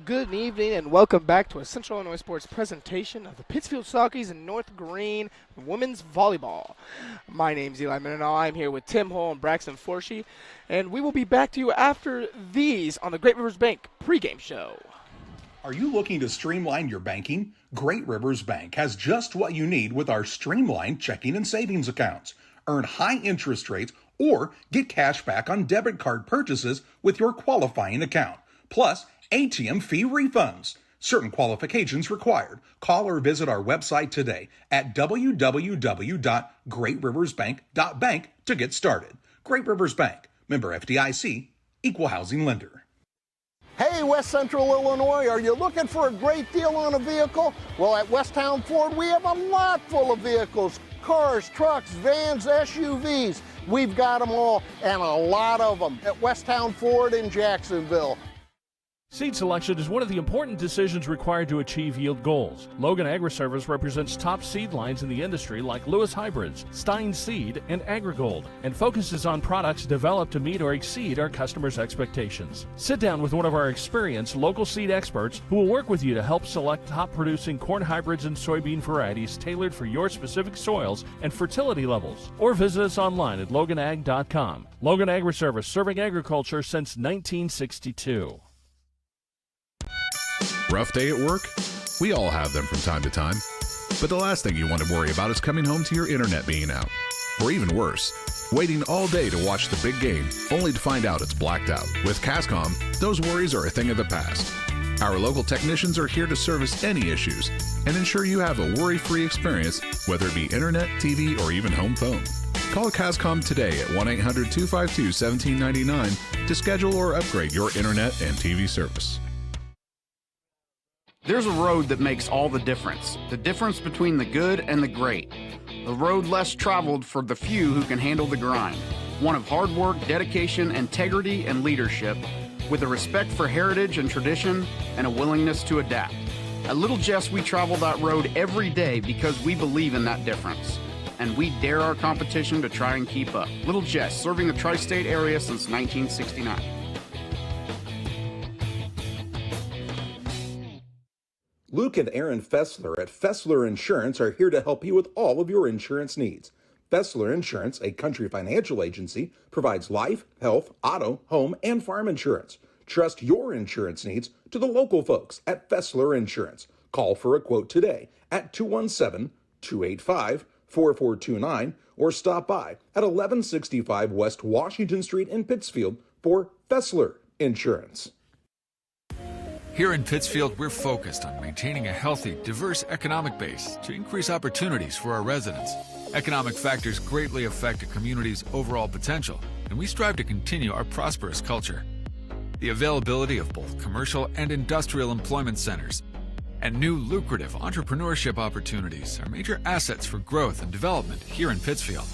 Good evening and welcome back to a Central Illinois Sports presentation of the Pittsfield Sockies and North Greene women's volleyball. My name's Eli Mendenhall. I'm here with Tim Hull and Braxton Forshee, and we will be back to you after these on the Great Rivers Bank pregame show. Are you looking to streamline your banking? Great Rivers Bank has just what you need with our streamlined checking and savings accounts. Earn high interest rates or get cash back on debit card purchases with your qualifying account. Plus, ATM fee refunds. Certain qualifications required. Call or visit our website today at www.greatriversbank.bank to get started. Great Rivers Bank, member FDIC, equal housing lender. Hey, West Central Illinois, are you looking for a great deal on a vehicle? Well, at Westtown Ford, we have a lot full of vehicles. Cars, trucks, vans, SUVs. We've got them all, and a lot of them at Westtown Ford in Jacksonville. Seed selection is one of the important decisions required to achieve yield goals. Logan Agri-Service represents top seed lines in the industry like Lewis Hybrids, Stein Seed, and AgriGold, and focuses on products developed to meet or exceed our customers' expectations. Sit down with one of our experienced local seed experts who will work with you to help select top-producing corn hybrids and soybean varieties tailored for your specific soils and fertility levels. Or visit us online at loganag.com. Logan Agri-Service, serving agriculture since 1962. Rough day at work? We all have them from time to time. But the last thing you want to worry about is coming home to your internet being out. Or even worse, waiting all day to watch the big game only to find out it's blacked out. With Cascom, those worries are a thing of the past. Our local technicians are here to service any issues and ensure you have a worry-free experience, whether it be internet, TV, or even home phone. Call Cascom today at 1-800-252-1799 to schedule or upgrade your internet and TV service. There's a road that makes all the difference between the good and the great. A road less traveled for the few who can handle the grind. One of hard work, dedication, integrity, and leadership, with a respect for heritage and tradition and a willingness to adapt. At Little Jess, we travel that road every day because we believe in that difference. And we dare our competition to try and keep up. Little Jess, serving the tri-state area since 1969. Luke and Aaron Fessler at Fessler Insurance are here to help you with all of your insurance needs. Fessler Insurance, a country financial agency, provides life, health, auto, home, and farm insurance. Trust your insurance needs to the local folks at Fessler Insurance. Call for a quote today at 217-285-4429 or stop by at 1165 West Washington Street in Pittsfield for Fessler Insurance. Here in Pittsfield, we're focused on maintaining a healthy, diverse economic base to increase opportunities for our residents. Economic factors greatly affect a community's overall potential, and we strive to continue our prosperous culture. The availability of both commercial and industrial employment centers and new lucrative entrepreneurship opportunities are major assets for growth and development here in Pittsfield.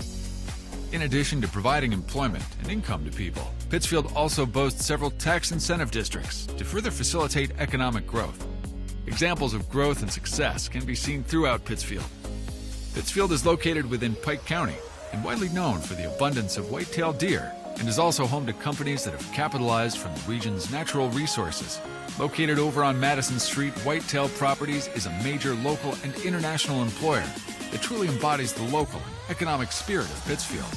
In addition to providing employment and income to people, Pittsfield also boasts several tax incentive districts to further facilitate economic growth. Examples of growth and success can be seen throughout Pittsfield. Pittsfield is located within Pike County and widely known for the abundance of white-tailed deer, and is also home to companies that have capitalized from the region's natural resources. Located over on Madison Street, Whitetail Properties is a major local and international employer that truly embodies the local and economic spirit of Pittsfield.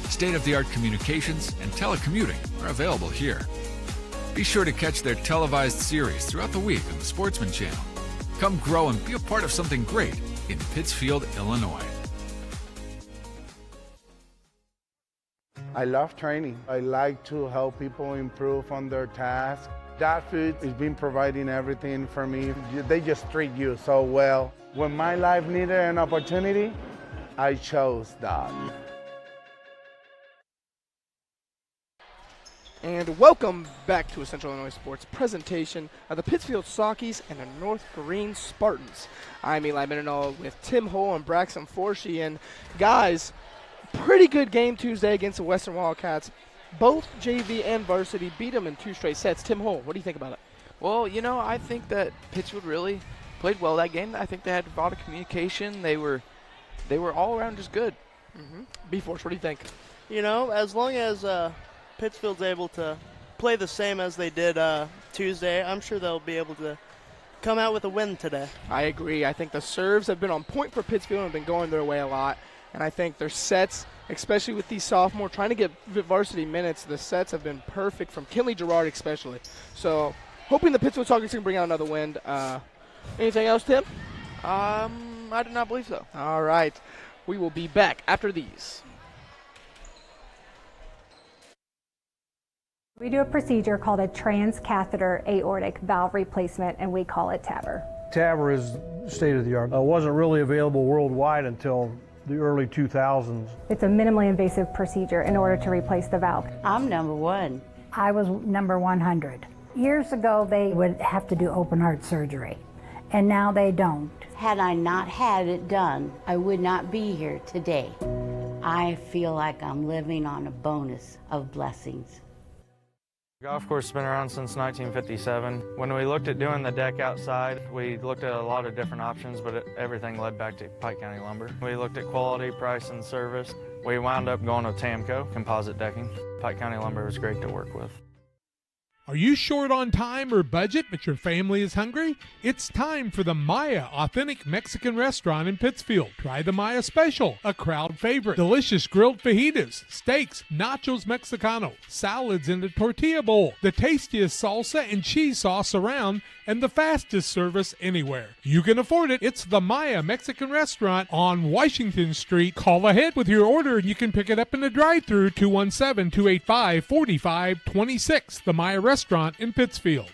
State-of-the-art communications and telecommuting are available here. Be sure to catch their televised series throughout the week on the Sportsman Channel. Come grow and be a part of something great in Pittsfield, Illinois. I love training. I like to help people improve on their tasks. That food has been providing everything for me. They just treat you so well. When my life needed an opportunity, I chose that. And welcome back to a Central Illinois Sports presentation of the Pittsfield Sockies and the North Greene Spartans. I'm Eli Mendenhall with Tim Hull and Braxton Forshee. And guys, pretty good game Tuesday against the Western Wildcats. Both JV and varsity beat them in 2 straight sets. Tim Hull, what do you think about it? Well, you know, I think that Pittsfield really played well that game. I think they had a lot of communication. They were all around just good. B-Force, what do you think? You know, as long as Pittsfield's able to play the same as they did Tuesday. I'm sure they'll be able to come out with a win today. I agree. I think the serves have been on point for Pittsfield and have been going their way a lot. And I think their sets, especially with these sophomores, trying to get varsity minutes, the sets have been perfect from Kinley Gerard especially. So hoping the Pittsfield Sockers can bring out another win. Anything else, Tim? I do not believe so. All right. We will be back after these. We do a procedure called a transcatheter aortic valve replacement, and we call it TAVR. TAVR is state of the art. It wasn't really available worldwide until the early 2000s. It's a minimally invasive procedure in order to replace the valve. I'm number 1. I was number 100. Years ago, they would have to do open heart surgery, and now they don't. Had I not had it done, I would not be here today. I feel like I'm living on a bonus of blessings. Golf course has been around since 1957. When we looked at doing the deck outside, we looked at a lot of different options, but everything led back to Pike County Lumber. We looked at quality, price, and service. We wound up going with Tamco, composite decking. Pike County Lumber was great to work with. Are you short on time or budget, but your family is hungry? It's time for the Maya Authentic Mexican Restaurant in Pittsfield. Try the Maya Special, a crowd favorite. Delicious grilled fajitas, steaks, nachos Mexicano, salads in a tortilla bowl, the tastiest salsa and cheese sauce around, and the fastest service anywhere. You can afford it. It's the Maya Mexican Restaurant on Washington Street. Call ahead with your order and you can pick it up in the drive-thru, 217-285-4526. The Maya Restaurant in Pittsfield.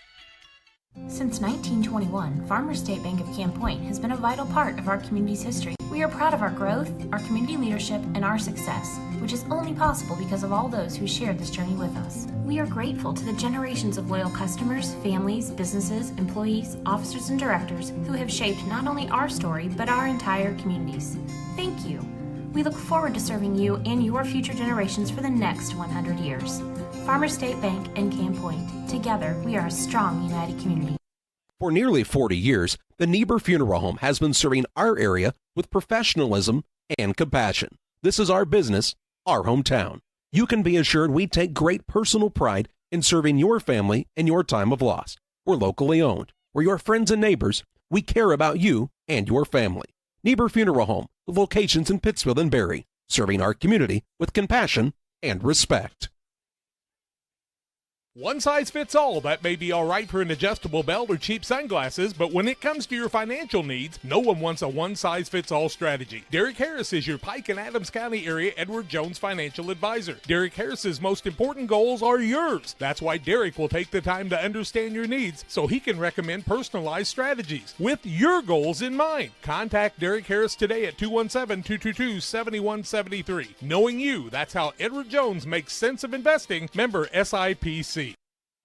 Since 1921, Farmers State Bank of Camp Point has been a vital part of our community's history. We are proud of our growth, our community leadership, and our success, which is only possible because of all those who shared this journey with us. We are grateful to the generations of loyal customers, families, businesses, employees, officers, and directors who have shaped not only our story, but our entire communities. Thank you. We look forward to serving you and your future generations for the next 100 years. Farmers State Bank and Camp Point. Together, we are a strong, united community. For nearly 40 years, the Niebuhr Funeral Home has been serving our area with professionalism and compassion. This is our business, our hometown. You can be assured we take great personal pride in serving your family in your time of loss. We're locally owned. We're your friends and neighbors. We care about you and your family. Niebuhr Funeral Home, with locations in Pittsfield and Barry, serving our community with compassion and respect. One size fits all. That may be all right for an adjustable belt or cheap sunglasses, but when it comes to your financial needs, no one wants a one-size-fits-all strategy. Derek Harris is your Pike and Adams County area Edward Jones financial advisor. Derek Harris's most important goals are yours. That's why Derek will take the time to understand your needs so he can recommend personalized strategies with your goals in mind. Contact Derek Harris today at 217-222-7173. Knowing you, that's how Edward Jones makes sense of investing. Member SIPC.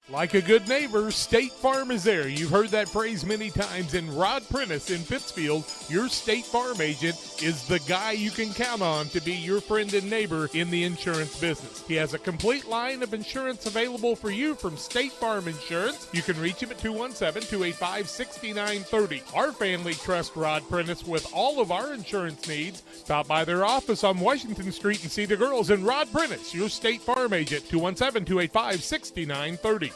Like a good neighbor, State Farm is there. You've heard that phrase many times. And Rod Prentice in Pittsfield, your State Farm agent, is the guy you can count on to be your friend and neighbor in the insurance business. He has a complete line of insurance available for you from State Farm Insurance. You can reach him at 217-285-6930. Our family trusts Rod Prentice with all of our insurance needs. Stop by their office on Washington Street and see the girls. And Rod Prentice, your State Farm agent, 217-285-6930.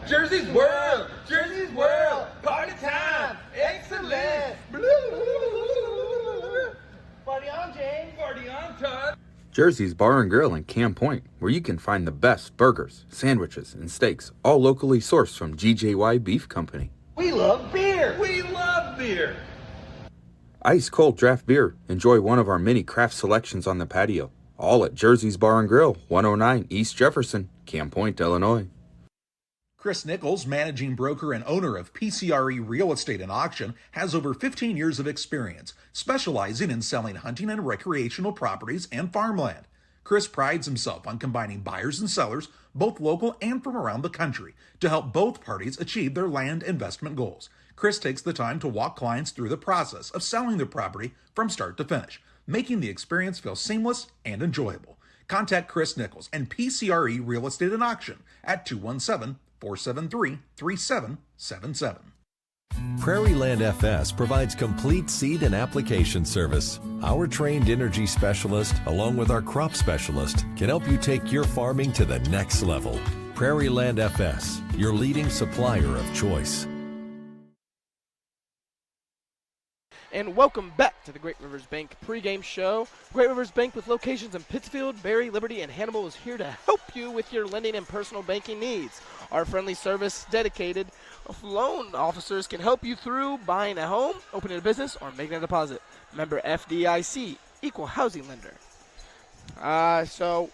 Jersey's World! Jersey's World! Party time! Excellent! Party on, James! Party on, Todd! Jersey's Bar and Grill in Camp Point, where you can find the best burgers, sandwiches, and steaks, all locally sourced from GJY Beef Company. We love beer! We love beer! Ice cold draft beer. Enjoy one of our many craft selections on the patio. All at Jersey's Bar and Grill, 109 East Jefferson, Camp Point, Illinois. Chris Nichols, managing broker and owner of PCRE Real Estate and Auction, has over 15 years of experience, specializing in selling hunting and recreational properties and farmland. Chris prides himself on combining buyers and sellers, both local and from around the country, to help both parties achieve their land investment goals. Chris takes the time to walk clients through the process of selling their property from start to finish, making the experience feel seamless and enjoyable. Contact Chris Nichols and PCRE Real Estate and Auction at 217-473-3777. Prairie Land FS provides complete seed and application service. Our trained energy specialist, along with our crop specialist, can help you take your farming to the next level. Prairie Land FS, your leading supplier of choice. And welcome back to the Great Rivers Bank pregame show. Great Rivers Bank, with locations in Pittsfield, Berry, Liberty, and Hannibal, is here to help you with your lending and personal banking needs. Our friendly service dedicated loan officers can help you through buying a home, opening a business, or making a deposit. Member FDIC, equal housing lender. So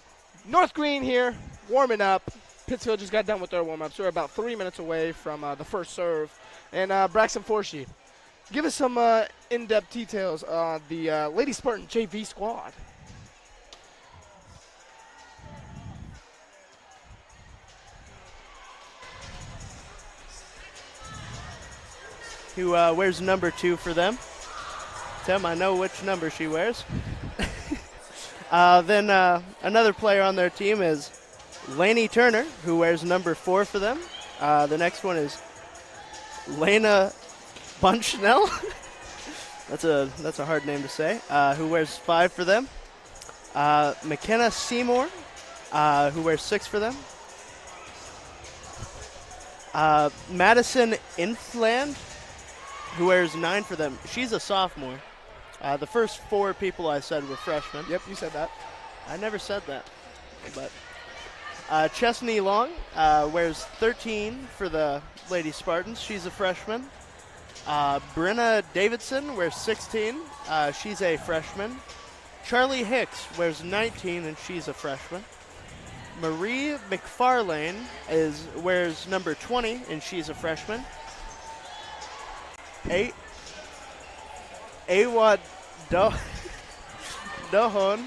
North Greene here, warming up. Pittsfield just got done with their warm-ups. We're about 3 minutes away from the first serve. And Braxton Forshee, give us some in-depth details on the Lady Spartan JV squad. Who wears number 2 for them? Tim, I know which number she wears. Then another player on their team is Lainey Turner, who wears number 4 for them. The next one is Lena Bunchnell. That's a hard name to say. Who wears 5 for them. McKenna Seymour, who wears 6 for them. Madison Infland, who wears 9 for them. She's a sophomore. The first 4 people I said were freshmen. Yep, you said that. I never said that. But Chesney Long wears 13 for the Lady Spartans. She's a freshman. Brenna Davidson wears 16. She's a freshman. Charlie Hicks wears 19, and she's a freshman. Marie McFarlane wears number 20, and she's a freshman. Awad Dohon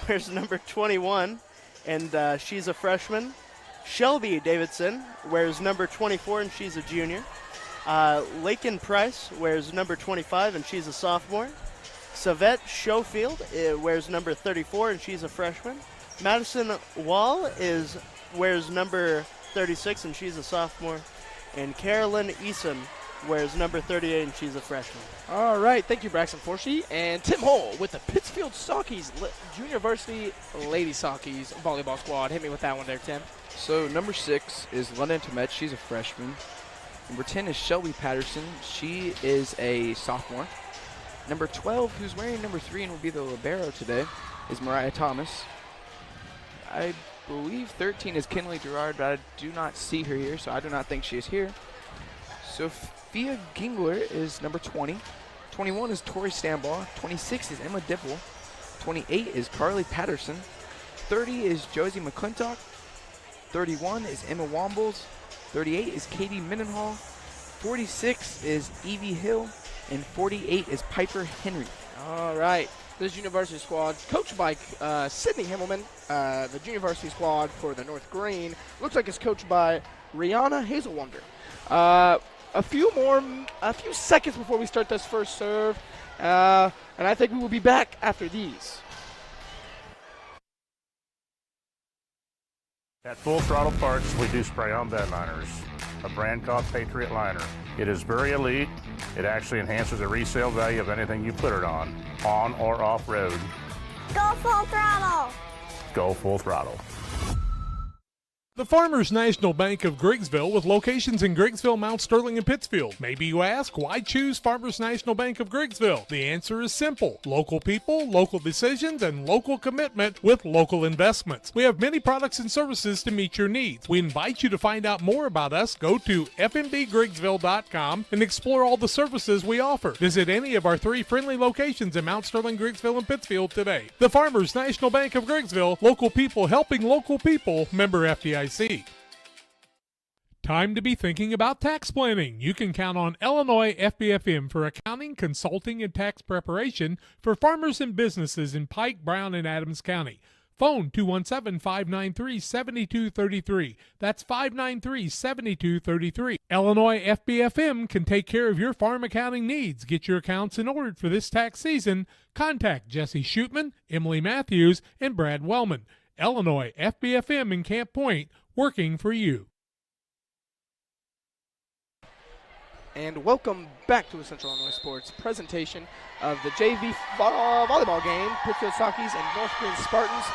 wears number 21, and she's a freshman. Shelby Davidson wears number 24, and she's a junior. Lakin Price wears number 25, and she's a sophomore. Savette Schofield wears number 34, and she's a freshman. Madison Wall wears number 36, and she's a sophomore. And Carolyn Eason wears number 38, and she's a freshman. All right, thank you, Braxton Forshee. And Tim Hull with the Pittsfield Saukeys Junior Varsity Lady Saukeys volleyball squad. Hit me with that one there, Tim. So number 6 is London Tomet. She's a freshman. Number 10 is Shelby Patterson. She is a sophomore. Number 12, who's wearing number 3 and will be the libero today, is Mariah Thomas. I believe 13 is Kinley Gerard, but I do not see her here, so I do not think she is here. Sophia Gingler is number 20. 21 is Tori Stambaugh. 26 is Emma Dipple. 28 is Carly Patterson. 30 is Josie McClintock. 31 is Emma Wombles. 38 is Katie Mendenhall. 46 is Evie Hill. And 48 is Piper Henry. All right. This junior varsity squad, coached by Sydney Himmelman, the junior varsity squad for the North Greene, looks like it's coached by Rihanna Hazelwonder. A few seconds before we start this first serve, and I think we will be back after these. At Full Throttle Parts, we do spray-on bed liners, a brand called Patriot Liner. It is very elite. It actually enhances the resale value of anything you put it on or off-road. Go Full Throttle! Go Full Throttle. The Farmers National Bank of Griggsville, with locations in Griggsville, Mount Sterling, and Pittsfield. Maybe you ask, why choose Farmers National Bank of Griggsville? The answer is simple. Local people, local decisions, and local commitment with local investments. We have many products and services to meet your needs. We invite you to find out more about us. Go to fmbgriggsville.com and explore all the services we offer. Visit any of our 3 friendly locations in Mount Sterling, Griggsville, and Pittsfield today. The Farmers National Bank of Griggsville, local people helping local people, member FDIC. Time to be thinking about tax planning. You can count on Illinois FBFM for accounting, consulting, and tax preparation for farmers and businesses in Pike, Brown, and Adams County. Phone 217-593-7233. That's 593-7233. Illinois FBFM can take care of your farm accounting needs. Get your accounts in order for this tax season. Contact Jesse Shootman, Emily Matthews, and Brad Wellman. Illinois FBFM in Camp Point, working for you. And welcome back to a Central Illinois Sports presentation of the JV volleyball game, Pittsfield Saukeys and North Greene Spartans.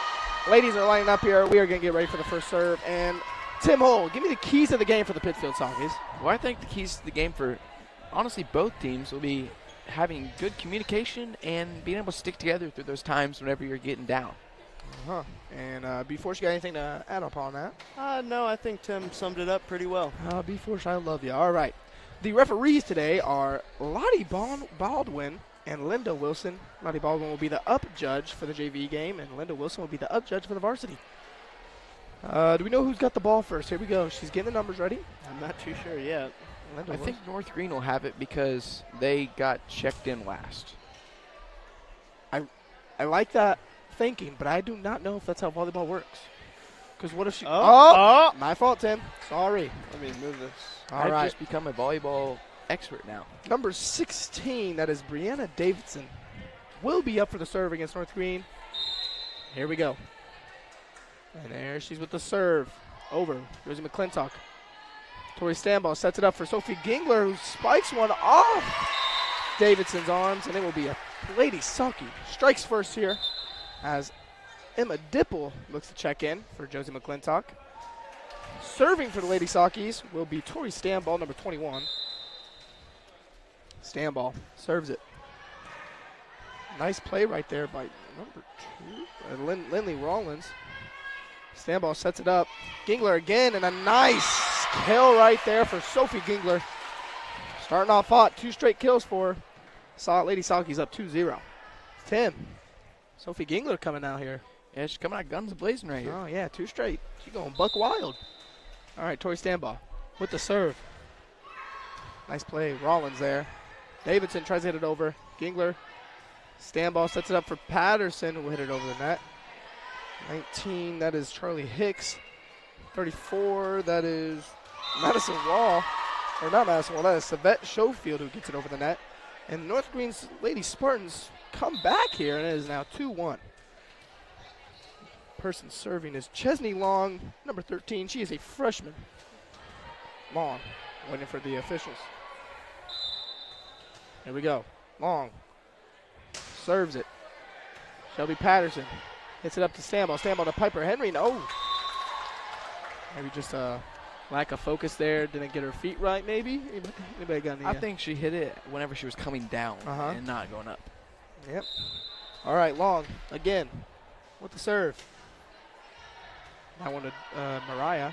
ladies are lining up here. We are going to get ready for the first serve. And Tim Hull, give me the keys of the game for the Pittsfield Sockies. Well, I think the keys to the game for, honestly, both teams will be having good communication and being able to stick together through those times whenever you're getting down. Uh-huh. And B. Force, you got anything to add up on that? No, I think Tim summed it up pretty well. B. Force, I love you. All right. The referees today are Lottie Baldwin and Linda Wilson. Lottie Baldwin will be the up judge for the JV game, and Linda Wilson will be the up judge for the varsity. Do we know who's got the ball first? Here we go. She's getting the numbers ready. I'm not too sure yet. I think North Greene will have it because they got checked in last. I like that thinking, but I do not know if that's how volleyball works. Because what if she... My fault, Tim. Sorry. Let me move this. All right. I've just become a volleyball expert now. Number 16, that is Brianna Davidson, will be up for the serve against North Greene. Here we go. And there she's with the serve. Over. Rosie McClintock. Tori Stanball sets it up for Sophie Gingler, who spikes one off Davidson's arms, and it will be a Lady Saki. Strikes first here as Emma Dipple looks to check in for Josie McClintock. Serving for the Lady Sakis will be Tori Stanball, number 21. Stanball serves it. Nice play right there by number 2, Lindley Rollins. Stanball sets it up. Gingler again, and a nice kill right there for Sophie Gingler. Starting off hot, 2 straight kills for her. Lady Sakis up 2-0. Tim, Sophie Gingler coming out here. Yeah, she's coming out guns blazing right here. Oh, yeah, 2 straight. She's going buck wild. All right, Tori Stanball with the serve. Nice play, Rollins there. Davidson tries to hit it over. Gingler. Stanball sets it up for Patterson, who will hit it over the net. 19, that is Charlie Hicks. 34, that is Madison Wall. Or not Madison Wall, that is Savette Schofield who gets it over the net. And North Greene's Lady Spartans come back here, and it is now 2-1. Person serving is Chesney Long, number 13. She is a freshman. Long, waiting for the officials. Here we go. Long serves it. Shelby Patterson hits it up to Stanball. Stanball to Piper Henry. No. Maybe just a lack of focus there. Didn't get her feet right, maybe. Anybody got any? I think she hit it whenever she was coming down and not going up. Yep. All right, Long again with the serve. That one to Mariah.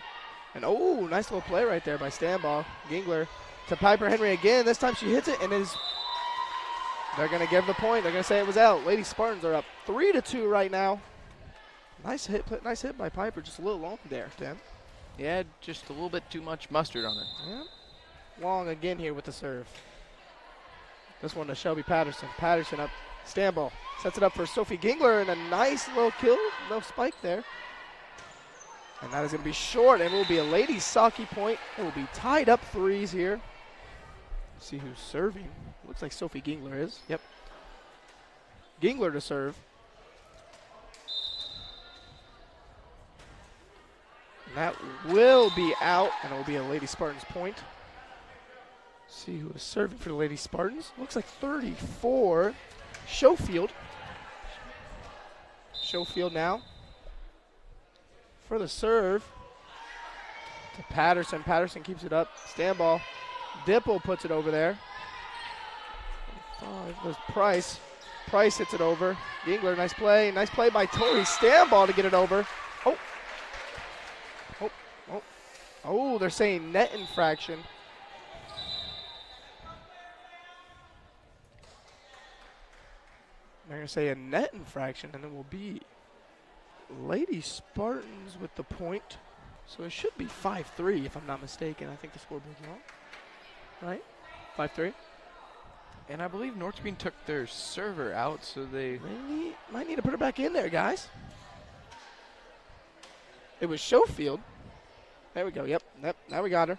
And nice little play right there by Stanball. Gingler to Piper Henry again. This time she hits it, and they're going to give the point. They're going to say it was out. Lady Spartans are up 3-2 right now. Nice hit by Piper. Just a little long there, Tim. Yeah, just a little bit too much mustard on it. Yeah. Long again here with the serve. This one to Shelby Patterson. Patterson up. Stanball sets it up for Sophie Gingler, and a nice little kill. No spike there. And that is going to be short, and it will be a Lady Saki point. It will be tied up 3s here. Let's see who's serving. Looks like Sophie Gingler is. Yep. Gingler to serve. And that will be out, and it will be a Lady Spartans point. Let's see who is serving for the Lady Spartans. Looks like 34. Schofield. Schofield now. For the serve to Patterson. Patterson keeps it up. Stanball. Dipple puts it over there. There's Price. Price hits it over. Gingler, nice play. Nice play by Tori Stanball to get it over. Oh, they're saying net infraction. They're going to say a net infraction, and it will be Lady Spartans with the point. So it should be 5-3 if I'm not mistaken. I think the scoreboard's wrong. Right? 5-3. And I believe North Greene took their server out, so they might need to put her back in there, guys. It was Schofield. There we go. Yep. Now we got her.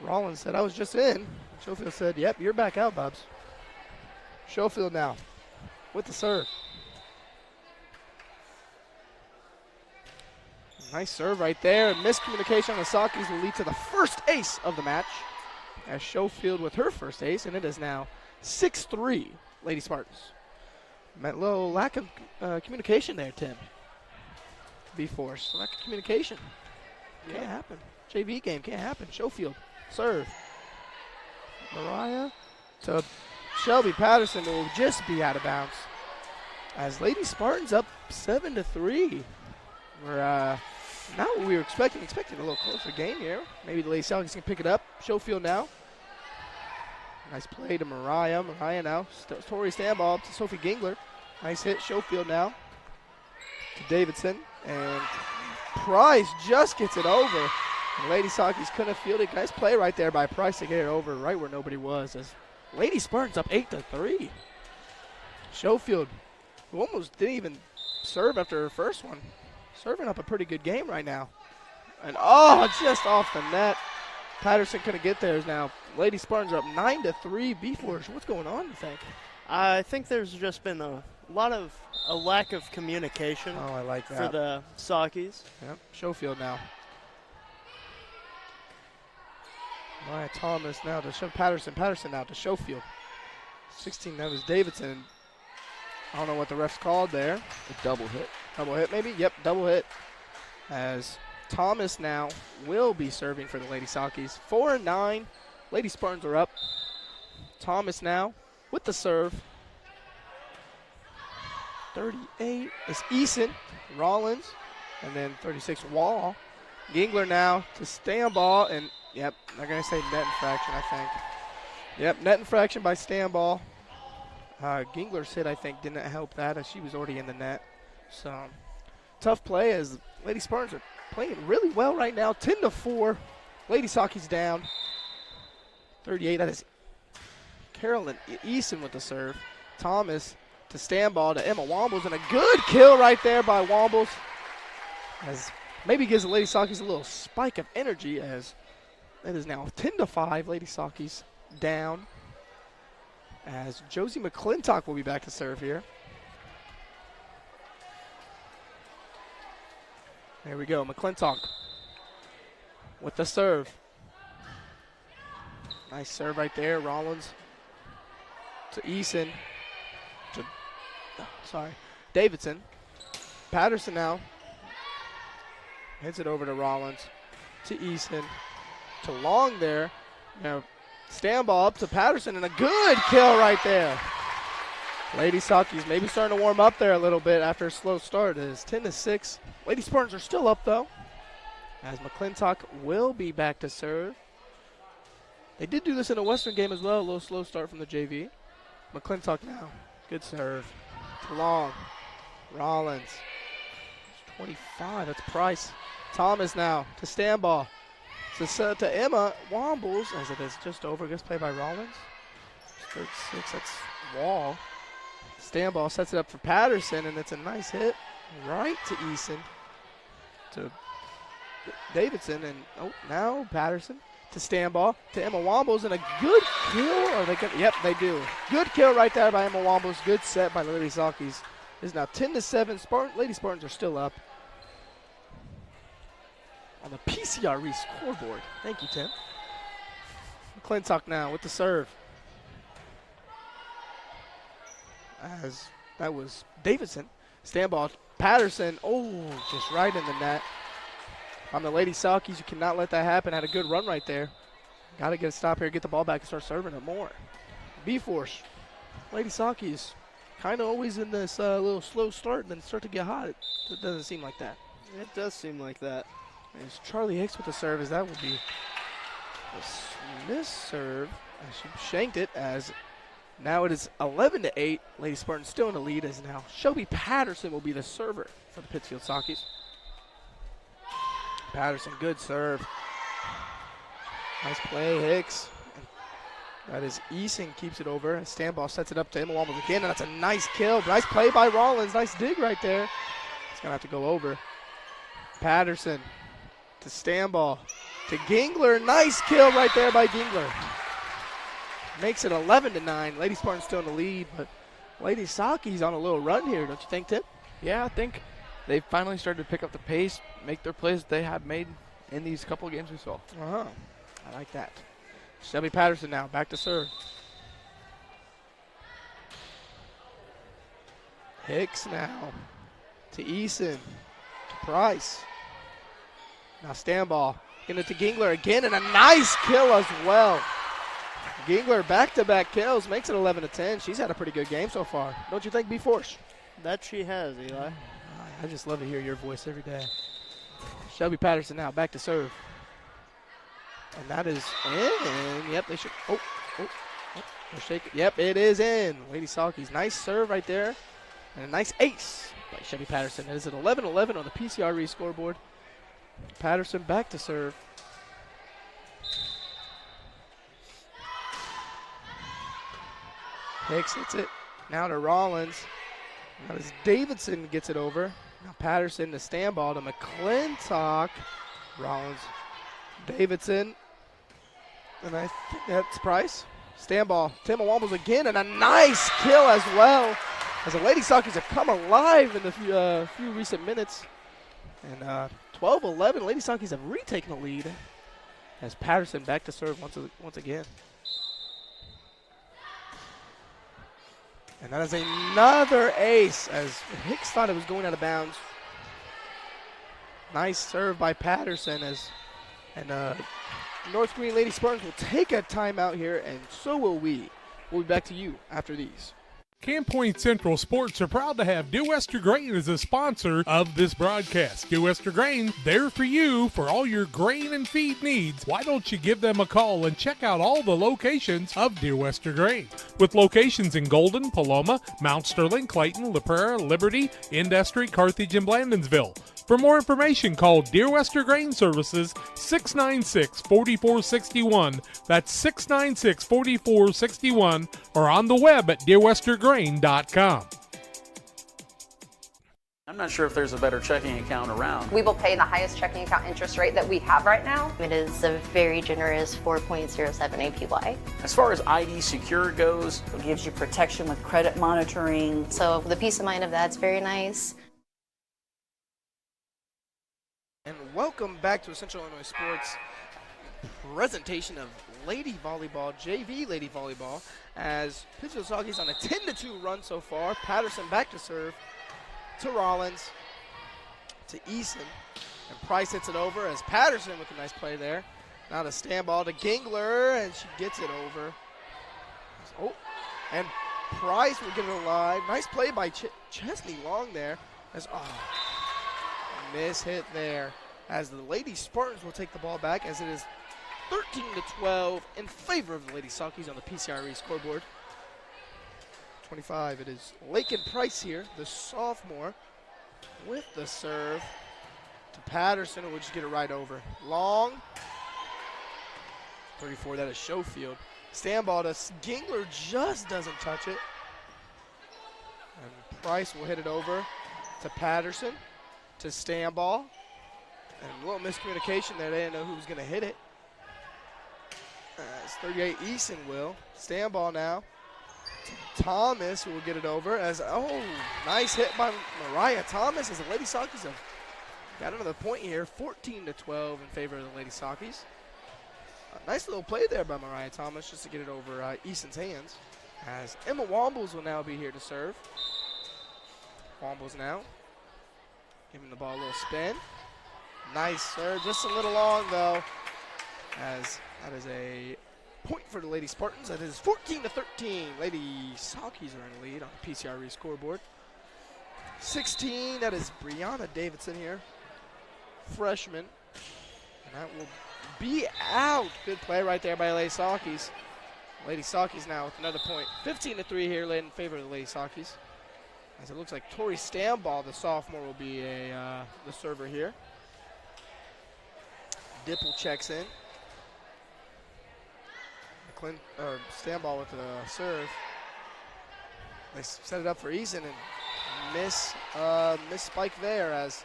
Rollins said, I was just in. Schofield said, yep, you're back out, Bubs. Schofield now with the serve. Nice serve right there. Miscommunication on the Sakis will lead to the first ace of the match. As Schofield with her first ace, and it is now 6-3, Lady Spartans. A little lack of communication there, Tim. B-Force. Lack of communication. Can't happen. JV game can't happen. Schofield, serve. Mariah to Shelby Patterson will just be out of bounds. As Lady Spartans up 7-3. We're not what we were expecting. Expecting a little closer game here. Maybe the Lady Falcons can pick it up. Schofield now. Nice play to Mariah. Mariah now. Tori Standball up to Sophie Gingler. Nice hit. Schofield now to Davidson. And Price just gets it over. And Lady Sockies couldn't field it. Nice play right there by Price to get it over right where nobody was. As Lady Spartans up 8-3. Schofield, who almost didn't even serve after her first one, serving up a pretty good game right now. And just off the net. Patterson couldn't get there now. Lady Spartans are up 9-3. B-Force, what's going on, you think? I think there's just been a lack of communication. Oh, I like that. For the Sockies. Yep, Schofield now. Mariah Thomas now to Patterson. Patterson now to Schofield. 16, that was Davidson. I don't know what the refs called there. A double hit. Double hit maybe? Yep, double hit. As Thomas now will be serving for the Lady Sockies. 4-9. Lady Spartans are up. Thomas now with the serve. 38 is Eason. Rollins. And then 36 Wall. Gingler now to Standball. And, yep, they're going to say net infraction, I think. Yep, net infraction by Standball. Gingler's hit, I think, didn't help that as she was already in the net. So, tough play as Lady Spartans are playing really well right now. 10-4. Lady Sockies down. 38, that is Carolyn Eason with the serve. Thomas to Standball to Emma Wombles, and a good kill right there by Wombles. As maybe gives the Lady Sockies a little spike of energy as it is now 10-5. Lady Sockies down. As Josie McClintock will be back to serve here. There we go, McClintock with the serve. Nice serve right there, Rollins to Eason. Davidson. Patterson now. Hits it over to Rollins to Eason. To Long there. Now, Standball up to Patterson, and a good kill right there. Lady Sockies maybe starting to warm up there a little bit after a slow start. It is 10-6. Lady Spartans are still up, though, as McClintock will be back to serve. They did do this in a Western game as well, a little slow start from the JV. McClintock now. Good serve. To Long. Rollins. 25, that's Price. Thomas now to Standball. To Emma Wombles, as it is just over. Gets played by Rollins. 36, that's Wall. Standball sets it up for Patterson, and it's a nice hit right to Eason. To Davidson, and now Patterson to Standball to Emma Wombles, and a good kill. Yep, they do. Good kill right there by Emma Wombles. Good set by the Lady Sockies. It is now 10-7. Lady Spartans are still up on the PCRE scoreboard. Thank you, Tim. McClintock now with the serve. As that was Davidson. Standball, Patterson. Just right in the net. On the Lady Sockies, you cannot let that happen. Had a good run right there. Got to get a stop here, get the ball back, and start serving it more. B-Force. Lady Sockies kind of always in this little slow start and then start to get hot. It doesn't seem like that. It does seem like that. There's Charlie Hicks with the serve, as that will be a Smith serve. As she shanked it, as now it is 11-8. Lady Spartans still in the lead, as now Shelby Patterson will be the server for the Pittsfield Sockies. Patterson, good serve. Nice play, Hicks. That is Eason keeps it over. Standball sets it up to Emma Wombles again, and that's a nice kill. Nice play by Rollins. Nice dig right there. It's going to have to go over. Patterson to Standball to Gingler. Nice kill right there by Gingler. Makes it 11-9. Lady Spartans still in the lead, but Lady Sockies on a little run here, don't you think, Tim? Yeah, I think they finally started to pick up the pace, make their plays that they have made in these couple of games we saw. I like that. Shelby Patterson now, back to serve. Hicks now to Eason, to Price. Now stand ball. Getting it to Gingler again, and a nice kill as well. Gingler back-to-back kills, makes it 11-10. She's had a pretty good game so far. Don't you think, B. Force? That she has, Eli. I just love to hear your voice every day. Shelby Patterson now back to serve. And that is in. Yep, they should. They're shaking. Yep, it is in. Lady Saukeys, nice serve right there. And a nice ace by Shelby Patterson. It is at 11-11 on the PCRE scoreboard. Patterson back to serve. Hicks hits it. Now to Rollins. Now as Davidson gets it over. Now Patterson to stand ball to McClintock. Rollins. Davidson. And I think that's Price. Stand ball. Tim Wombles again, and a nice kill as well. As the Lady Saukeys have come alive in the few recent minutes. And 12-11, Lady Saukeys have retaken the lead. As Patterson back to serve once again. And that is another ace as Hicks thought it was going out of bounds. Nice serve by Patterson and North Greene Lady Spartans will take a timeout here, and so will we. We'll be back to you after these. Camp Point Central Sports are proud to have Dear Wester Grain as a sponsor of this broadcast. Dear Wester Grain, there for you for all your grain and feed needs. Why don't you give them a call and check out all the locations of Dear Wester Grain? With locations in Golden, Paloma, Mount Sterling, Clayton, La Prairie, Liberty, Industry, Carthage, and Blandonsville. For more information, call Dear Wester Grain Services 696-4461. That's 696-4461, or on the web at dearwestergrain.com. I'm not sure if there's a better checking account around. We will pay the highest checking account interest rate that we have right now. It is a very generous 4.07 APY. As far as ID Secure goes, it gives you protection with credit monitoring. So the peace of mind of that's very nice. And welcome back to a Central Illinois Sports presentation of Lady Volleyball, JV Lady Volleyball, as Pittsfield Saukeys on a 10-2 run so far. Patterson back to serve to Rollins, to Eason, and Price hits it over as Patterson with a nice play there. Now the stand ball to Gingler, and she gets it over. Oh, and Price will get it alive. Nice play by Chesney Long there. Miss hit there as the Lady Spartans will take the ball back as it is 13-12 in favor of the Lady Saukeys on the PCRE scoreboard. 25, it is Lakin Price here, the sophomore, with the serve to Patterson, who will just get it right over. Long, 34, that is Schofield. Stand ball to Gingler, just doesn't touch it. And Price will hit it over to Patterson. To stand ball, and a little miscommunication there. They didn't know who was going to hit it. As 38 Eason will. Stand ball now to Thomas, who will get it over. Nice hit by Mariah Thomas as the Lady Saukeys have got another point here. 14-12 in favor of the Lady Saukeys. Nice little play there by Mariah Thomas just to get it over Eason's hands. As Emma Wombles will now be here to serve. Wombles now. Giving the ball a little spin. Nice serve, just a little long though, as that is a point for the Lady Spartans. That is 14-13. Lady Saukeys are in the lead on the PCRE scoreboard. 16, that is Brianna Davidson here, freshman. And that will be out. Good play right there by Lady Saukeys. Lady Saukeys now with another point. 15-3 here, in favor of the Lady Saukeys. As it looks like Tori Stamball, the sophomore, will be the server here. Dipple checks in. Stamball with the serve. They set it up for Eason and miss spike there as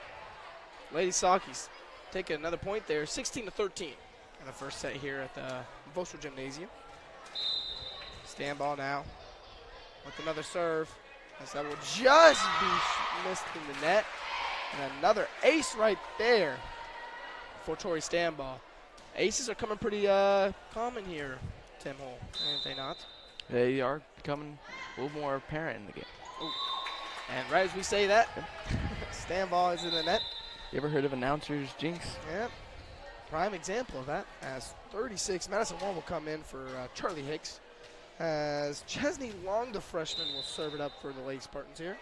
Lady Saukeys take another point there. 16-13 in the first set here at the Vostro Gymnasium. Stamball now with another serve. As that will just be missed in the net. And another ace right there for Tori Stamball. Aces are coming pretty common here, Tim Hole, aren't they not? They are becoming a little more apparent in the game. Ooh. And right as we say that, Stamball is in the net. You ever heard of announcers jinx? Yep. Prime example of that. As 36, Madison Wall will come in for Charlie Hicks. As Chesney Long, the freshman, will serve it up for the Lady Spartans here.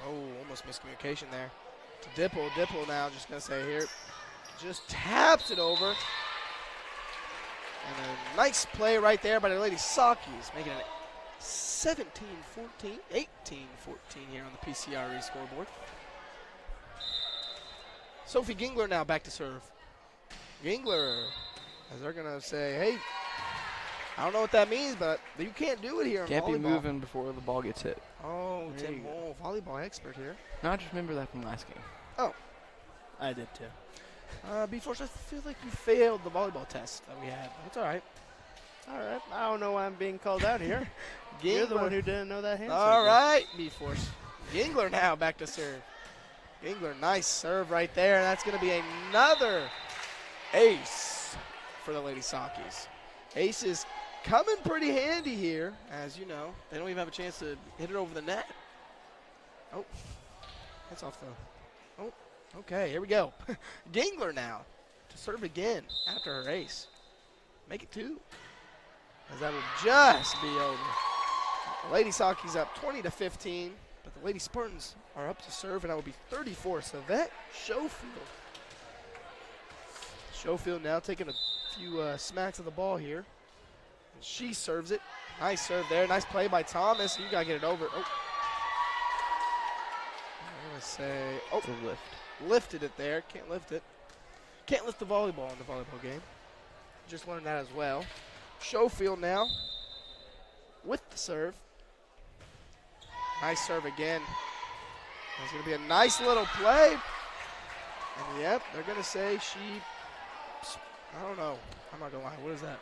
Oh, almost miscommunication there. To Dipple. Dipple now, just going to say here, just taps it over. And a nice play right there by the Lady Sockies, making it 17-14, 18-14 here on the PCRE scoreboard. Sophie Gingler now back to serve. Gingler, as they're going to say, hey, I don't know what that means, but you can't do it here in volleyball. Can't be moving before the ball gets hit. Oh, Tim Hole, volleyball expert here. No, I just remember that from last game. Oh. I did too. Before, I feel like you failed the volleyball test that we had. It's all right. All right. I don't know why I'm being called out here. You're the one who didn't know that hand. All right, B-Force. Gingler now back to serve. Gingler, nice serve right there. And that's going to be another ace for the Lady Sockies. Ace is coming pretty handy here. As you know, they don't even have a chance to hit it over the net. Oh, that's off the... Oh, okay, here we go. Gingler now to serve again after her ace. Make it 2. As that will just be over. The Lady Sockies up 20-15, but the Lady Spartans are up to serve, and that will be 34. So that Schofield. Schofield now taking a few smacks of the ball here. And she serves it. Nice serve there. Nice play by Thomas. You got to get it over. Oh. I'm going to say, oh, it's a lift. Lifted it there. Can't lift it. Can't lift the volleyball in the volleyball game. Just learned that as well. Schofield now with the serve. Nice serve again. That's going to be a nice little play. And yep, they're going to say she, I don't know. I'm not going to lie. What is that?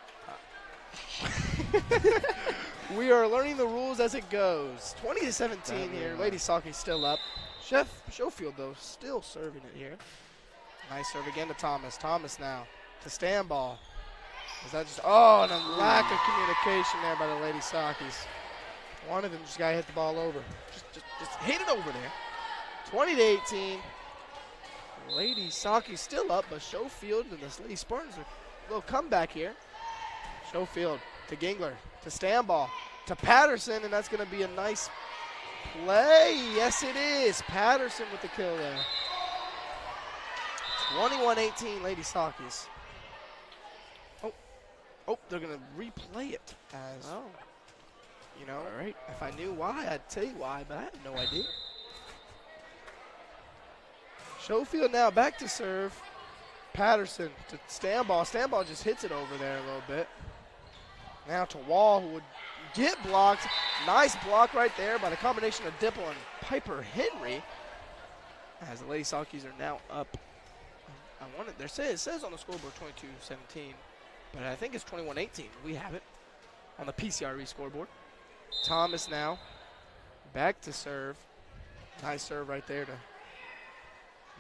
We are learning the rules as it goes. 20-17 here. Lady Sockies still up. Schofield, though, still serving it here. Nice serve again to Thomas. Thomas now to stand ball. Is that just, oh, and a lack of communication there by the Lady Sockies. One of them just got to hit the ball over. Just hit it over there. 20-18. Lady Sockies still up, but Schofield and the Lady Spartans are a little comeback here. Schofield to Gingler, to Stanball, to Patterson, and that's going to be a nice play. Yes, it is. Patterson with the kill there. 21-18, Lady Sockies. Oh, they're going to replay it as, you know, all right. If I knew why, I'd tell you why, but I have no idea. Schofield now back to serve. Patterson to Stanball. Stanball just hits it over there a little bit. Now to Wall, who would get blocked. Nice block right there by the combination of Dipple and Piper Henry. As the Lady Sockies are now up. It says on the scoreboard 22-17. But I think it's 21-18. We have it on the PCRE scoreboard. Thomas now back to serve. Nice serve right there.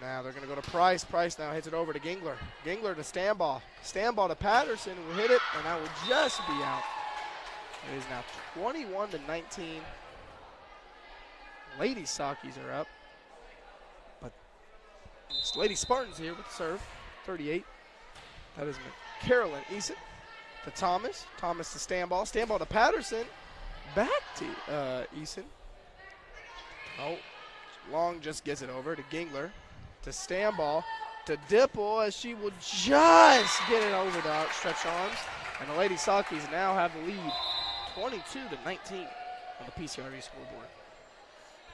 Now they're going to go to Price. Price now hits it over to Gingler. Gingler to Stanball. Stanball to Patterson, who will hit it, and that will just be out. It is now 21-19. Lady Sockies are up. But it's Lady Spartans here with the serve. 38. That is Carolyn Eason to Thomas. Thomas to Stanball. Stanball to Patterson. Back to Eason. Oh, Long just gets it over to Gingler. To Stanball. To Dipple as she will just get it over the outstretched arms. And the Lady Sockies now have the lead. 22-19 on the PCRE scoreboard.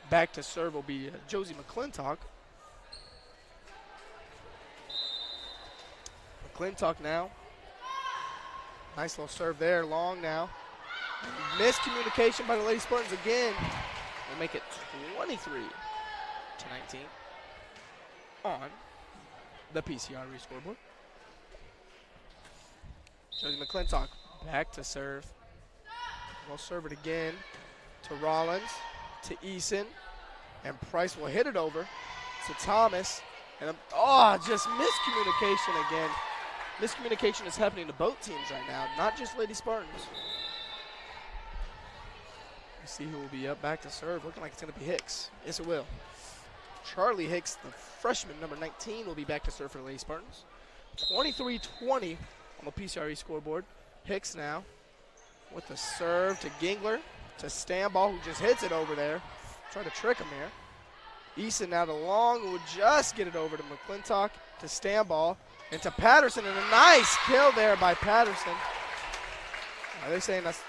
Back to serve will be Josie McClintock. McClintock now. Nice little serve there. Long now. Miscommunication by the Lady Spartans again. We'll make it 23-19 on the PCRE scoreboard. Josie McClintock back to serve. We'll serve it again to Rollins, to Eason, and Price will hit it over to Thomas. And just miscommunication again. Miscommunication is happening to both teams right now, not just Lady Spartans. Let's see who will be up back to serve. Looking like it's going to be Hicks. Yes, it will. Charlie Hicks, the freshman, number 19, will be back to serve for the Lady Spartans. 23-20 on the PCRE scoreboard. Hicks now with the serve to Gingler, to Stambaugh, who just hits it over there. Trying to trick him here. Easton now to Long, who would just get it over to McClintock, to Stambaugh, and to Patterson, and a nice kill there by Patterson. Are they saying that's...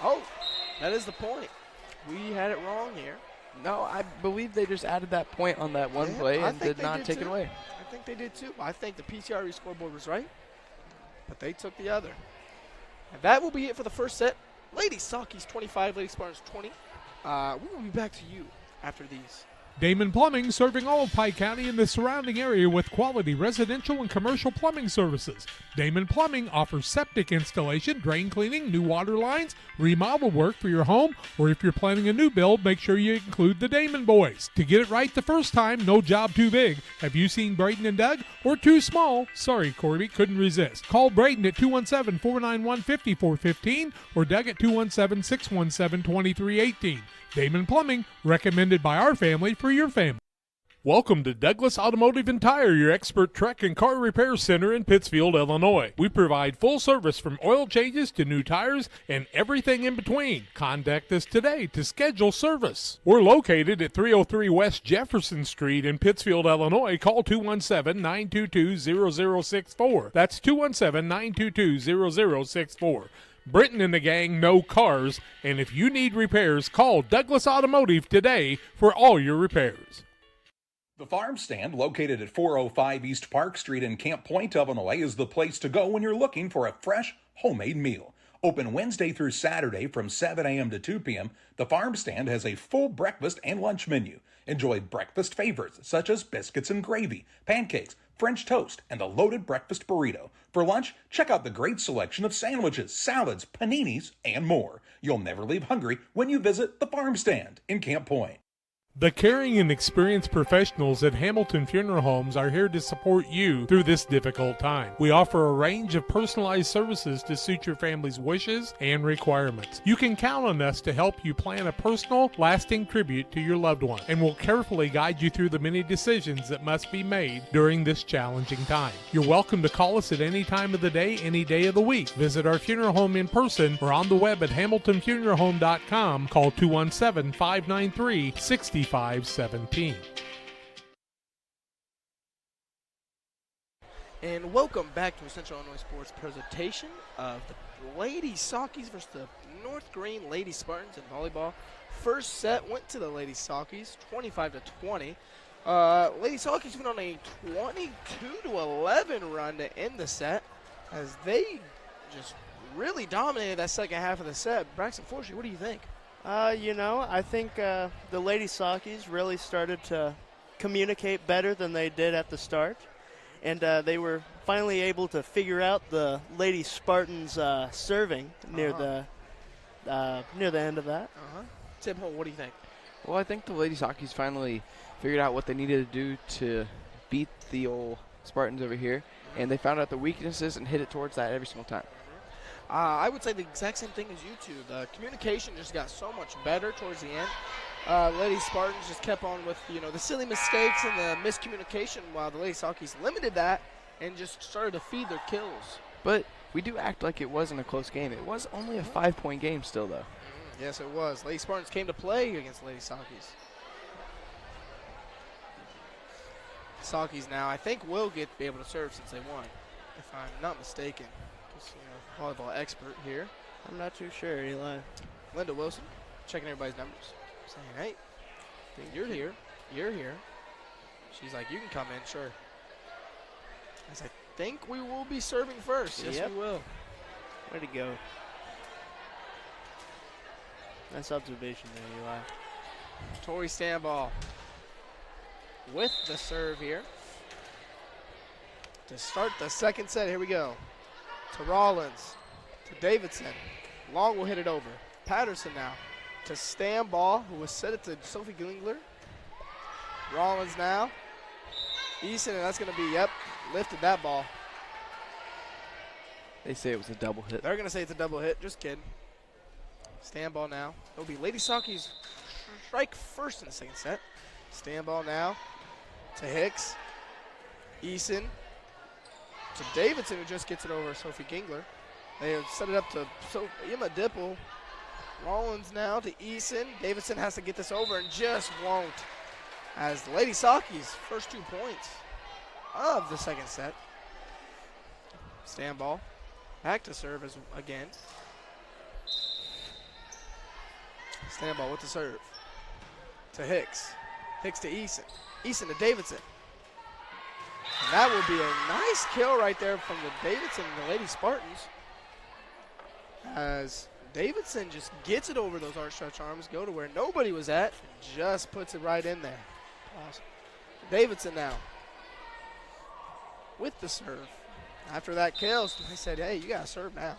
Oh, that is the point. We had it wrong here. No, I believe they just added that point on that one play and did not take it away. I think they did too. I think the PCRE scoreboard was right, but they took the other. And that will be it for the first set. Lady Saukeys 25, Lady Spartans 20. We will be back to you after these. Damon Plumbing, serving all of Pike County and the surrounding area with quality residential and commercial plumbing services. Damon Plumbing offers septic installation, drain cleaning, new water lines, remodel work for your home, or if you're planning a new build, make sure you include the Damon boys. To get it right the first time, no job too big. Have you seen Braden and Doug? Or too small? Sorry, Corby, couldn't resist. Call Braden at 217-491-5415 or Doug at 217-617-2318. Damon Plumbing, recommended by our family for your family. Welcome to Douglas Automotive and Tire, your expert truck and car repair center in Pittsfield, Illinois. We provide full service from oil changes to new tires and everything in between. Contact us today to schedule service. We're located at 303 West Jefferson Street in Pittsfield, Illinois. Call 217-922-0064. That's 217-922-0064. Britton and the gang know cars, and if you need repairs, call Douglas Automotive today for all your repairs. The Farm Stand, located at 405 East Park Street in Camp Point, Illinois, is the place to go when you're looking for a fresh, homemade meal. Open Wednesday through Saturday from 7 a.m. to 2 p.m., the Farm Stand has a full breakfast and lunch menu. Enjoy breakfast favorites such as biscuits and gravy, pancakes, French toast, and a loaded breakfast burrito. For lunch, check out the great selection of sandwiches, salads, paninis, and more. You'll never leave hungry when you visit the Farm Stand in Camp Point. The caring and experienced professionals at Hamilton Funeral Homes are here to support you through this difficult time. We offer a range of personalized services to suit your family's wishes and requirements. You can count on us to help you plan a personal, lasting tribute to your loved one, and we'll carefully guide you through the many decisions that must be made during this challenging time. You're welcome to call us at any time of the day, any day of the week. Visit our funeral home in person or on the web at hamiltonfuneralhome.com. Call 217-593-6517. And welcome back to a Central Illinois Sports presentation of the Lady Saukeys versus the North Greene Lady Spartans in volleyball. First set went to the Lady Saukeys, 25-20. Lady Saukeys went on a 22-11 run to end the set as they just really dominated that second half of the set. Braxton Forshey, what do you think? I think the Lady Saukeys really started to communicate better than they did at the start. And they were finally able to figure out the Lady Spartans serving near the end of that. Tim Holt, what do you think? Well, I think the Lady Saukeys finally figured out what they needed to do to beat the old Spartans over here. And they found out the weaknesses and hit it towards that every single time. I would say the exact same thing as you two. The communication just got so much better towards the end. Lady Spartans just kept on with, the silly mistakes and the miscommunication, while the Lady Saukeys limited that and just started to feed their kills. But we do act like it wasn't a close game. It was only a 5-point game still, though. Yes, it was. Lady Spartans came to play against Lady Saukeys. Saukeys now, I think, will be able to serve since they won, if I'm not mistaken. Volleyball expert here. I'm not too sure, Eli. Linda Wilson, checking everybody's numbers. Saying, hey, you're here. You're here. She's like, you can come in, sure. As I think we will be serving first. Yes, we will. Way to go. Nice observation there, Eli. Tori Stambaugh with the serve here. To start the second set, here we go. To Rollins, to Davidson. Long will hit it over. Patterson now to Stambaugh, who will set it to Sophie Glingler. Rollins now. Easton, and that's going to be, lifted that ball. They say it was a double hit. They're going to say it's a double hit. Just kidding. Stambaugh now. It'll be Lady Saukeys strike first in the second set. Stand ball now to Hicks. Eason to Davidson, who just gets it over Sophie Gingler. They set it up to Emma Dipple. Rollins now to Eason. Davidson has to get this over and just won't. As the Lady Sockies' first 2 points of the second set. Stand ball. Back to serve again. Stand ball with the serve. To Hicks. Hicks to Eason. Eason to Davidson. And that will be a nice kill right there from the Davidson and the Lady Spartans. As Davidson just gets it over those arch stretch arms, go to where nobody was at, and just puts it right in there. Awesome. Davidson now with the serve. After that kill, they said, hey, you got to serve now.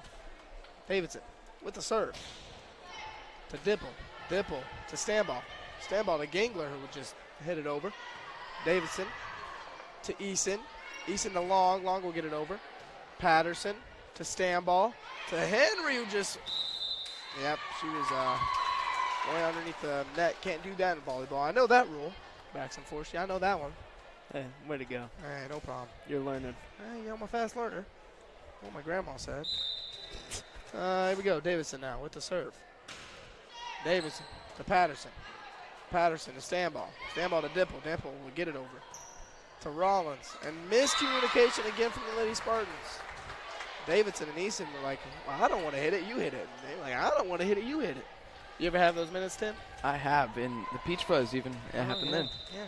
Davidson with the serve. To Dipple. Dipple to Standball. Standball to Gingler, who would just hit it over. Davidson to Eason. Eason to Long. Long will get it over. Patterson to Standball. To Henry, who just, yep, she was going underneath the net. Can't do that in volleyball. I know that rule. Backs and force. Yeah, I know that one. Hey, way to go. Hey, no problem. You're learning. Hey, I'm a fast learner. What my grandma said. Here we go. Davidson now with the serve. Davidson to Patterson. Patterson to Standball. Standball to Dipple. Dipple will get it over to Rollins. And miscommunication again from the Lady Spartans. Davidson and Eason were like, well, I don't want to hit it, you hit it. And they're like, I don't want to hit it, you hit it. You ever have those minutes, Tim? I have, and the Peach Fuzz even happened then. Yeah.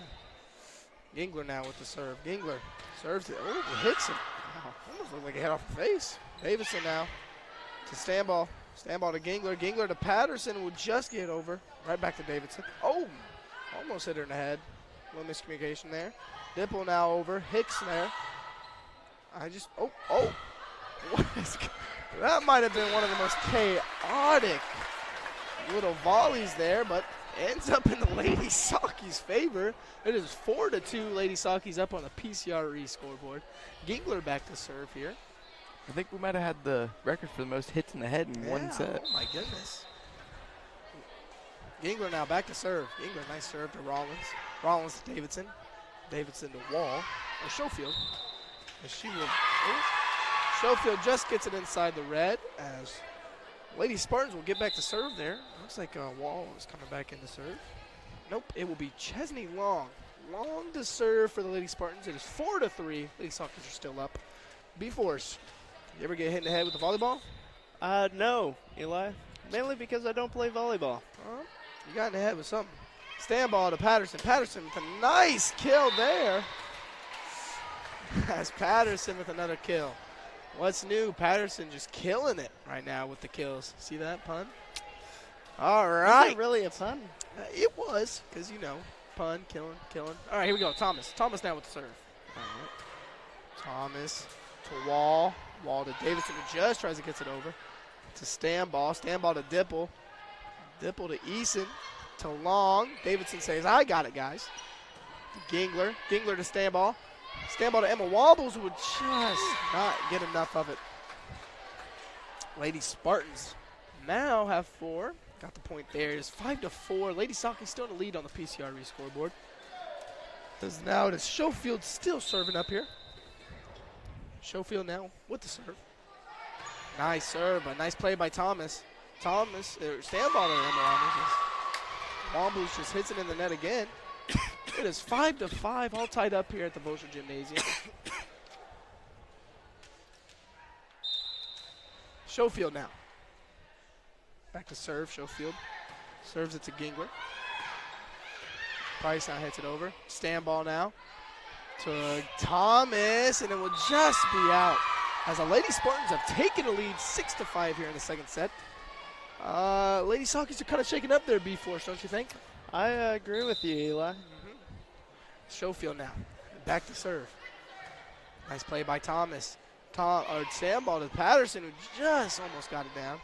Gingler now with the serve. Gingler serves it. Oh, hits him. Wow. Almost looked like he hit off the face. Davidson now to Standball. Standball to Gingler. Gingler to Patterson will just get over. Right back to Davidson. Oh, almost hit her in the head. A little miscommunication there. Dipple now over. Hicks there. That might have been one of the most chaotic little volleys there, but ends up in the Lady Sockies' favor. It is 4-2 Lady Sockies up on the PCRE scoreboard. Gingler back to serve here. I think we might have had the record for the most hits in the head in one set. Oh my goodness. Gingler now back to serve. Gingler, nice serve to Rollins. Rollins to Davidson. Davidson to Wall. Or Schofield. As she will. Schofield just gets it inside the red as Lady Spartans will get back to serve there. Looks like Wall is coming back in to serve. Nope, it will be Chesney Long. Long to serve for the Lady Spartans. It is 4-3. Lady Sockies are still up. B-Force, you ever get hit in the head with the volleyball? No, Eli. Mainly because I don't play volleyball. You got in the head with something. Standball to Patterson. Patterson with a nice kill there. As Patterson with another kill. What's new? Patterson just killing it right now with the kills. See that pun? All right. Is it really a pun? It was, because, you know, pun, killing. All right, here we go. Thomas. Thomas now with the serve. All right. Thomas to Wall. Wall to Davidson, who just tries to get it over. To Standball. Standball to Dipple. Dipple to Eason. To Long. Davidson says, I got it, guys. To Gingler. Gingler to Standball. Standball to Emma Wobbles, who would just not get enough of it. Lady Spartans now have 4. Got the point there. It is 5-4. Lady Sockies still in the lead on the PCRE scoreboard. Because now it is Schofield still serving up here. Schofield now with the serve. Nice serve. A nice play by Thomas. Thomas, Standball to Emma Wobbles. Wobbles just hits it in the net again. It is 5-5, all tied up here at the Vosel Gymnasium. Schofield now. Back to serve, Schofield. Serves it to Gingler. Price now hits it over. Standball now to Thomas, and it will just be out. As the Lady Spartans have taken the lead 6-5 here in the second set. Lady Sockies are kind of shaking up their B-Force, don't you think? I agree with you, Eli. Schofield now, back to serve. Nice play by Thomas. Standball to Patterson, who just almost got it down.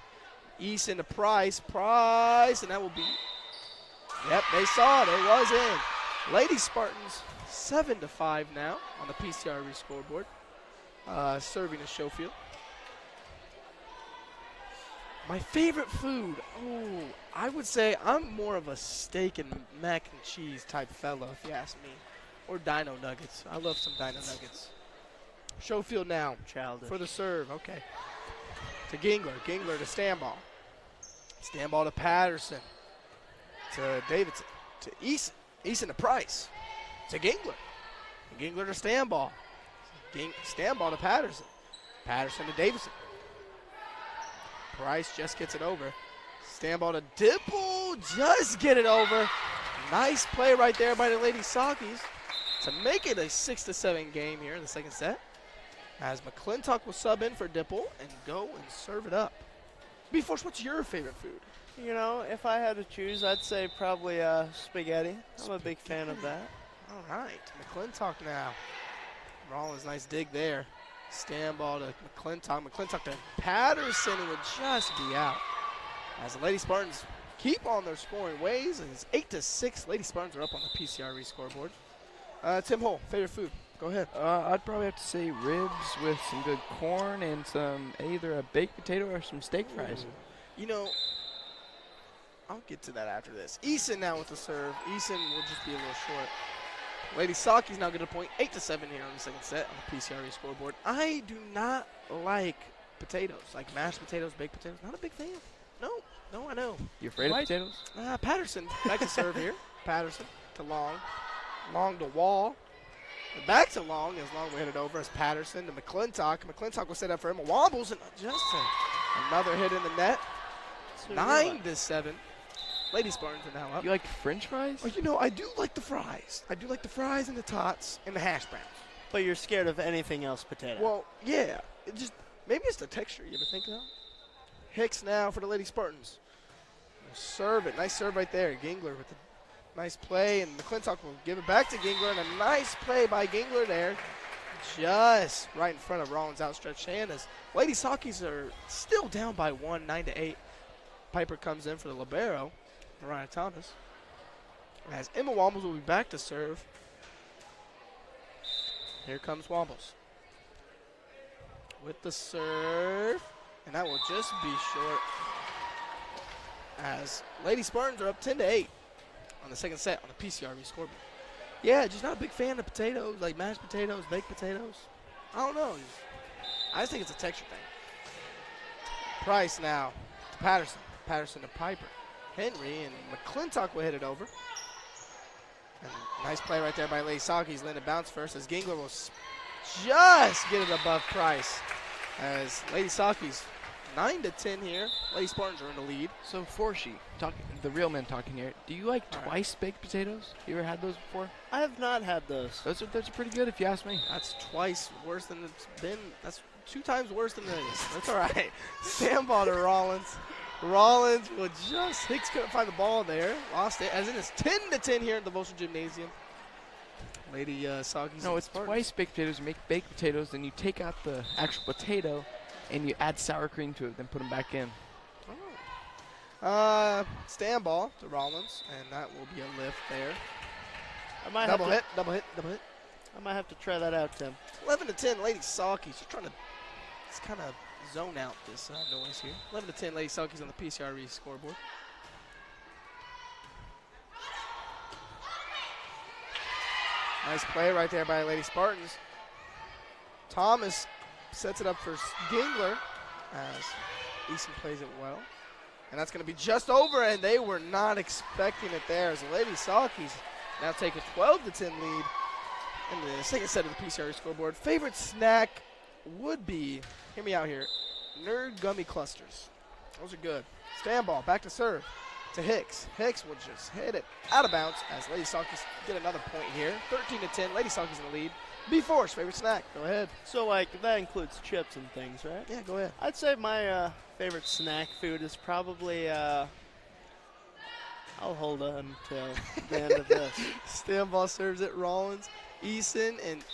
Eason to Price, and that will be, yep, they saw it, it was in. Lady Spartans 7-5 now on the PCRE scoreboard. Serving to Schofield. My favorite food. Oh, I would say I'm more of a steak and mac and cheese type fella, if you ask me. Or dino nuggets. I love some dino nuggets. Schofield now. Childish. For the serve. Okay. To Gingler. Gingler to stand ball. Stand ball to Patterson. To Davidson. To Eason. Eason to Price. To Gingler. Gingler to stand ball. Stand ball to Patterson. Patterson to Davidson. Price just gets it over. Stand ball to Dipple. Just get it over. Nice play right there by the Lady Sockies to make it a 6-7 game here in the second set. As McClintock will sub in for Dipple and go and serve it up. B-Force, what's your favorite food? You know, if I had to choose, I'd say probably spaghetti. I'm a big fan of that. All right, McClintock now. Rollins, nice dig there. Stand ball to McClintock. McClintock to Patterson, who would just be out. As the Lady Spartans keep on their scoring ways, and it's 8-6. Lady Spartans are up on the PCRE scoreboard. Tim Hull, favorite food? Go ahead. I'd probably have to say ribs with some good corn and some either a baked potato or some steak fries. Ooh. You know, I'll get to that after this. Eason now with the serve. Eason will just be a little short. Lady Sockies now get a point, 8-7 here on the second set on the PCRE scoreboard. I do not like potatoes, like mashed potatoes, baked potatoes. Not a big fan. No, I know. You afraid of potatoes? Patterson back to serve here. Patterson to Long. Long to Wall. And back to Long as Long will hit it over as Patterson to McClintock. McClintock will set up for him. Wobbles and just another hit in the net. 9-7. Lady Spartans are now up. You like French fries? Oh, you know, I do like the fries. I do like the fries and the tots and the hash browns. But you're scared of anything else potato. Well, yeah. Maybe it's the texture. You ever think of that? Hicks now for the Lady Spartans. Serve it. Nice serve right there. Gingler with the nice play, and McClintock will give it back to Gingler, and a nice play by Gingler there. Just right in front of Rollins' outstretched hand as Lady Sockies are still down by 1, 9-8. Piper comes in for the libero, Mariah Thomas. As Emma Wombles will be back to serve. Here comes Wombles with the serve, and that will just be short. As Lady Spartans are up 10-8 on the second set on the PCRE scoreboard. Yeah, just not a big fan of potatoes, like mashed potatoes, baked potatoes. I don't know. I just think it's a texture thing. Price now to Patterson. Patterson to Piper. Henry and McClintock will hit it over. And nice play right there by Lady Sockies. Linda bounce first as Gingler will just get it above Price. As Lady Sockies 9-10 here. Lady Spartans are in the lead. So Forshie, the real man talking here. Do you like twice baked potatoes? You ever had those before? I have not had those. Those are pretty good if you ask me. That's twice worse than it's been. That's 2 times worse than it is. That's all right. Stand ball to Rollins. Rollins will Hicks couldn't find the ball there. Lost it. As it is 10-10 here at the Volsher Gymnasium. Lady Sockies. No, it's twice baked potatoes. You make baked potatoes, then you take out the actual potato and you add sour cream to it, then put them back in. Stand ball to Rollins, and that will be a lift there. Double hit. I might have to try that out, Tim. 11-10, Lady Sockies. Just trying to kind of zone out this noise here. 11-10, Lady Sockies on the PCRE scoreboard. Nice play right there by Lady Spartans. Thomas sets it up for Gingler as Easton plays it well. And that's going to be just over, and they were not expecting it there as the Lady Sockies now take a 12-10 lead in the second set of the PCRE scoreboard. Favorite snack would be, hear me out here, Nerd Gummy Clusters. Those are good. Stand ball, back to serve to Hicks. Hicks will just hit it out of bounds as Lady Sockies get another point here. 13-10, Lady Sockies in the lead. B-Force, favorite snack, go ahead. So, like, that includes chips and things, right? Yeah, go ahead. I'd say my favorite snack food is probably, I'll hold on until the end of this. Stand ball serves it, Rollins, Eason, and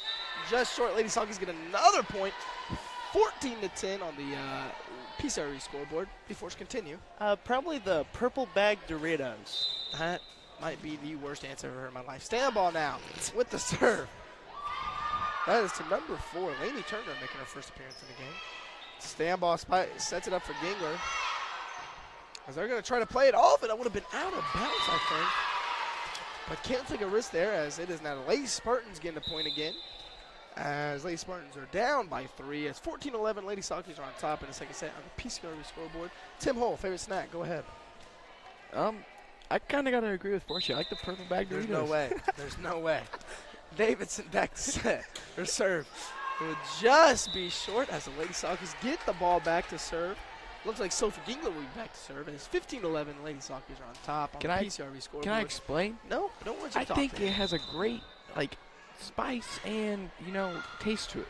just short, Lady Sockies get another point. 14-10 on the PCRE scoreboard. B-Force, continue. Probably the purple bag Doritos. That might be the worst answer I've ever heard in my life. Stand ball now with the serve. That is to number 4, Lainey Turner, making her first appearance in the game. Stand ball sets it up for Gingler. As they're going to try to play it off, and that would have been out of bounds, I think. But can't take a risk there, as it is now the Lady Spartans getting a point again. As Lady Spartans are down by 3. It's 14-11. Lady Sockies are on top in the second set on the PCRV scoreboard. Tim Hull, favorite snack. Go ahead. I kind of got to agree with Forshie. I like the purple bag Doritos. There's no way. There's no way. Davidson back to set. Her serve. It would just be short as the Lady Sockies get the ball back to serve. Looks like Sophie Gingler will be back to serve. And it's 15-11. Lady Sockies are on top on the PCRV scoreboard. Can I explain? No, don't want you to I talk think to it has a great, spice and, taste to it.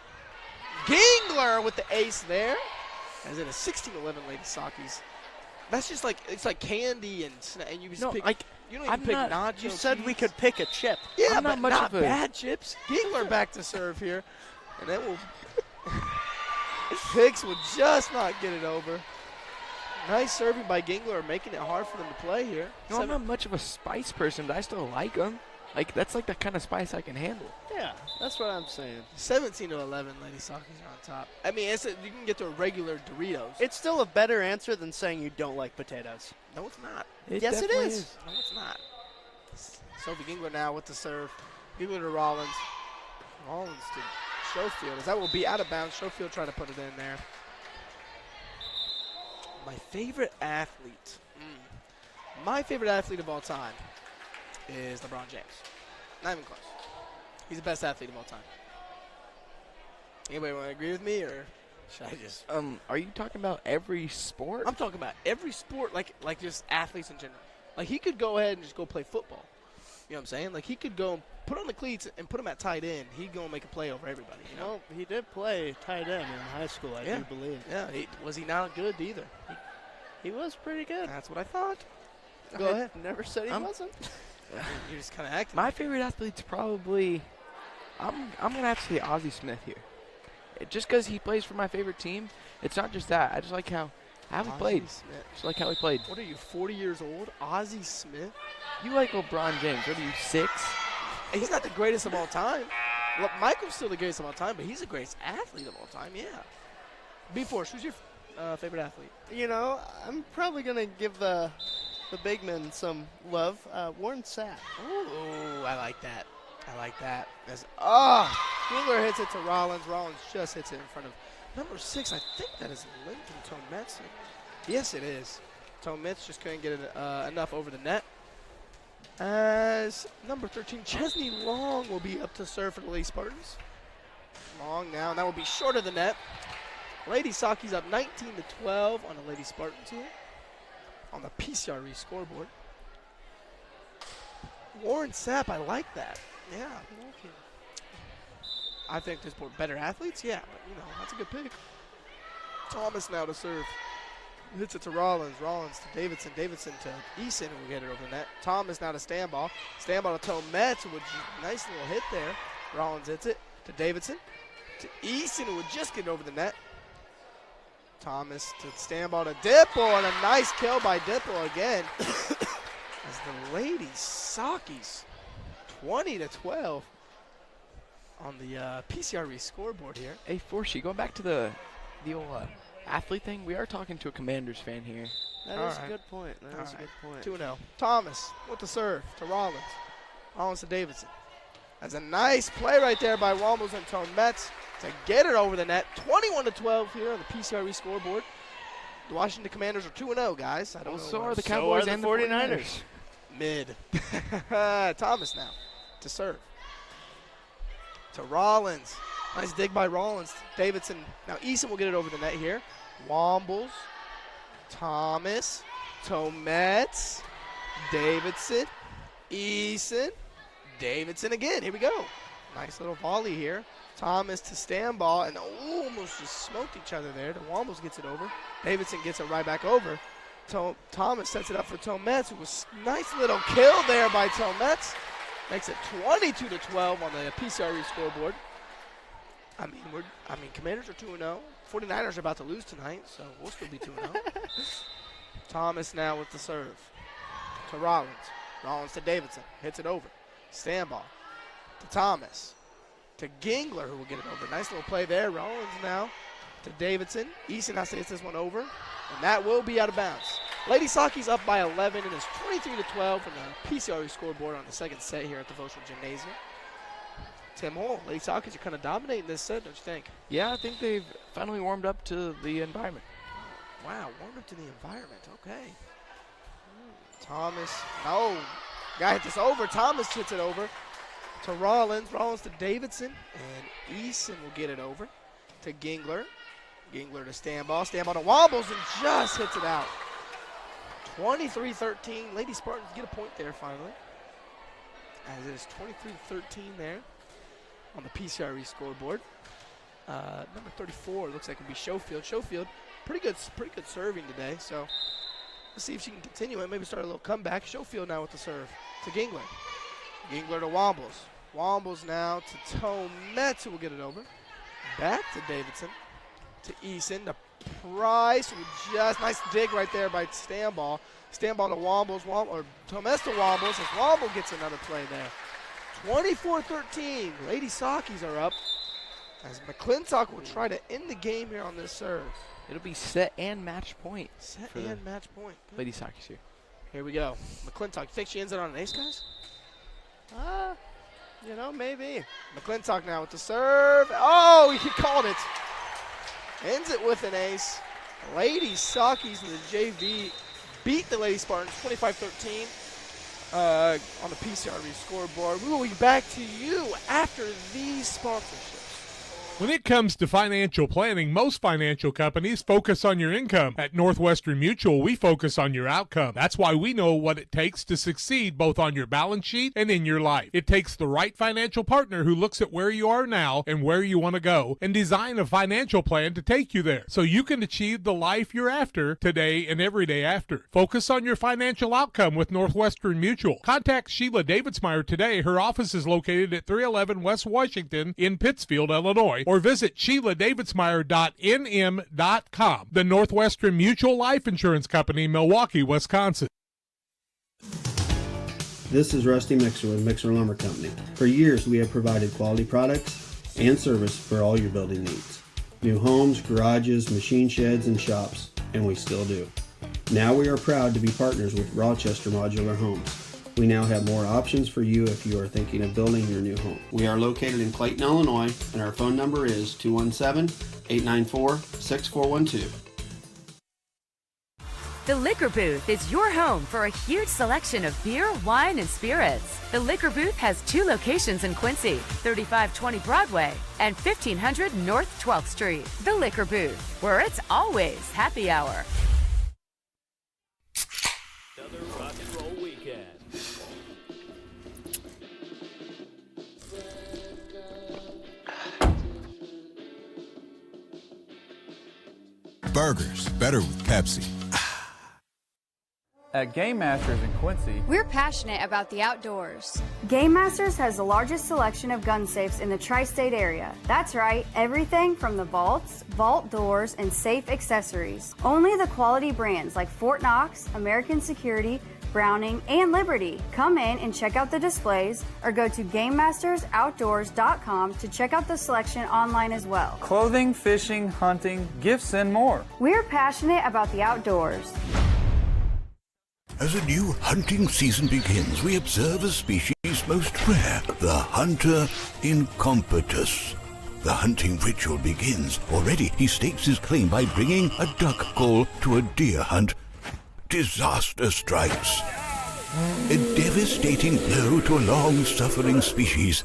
Gingler with the ace there. As it is 16-11 Lady Sockies. That's just it's like candy and you just pick. You don't even pick nacho. You said cheese. we could pick a chip. Yeah, I'm but not bad chips. Gingler back to serve here. And then Hicks will just not get it over. Nice serving by Gingler, making it hard for them to play here. No, I'm not much of a spice person, but I still like them. That's the kind of spice I can handle. Yeah, that's what I'm saying. 17-11, Lady Sockies are on top. I mean, you can get to a regular Doritos. It's still a better answer than saying you don't like potatoes. No, it's not. Yes, it is. No, it's not. Sophie Gingler now with the serve. Gingler to Rollins. Rollins to Schofield. As that will be out of bounds. Schofield trying to put it in there. My favorite athlete. My favorite athlete of all time is LeBron James. Not even close. He's the best athlete of all time. Anybody want to agree with me, or should I just? Are you talking about every sport? I'm talking about every sport, like just athletes in general. Like, he could go ahead and just go play football. You know what I'm saying? Like, he could go and put on the cleats and put him at tight end. He'd go and make a play over everybody. You know? Well, he did play tight end in high school, I do believe. Yeah, was he not good either? He was pretty good. That's what I thought. Go ahead. Never said he wasn't. You're just kind of acting. My favorite athlete's probably, I'm going to have to say Ozzie Smith here. Just because he plays for my favorite team, it's not just that. I just like how he played. Smith. Just like how he played. What are you, 40 years old? Ozzie Smith? You like LeBron James. What are you, 6? He's not the greatest of all time. Well, Michael's still the greatest of all time, but he's the greatest athlete of all time, yeah. B-Force, who's your favorite athlete? I'm probably going to give the big men some love. Warren Sapp. Ooh, I like that. Gingler hits it to Rollins. Rollins just hits it in front of number 6. I think that is Lincoln Tometz. Yes, it is. Tometz just couldn't get it, enough over the net. As number 13, Chesney Long will be up to serve for the Lady Spartans. Long now, and that will be short of the net. Lady Sockies up 19-12 on the Lady Spartans here on the PCRE scoreboard. Warren Sapp, I like that. Yeah, okay. I think there's better athletes, yeah, but that's a good pick. Thomas now to serve. Hits it to Rollins. Rollins to Davidson. Davidson to Eason, who will get it over the net. Thomas now to Stanball. Stanball to Tometz, which nice little hit there. Rollins hits it to Davidson. To Eason, who would just get over the net. Thomas to Stanball to Dipple, and a nice kill by Dipple again. As the Lady Sockies 20-12 on the PCRE scoreboard here. Hey, Forshie, going back to the old athlete thing, we are talking to a Commanders fan here. That is a good point. That is a good point. 2-0. Thomas with the serve to Rollins. Rollins to Davidson. That's a nice play right there by Wombles and Tometz to get it over the net. 21-12 here on the PCRE scoreboard. The Washington Commanders are 2-0, guys. I don't know. So are the Cowboys and the 49ers. Mid. Thomas now to serve. To Rollins. Nice dig by Rollins. Davidson. Now Eason will get it over the net here. Wombles. Thomas. Tometz. Davidson. Eason. Davidson again. Here we go. Nice little volley here. Thomas to Stanball, and almost just smoked each other there. The Wombles gets it over. Davidson gets it right back over. Thomas sets it up for Tometz. It was nice little kill there by Tometz. Makes it 22-12 on the PCRE scoreboard. I mean, Commanders are 2-0. 49ers are about to lose tonight, so we'll still be 2-0. Thomas now with the serve to Rollins. Rollins to Davidson. Hits it over. Stanball to Thomas. To Gingler, who will get it over. Nice little play there. Rollins now to Davidson. Eason has to hit this one over. And that will be out of bounds. Lady Sockies up by 11, and it's 23-12 from the PCRE scoreboard on the second set here at the Voschel Gymnasium. Tim Hole, Lady Sockies are kind of dominating this set, don't you think? Yeah, I think they've finally warmed up to the environment. Wow, warmed up to the environment. Okay. Thomas, no. Guy hit this over. Thomas hits it over to Rollins. Rollins to Davidson, and Eason will get it over to Gingler. Gingler to Stanball. Stanball to Wombles, and just hits it out. 23-13. Lady Spartans get a point there finally. As it is 23-13 there on the PCRE scoreboard. Number 34 looks like it will be Schofield. Schofield, pretty good serving today. So let's see if she can continue it. Maybe start a little comeback. Schofield now with the serve to Gingler. Gingler to Wombles. Wombles now to Tometz, who will get it over. Back to Davidson. To Eason. To Price. Who just nice dig right there by Stanball. Stanball to Wombles. Or Tometz to Wombles as Womble gets another play there. 24-13. Lady Sockies are up as McClintock will try to end the game here on this serve. It'll be set and match point. Set and match point. Good. Lady Sockies here. Here we go. McClintock, you think she ends it on an ace, guys? Maybe. McClintock now with the serve. Oh, he called it. Ends it with an ace. Lady Sockies and the JV beat the Lady Spartans 25-13. On the PCRE scoreboard. We will be back to you after these sponsorships. When it comes to financial planning, most financial companies focus on your income. At Northwestern Mutual, we focus on your outcome. That's why we know what it takes to succeed both on your balance sheet and in your life. It takes the right financial partner who looks at where you are now and where you want to go and design a financial plan to take you there so you can achieve the life you're after today and every day after. Focus on your financial outcome with Northwestern Mutual. Contact Sheila Davidsmeyer today. Her office is located at 311 West Washington in Pittsfield, Illinois, or visit SheilaDavidsmeyer.nm.com. The Northwestern Mutual Life Insurance Company, Milwaukee, Wisconsin. This is Rusty Mixer with Mixer Lumber Company. For years, we have provided quality products and service for all your building needs. New homes, garages, machine sheds, and shops, and we still do. Now we are proud to be partners with Rochester Modular Homes. We now have more options for you if you are thinking of building your new home. We are located in Clayton, Illinois, and our phone number is 217-894-6412. The Liquor Booth is your home for a huge selection of beer, wine, and spirits. The Liquor Booth has 2 locations in Quincy, 3520 Broadway and 1500 North 12th Street. The Liquor Booth, where it's always happy hour. Another rock and roll weekend. Burgers, better with Pepsi. At Game Masters in Quincy, we're passionate about the outdoors. Game Masters has the largest selection of gun safes in the tri-state area. That's right, everything from the vaults, vault doors, and safe accessories. Only the quality brands like Fort Knox, American Security, Browning, and Liberty. Come in and check out the displays or go to GameMastersOutdoors.com to check out the selection online as well. Clothing, fishing, hunting, gifts, and more. We're passionate about the outdoors. As a new hunting season begins, we observe a species most rare, the hunter incompetus. The hunting ritual begins. Already he stakes his claim by bringing a duck call to a deer hunt. Disaster strikes. A devastating blow to a long-suffering species.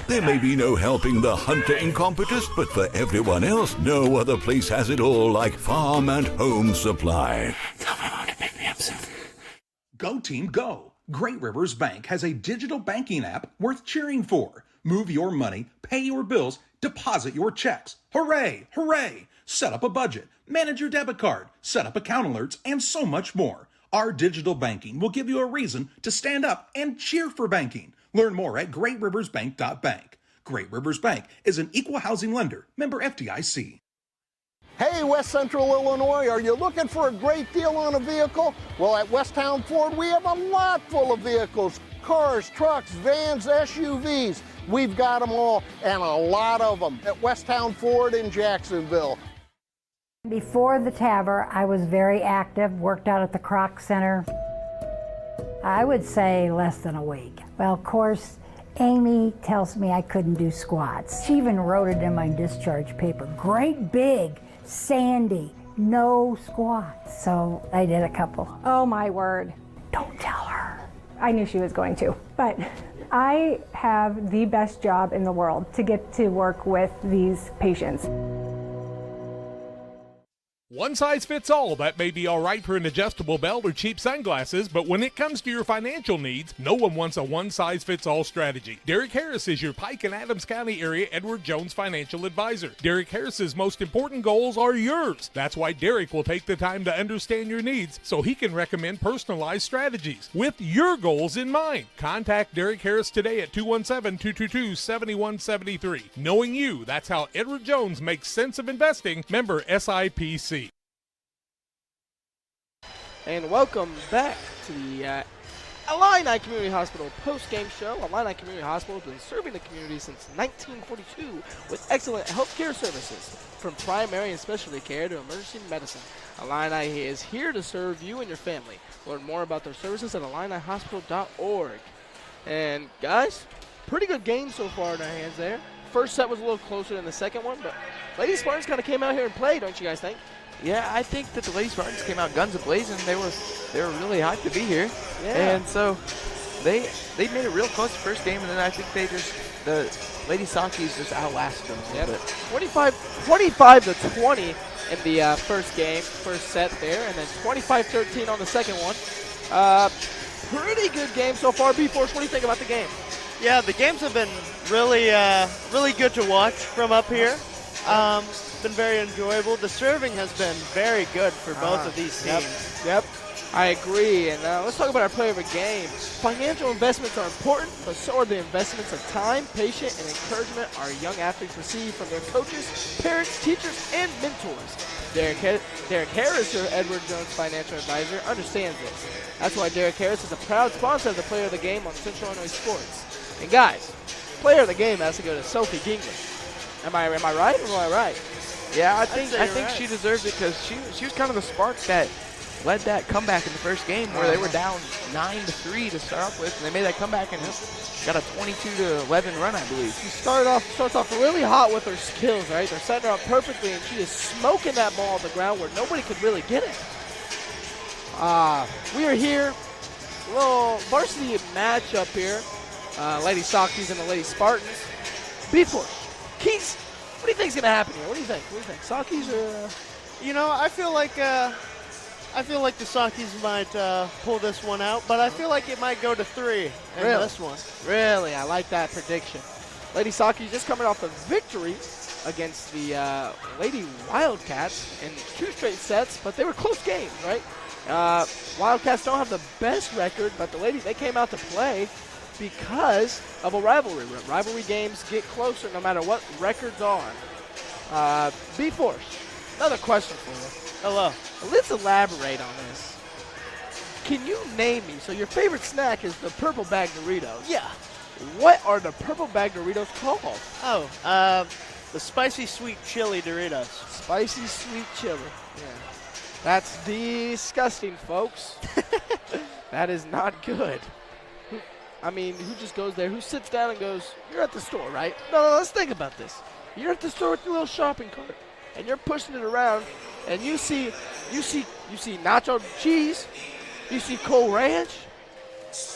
There may be no helping the hunter incompetus, but for everyone else, no other place has it all like Farm and Home Supply. Come on, pick me up soon. Go team, go! Great Rivers Bank has a digital banking app worth cheering for. Move your money, pay your bills, deposit your checks. Hooray! Hooray! Set up a budget, manage your debit card, set up account alerts, and so much more. Our digital banking will give you a reason to stand up and cheer for banking. Learn more at greatriversbank.bank. Great Rivers Bank is an equal housing lender, member FDIC. Hey, West Central Illinois, are you looking for a great deal on a vehicle? Well, at Westtown Ford, we have a lot full of vehicles. Cars, trucks, vans, SUVs. We've got them all, and a lot of them at Westtown Ford in Jacksonville. Before the TAVR, I was very active, worked out at the Croc Center. I would say less than a week. Well, of course, Amy tells me I couldn't do squats. She even wrote it in my discharge paper. Great big, Sandy, no squats. So I did a couple. Oh my word. Don't tell her. I knew she was going to, but I have the best job in the world to get to work with these patients. One size fits all, that may be all right for an adjustable belt or cheap sunglasses, but when it comes to your financial needs, no one wants a one-size-fits-all strategy. Derek Harris is your Pike and Adams County area Edward Jones financial advisor. Derek Harris's most important goals are yours. That's why Derek will take the time to understand your needs so he can recommend personalized strategies with your goals in mind. Contact Derek Harris today at 217-222-7173. Knowing you, that's how Edward Jones makes sense of investing. Member SIPC. And welcome back to the Illini Community Hospital post-game show. Illini Community Hospital has been serving the community since 1942 with excellent health care services, from primary and specialty care to emergency medicine. Illini is here to serve you and your family. Learn more about their services at IlliniHospital.org. And guys, pretty good game so far in our hands there. First set was a little closer than the second one, but Lady Spartans kind of came out here and played, don't you guys think? Yeah, I think that the Lady Spartans came out guns a-blazing. They were really hyped to be here. Yeah. And so they made it real close the first game, and then I think the Lady Sockies just outlasted them a little bit. 25-20 in the first set there, and then 25-13 on the second one. Pretty good game so far. B-Force, what do you think about the game? Yeah, the games have been really good to watch from up here. Been very enjoyable. The serving has been very good for both of these teams. Yep, I agree. And let's talk about our player of the game. Financial investments are important, but so are the investments of time, patience, and encouragement our young athletes receive from their coaches, parents, teachers, and mentors. Derek Harris, your Edward Jones financial advisor, understands this. That's why Derek Harris is a proud sponsor of the player of the game on Central Illinois Sports. And guys, player of the game has to go to Sophie Gingrich. Am I right or am I right? Yeah, I think she deserves it because she was kind of the spark that led that comeback in the first game where they were down 9-3 to start off with, and they made that comeback and got a 22-11 run, I believe. She starts off really hot with her skills, right? They're setting her up perfectly, and she is smoking that ball on the ground where nobody could really get it. We are here, a little varsity matchup here. Lady Sockies and the Lady Spartans. B-Force, Keys. What do you think is going to happen here? What do you think? Sockies or? I feel like the Sockies might pull this one out, but I feel like it might go to 3 in this one. Really, I like that prediction. Lady Sockies just coming off a victory against the Lady Wildcats in 2 straight sets, but they were close games, right? Wildcats don't have the best record, but the ladies, they came out to play because of a rivalry. Rivalry games get closer no matter what records are. B-Force, another question for you. Hello. Let's elaborate on this. Can you name me? So your favorite snack is the purple bag Doritos. Yeah. What are the purple bag Doritos called? Oh, the spicy sweet chili Doritos. Spicy sweet chili. Yeah. That's disgusting, folks. That is not good. I mean, who just goes there? Who sits down and goes, you're at the store, right? No, let's think about this. You're at the store with your little shopping cart, and you're pushing it around, and you see nacho cheese, you see Cool Ranch,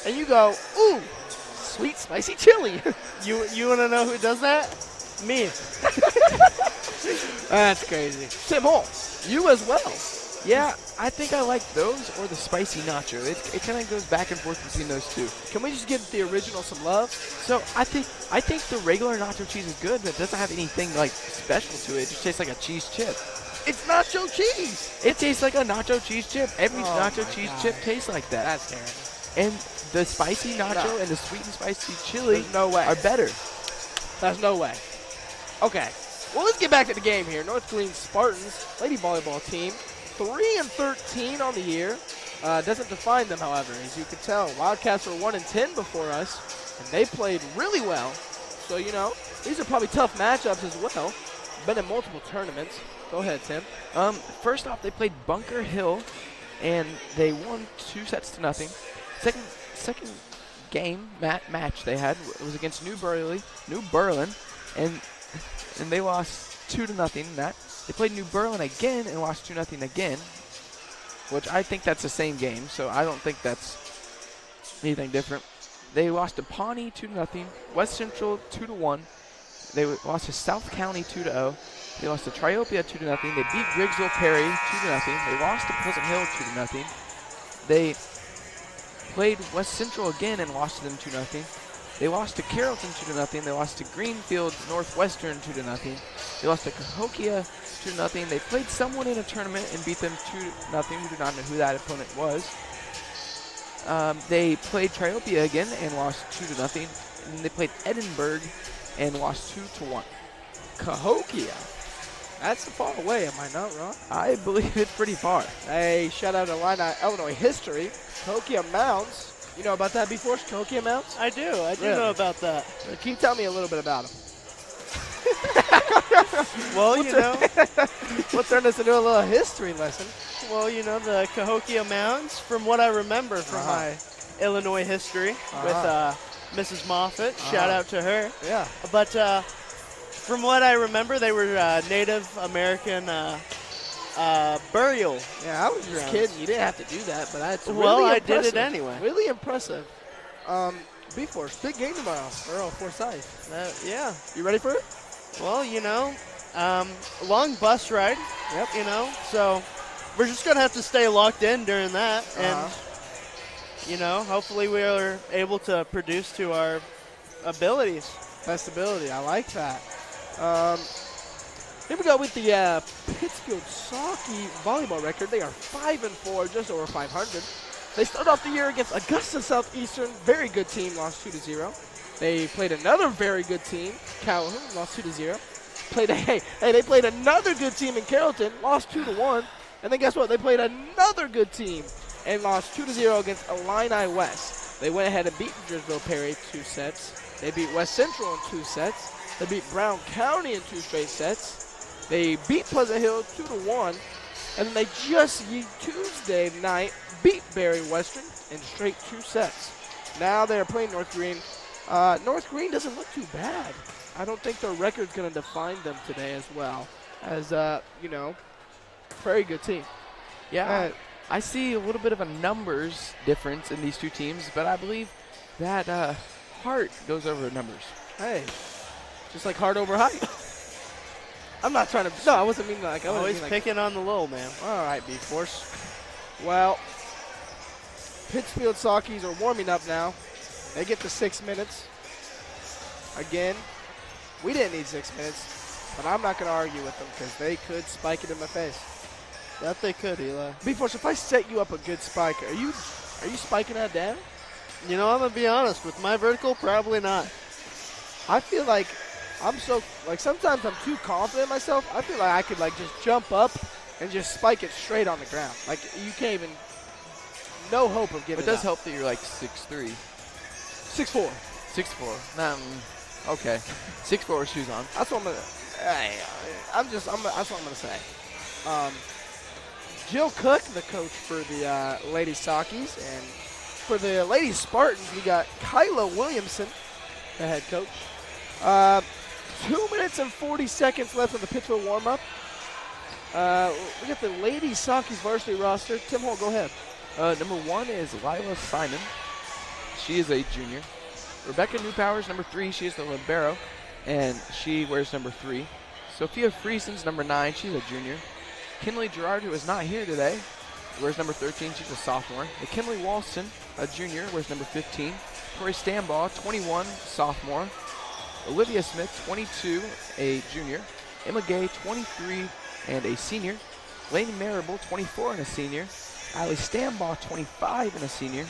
and you go, ooh, sweet spicy chili. You want to know who does that? Me. That's crazy. Tim Hall, you as well. Yeah, I think I like those or the spicy nacho. It kind of goes back and forth between those two. Can we just give the original some love? So I think the regular nacho cheese is good, but it doesn't have anything like special to it. It just tastes like a cheese chip. It's nacho cheese. It tastes like a nacho cheese chip. Every nacho cheese chip tastes like that. That's terrible. And the spicy nacho and the sweet and spicy chili are better. There's no way. Okay. Well, let's get back to the game here. North Greene Spartans, lady volleyball team, 3-13 on the year. Doesn't define them, however, as you can tell. Wildcats were 1-10 before us, and they played really well. So, these are probably tough matchups as well. Been in multiple tournaments. Go ahead, Tim. First off, they played Bunker Hill, and they won 2-0. Second game match they had was against New Berlin, and they lost 2-0. They played New Berlin again and lost 2-0 again, which I think that's the same game, so I don't think that's anything different. They lost to Pawnee 2-0, West Central 2-1. They lost to South County 2-0. They lost to Triopia 2-0. They beat Griggsville Perry 2-0. They lost to Pleasant Hill 2-0. They played West Central again and lost to them 2-0. They lost to Carrollton 2-0. They lost to Greenfield Northwestern 2-0. They lost to Cahokia 2-0. They played someone in a tournament and beat them 2-0. We do not know who that opponent was. They played Triopia again and lost 2-0. And they played Edinburgh and lost 2-1. Cahokia. That's far away, am I not wrong? I believe it's pretty far. Hey, shout out to Illinois history. Cahokia Mounds. You know about that before, Cahokia Mounds? I do know about that. Can you tell me a little bit about them? Well, we'll turn this into a little history lesson. Well, the Cahokia Mounds, from what I remember from my Illinois history with Mrs. Moffat, shout out to her. Yeah. But from what I remember, they were Native American burial. Yeah, I was just kidding. You didn't have to do that, but that's really I impressive. did it anyway. Really impressive. B-Force, big game tomorrow. Earl, Forsyth. Yeah. You ready for it? Well, long bus ride. Yep. So we're just going to have to stay locked in during that. And, hopefully we are able to produce to our abilities. Best ability. I like that. Here we go with the Pittsfield Saki volleyball record. They are 5-4, just over 500. They start off the year against Augusta Southeastern. Very good team, lost 2-0. They played another very good team, Calhoun, lost 2-0. They played another good team in Carrollton, lost 2-1. And then guess what? They played another good team and lost 2-0 against Illini West. They went ahead and beat Griggsville Perry 2 sets. They beat West Central in 2 sets. They beat Brown County in 2 straight sets. They beat Pleasant Hill 2-1. And then they just Tuesday night beat Berry Western in straight 2 sets. Now they're playing North Greene. North Greene doesn't look too bad. I don't think their record's going to define them today as well as, very good team. Yeah, I see a little bit of a numbers difference in these two teams, but I believe that heart goes over numbers. Hey, just like heart over height. I'm not trying to. No, I wasn't meaning like. Always picking on the little man. All right, B-Force. Well, Pittsfield Sockies are warming up now. They get to 6 minutes. Again, we didn't need 6 minutes, but I'm not going to argue with them because they could spike it in my face. That they could, Eli. B-Force, if I set you up a good spike, are you spiking that down? I'm going to be honest. With my vertical, probably not. I feel like sometimes I'm too confident in myself. I feel like I could just jump up and just spike it straight on the ground. Like you can't even, no hope of giving it. It does help that you're like 6'3". 6'4". 6'4". Okay. 6'4" with shoes on. That's what I'm gonna. That's what I'm gonna say. Jill Cook, the coach for the Lady Sockies, and for the Lady Spartans, we got Kyla Williamson, the head coach. 2 minutes and 40 seconds left of the Pittsfield warm-up. We got the Lady Sockies varsity roster. Tim Hall, go ahead. Number 1 is Lila Simon. She is a junior. Rebecca Newpowers, number 3. She is the libero, and she wears number 3. Sophia Friesen's number 9. She's a junior. Kinley Gerard, who is not here today, wears number 13. She's a sophomore. McKinley Walston, a junior, wears number 15. Tori Stambaugh, 21, sophomore. Olivia Smith, 22, a junior. Emma Gay, 23, and a senior. Lainey Marable, 24, and a senior. Allie Stambaugh, 25, and a senior.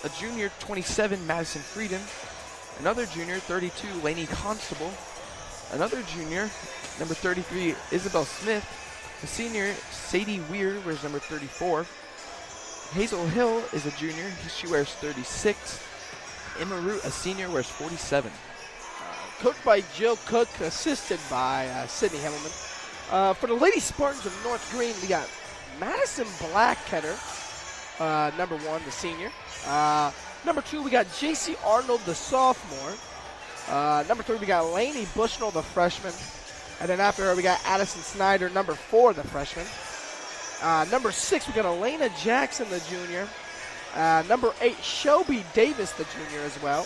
A junior, 27, Madison Frieden. Another junior, 32, Lainey Constable. Another junior, number 33, Isabel Smith. A senior, Sadie Weir, wears number 34. Hazel Hill is a junior. She wears 36. Emma Root, a senior, wears 47. Cooked by Jill Cook, assisted by Sydney Himmelman. For the Lady Spartans of North Greene, we got Madison Blackketter, number 1, the senior. Number 2, we got J.C. Arnold, the sophomore. Number 3, we got Lainey Bushnell, the freshman. And then after her, we got Addison Snyder, number 4, the freshman. Number 6, we got Elena Jackson, the junior. Number 8, Shelby Davis, the junior as well.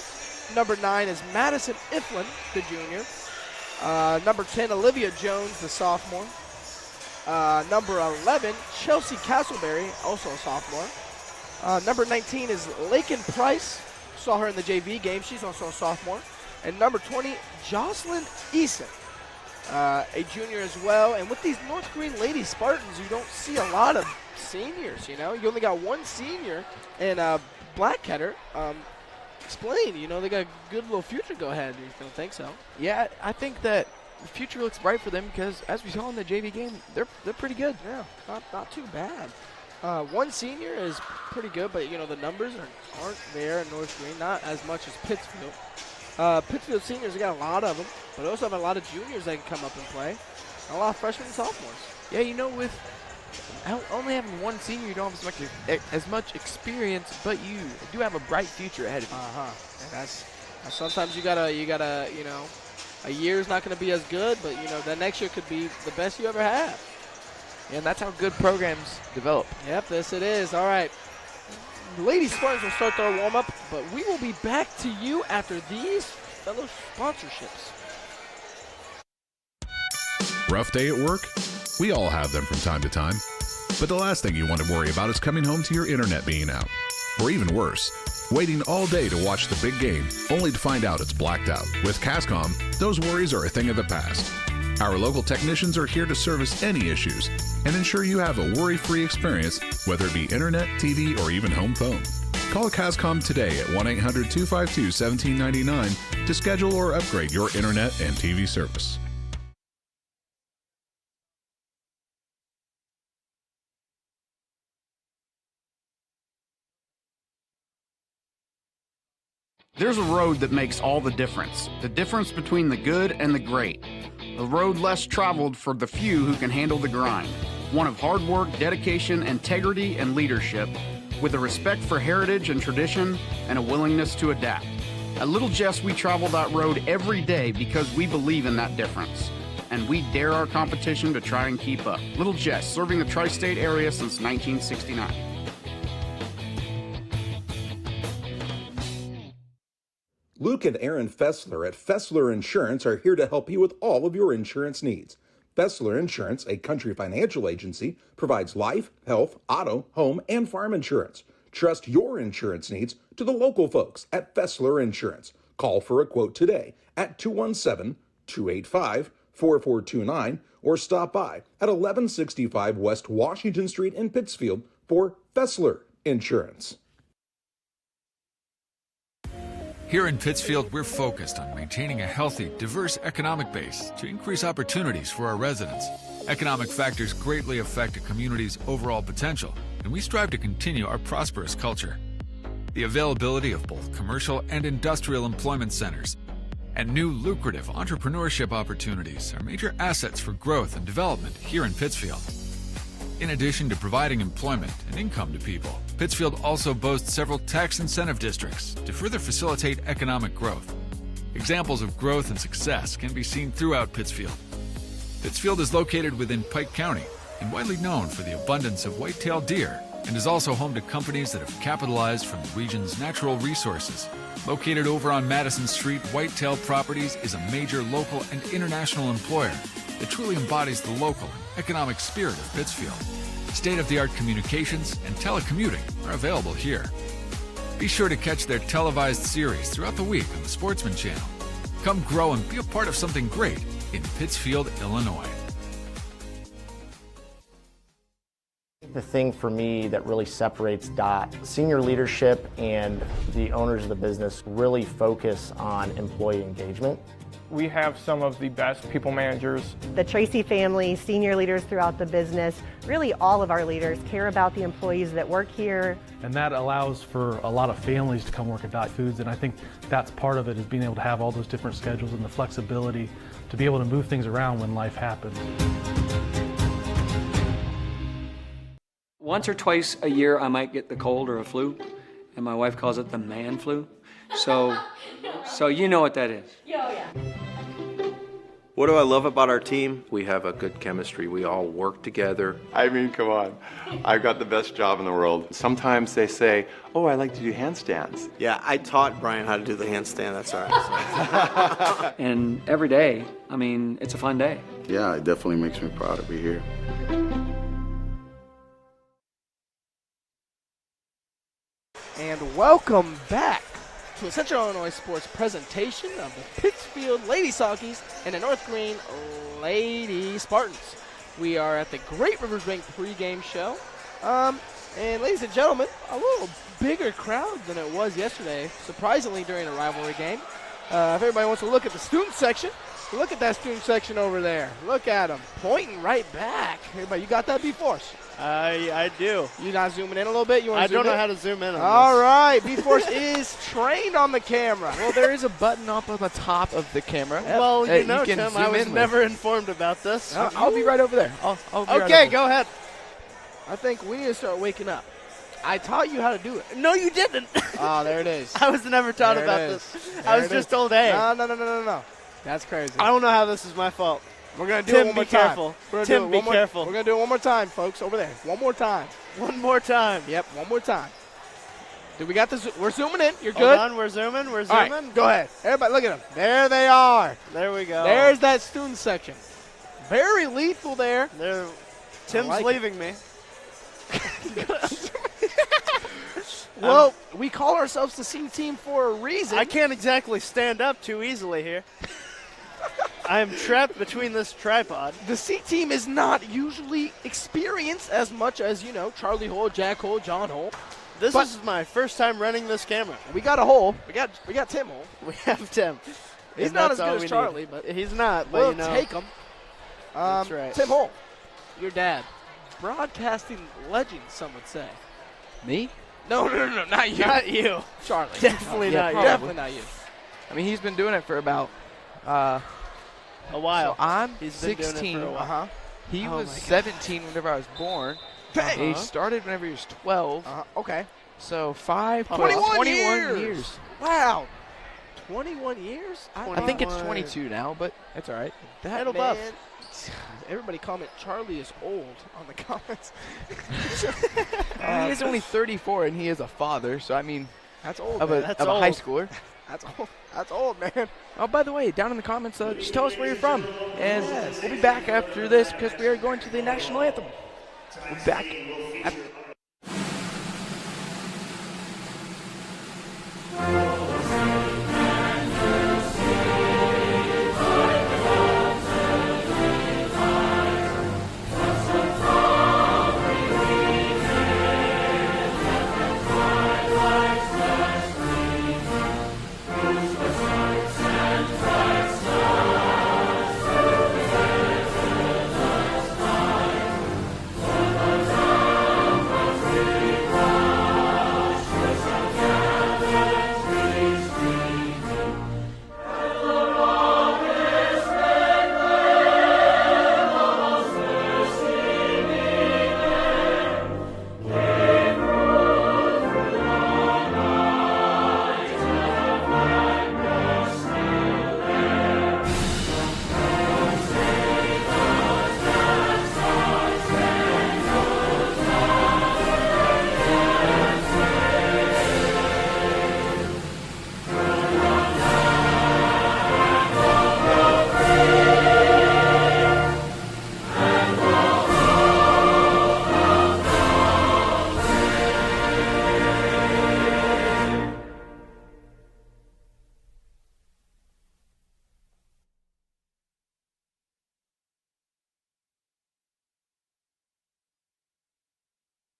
Number 9 is Madison Iflin, the junior. Number 10, Olivia Jones, the sophomore. Number 11, Chelsea Castleberry, also a sophomore. Number 19 is Lakin Price. Saw her in the JV game. She's also a sophomore. And number 20, Jocelyn Eason, a junior as well. And with these North Greene Lady Spartans, you don't see a lot of seniors, you know. You only got 1 senior and Blackketter. Explain, you know, they got a good little future go ahead. You don't think so? Yeah, I think that the future looks bright for them because, as we saw in the JV game, they're pretty good. Yeah, not too bad. 1 senior is pretty good, but, you know, the numbers aren't there in North Greene, not as much as Pittsfield. Pittsfield seniors, they got a lot of them, but they also have a lot of juniors that can come up and play, and a lot of freshmen and sophomores. Yeah, you know, with only having 1 senior, you don't have as much experience, but you do have a bright future ahead of you. And that's sometimes you gotta, you know, a year's not going to be as good, but, you know, the next year could be the best you ever have. And that's how good programs develop. Yep, this it is. All right. The Lady Spartans will start their warm-up, but we will be back to you after these fellow sponsorships. Rough day at work? We all have them from time to time. But the last thing you want to worry about is coming home to your internet being out. Or even worse, waiting all day to watch the big game, only to find out it's blacked out. With Cascom, those worries are a thing of the past. Our local technicians are here to service any issues and ensure you have a worry-free experience, whether it be internet, TV, or even home phone. Call Cascom today at 1-800-252-1799 to schedule or upgrade your internet and TV service. There's a road that makes all the difference between the good and the great. A road less traveled for the few who can handle the grind. One of hard work, dedication, integrity, and leadership, with a respect for heritage and tradition and a willingness to adapt. At Little Jess, we travel that road every day because we believe in that difference. And we dare our competition to try and keep up. Little Jess, serving the tri-state area since 1969. Luke and Aaron Fessler at Fessler Insurance are here to help you with all of your insurance needs. Fessler Insurance, a country financial agency, provides life, health, auto, home, and farm insurance. Trust your insurance needs to the local folks at Fessler Insurance. Call for a quote today at 217-285-4429 or stop by at 1165 West Washington Street in Pittsfield for Fessler Insurance. Here in Pittsfield, we're focused on maintaining a healthy, diverse economic base to increase opportunities for our residents. Economic factors greatly affect a community's overall potential, and we strive to continue our prosperous culture. The availability of both commercial and industrial employment centers and new lucrative entrepreneurship opportunities are major assets for growth and development here in Pittsfield. In addition to providing employment and income to people, Pittsfield also boasts several tax incentive districts to further facilitate economic growth. Examples of growth and success can be seen throughout Pittsfield. Pittsfield is located within Pike County and widely known for the abundance of white-tailed deer, and is also home to companies that have capitalized from the region's natural resources. Located over on Madison Street, Whitetail Properties is a major local and international employer that truly embodies the local and economic spirit of Pittsfield. State-of-the-art communications and telecommuting are available here. Be sure to catch their televised series throughout the week on the Sportsman Channel. Come grow and be a part of something great in Pittsfield, Illinois. The thing for me that really separates DOT, senior leadership and the owners of the business really focus on employee engagement. We have some of the best people managers. The Tracy family, senior leaders throughout the business, really all of our leaders care about the employees that work here. And that allows for a lot of families to come work at Dot Foods, and I think that's part of it, is being able to have all those different schedules and the flexibility to be able to move things around when life happens. Once or twice a year, I might get the cold or a flu, and my wife calls it the man flu. So you know what that is. What do I love about our team? We have a good chemistry. We all work together. I mean, come on. I've got the best job in the world. Sometimes they say, oh, I like to do handstands. Yeah, I taught Brian how to do the handstand. That's all right. And every day, I mean, it's a fun day. Yeah, it definitely makes me proud to be here. And welcome back to a Central Illinois sports presentation of the Pittsfield Lady Sockies and the North Greene Lady Spartans. We are at the Great Rivers Bank pregame show. And ladies and gentlemen, a little bigger crowd than it was yesterday, surprisingly during a rivalry game. If everybody wants to look at the student section, look at that student section over there. Look at them, pointing right back. Everybody, you got that B-Force? I do. You not zooming in a little bit? You want I to zoom don't know in? how to zoom in on All this. right, B-Force is trained on the camera. Well, there is a button up on the top of the camera. Well, you know, can Tim, zoom I was in never informed about this. I'll be right over there. I'll be right Okay, over go ahead. I think we need to start waking up. I taught you how to do it. No, you didn't. Oh, there it is. I was never taught There it about is. this. There I was it just is. told, hey. No. That's crazy. I don't know how this is my fault. We're going to do Tim, it one more be careful. time. We're gonna Tim, do it be one more- careful. We're going to do it one more time, folks, over there. One more time. One more time. Yep, one more time. Do we got this? We're zooming in. You're Hold good? on, we're zooming. We're All zooming. right, go ahead. Everybody, look at them. There they are. There we go. There's that student section. Very lethal there. Tim's like leaving me. Well, we call ourselves the C team for a reason. I can't exactly stand up too easily here. I am trapped between this tripod. The C team is not usually experienced as much as, you know, Charlie Hole, Jack Hole, John Hole. This is my first time running this camera. We got a Hole. We got Tim Hole. We have Tim. He's And not that's as all good we as Charlie, need. but he's not. But we'll you know, take him. That's right. Tim Hole, your dad, broadcasting legend, some would say. Me? No, not you. Not you. Charlie. Definitely not you. probably. Definitely not you. I mean, he's been doing it for about a while. So I'm He's been doing it 16. for a while. Uh-huh. He Oh was my God. 17 whenever I was born. He started whenever he was 12. Okay. So 21 years. years. Wow. 21 years? I think it's 22 now, but that's all right. That It'll man, buff. everybody comment Charlie is old on the comments. He is only 34 and he is a father, so I mean, That's old, of man. a high schooler. That's old. That's old, man. Oh, by the way, down in the comments, just tell us where you're from, and we'll be back after this because we are going to the national anthem. We'll be back after.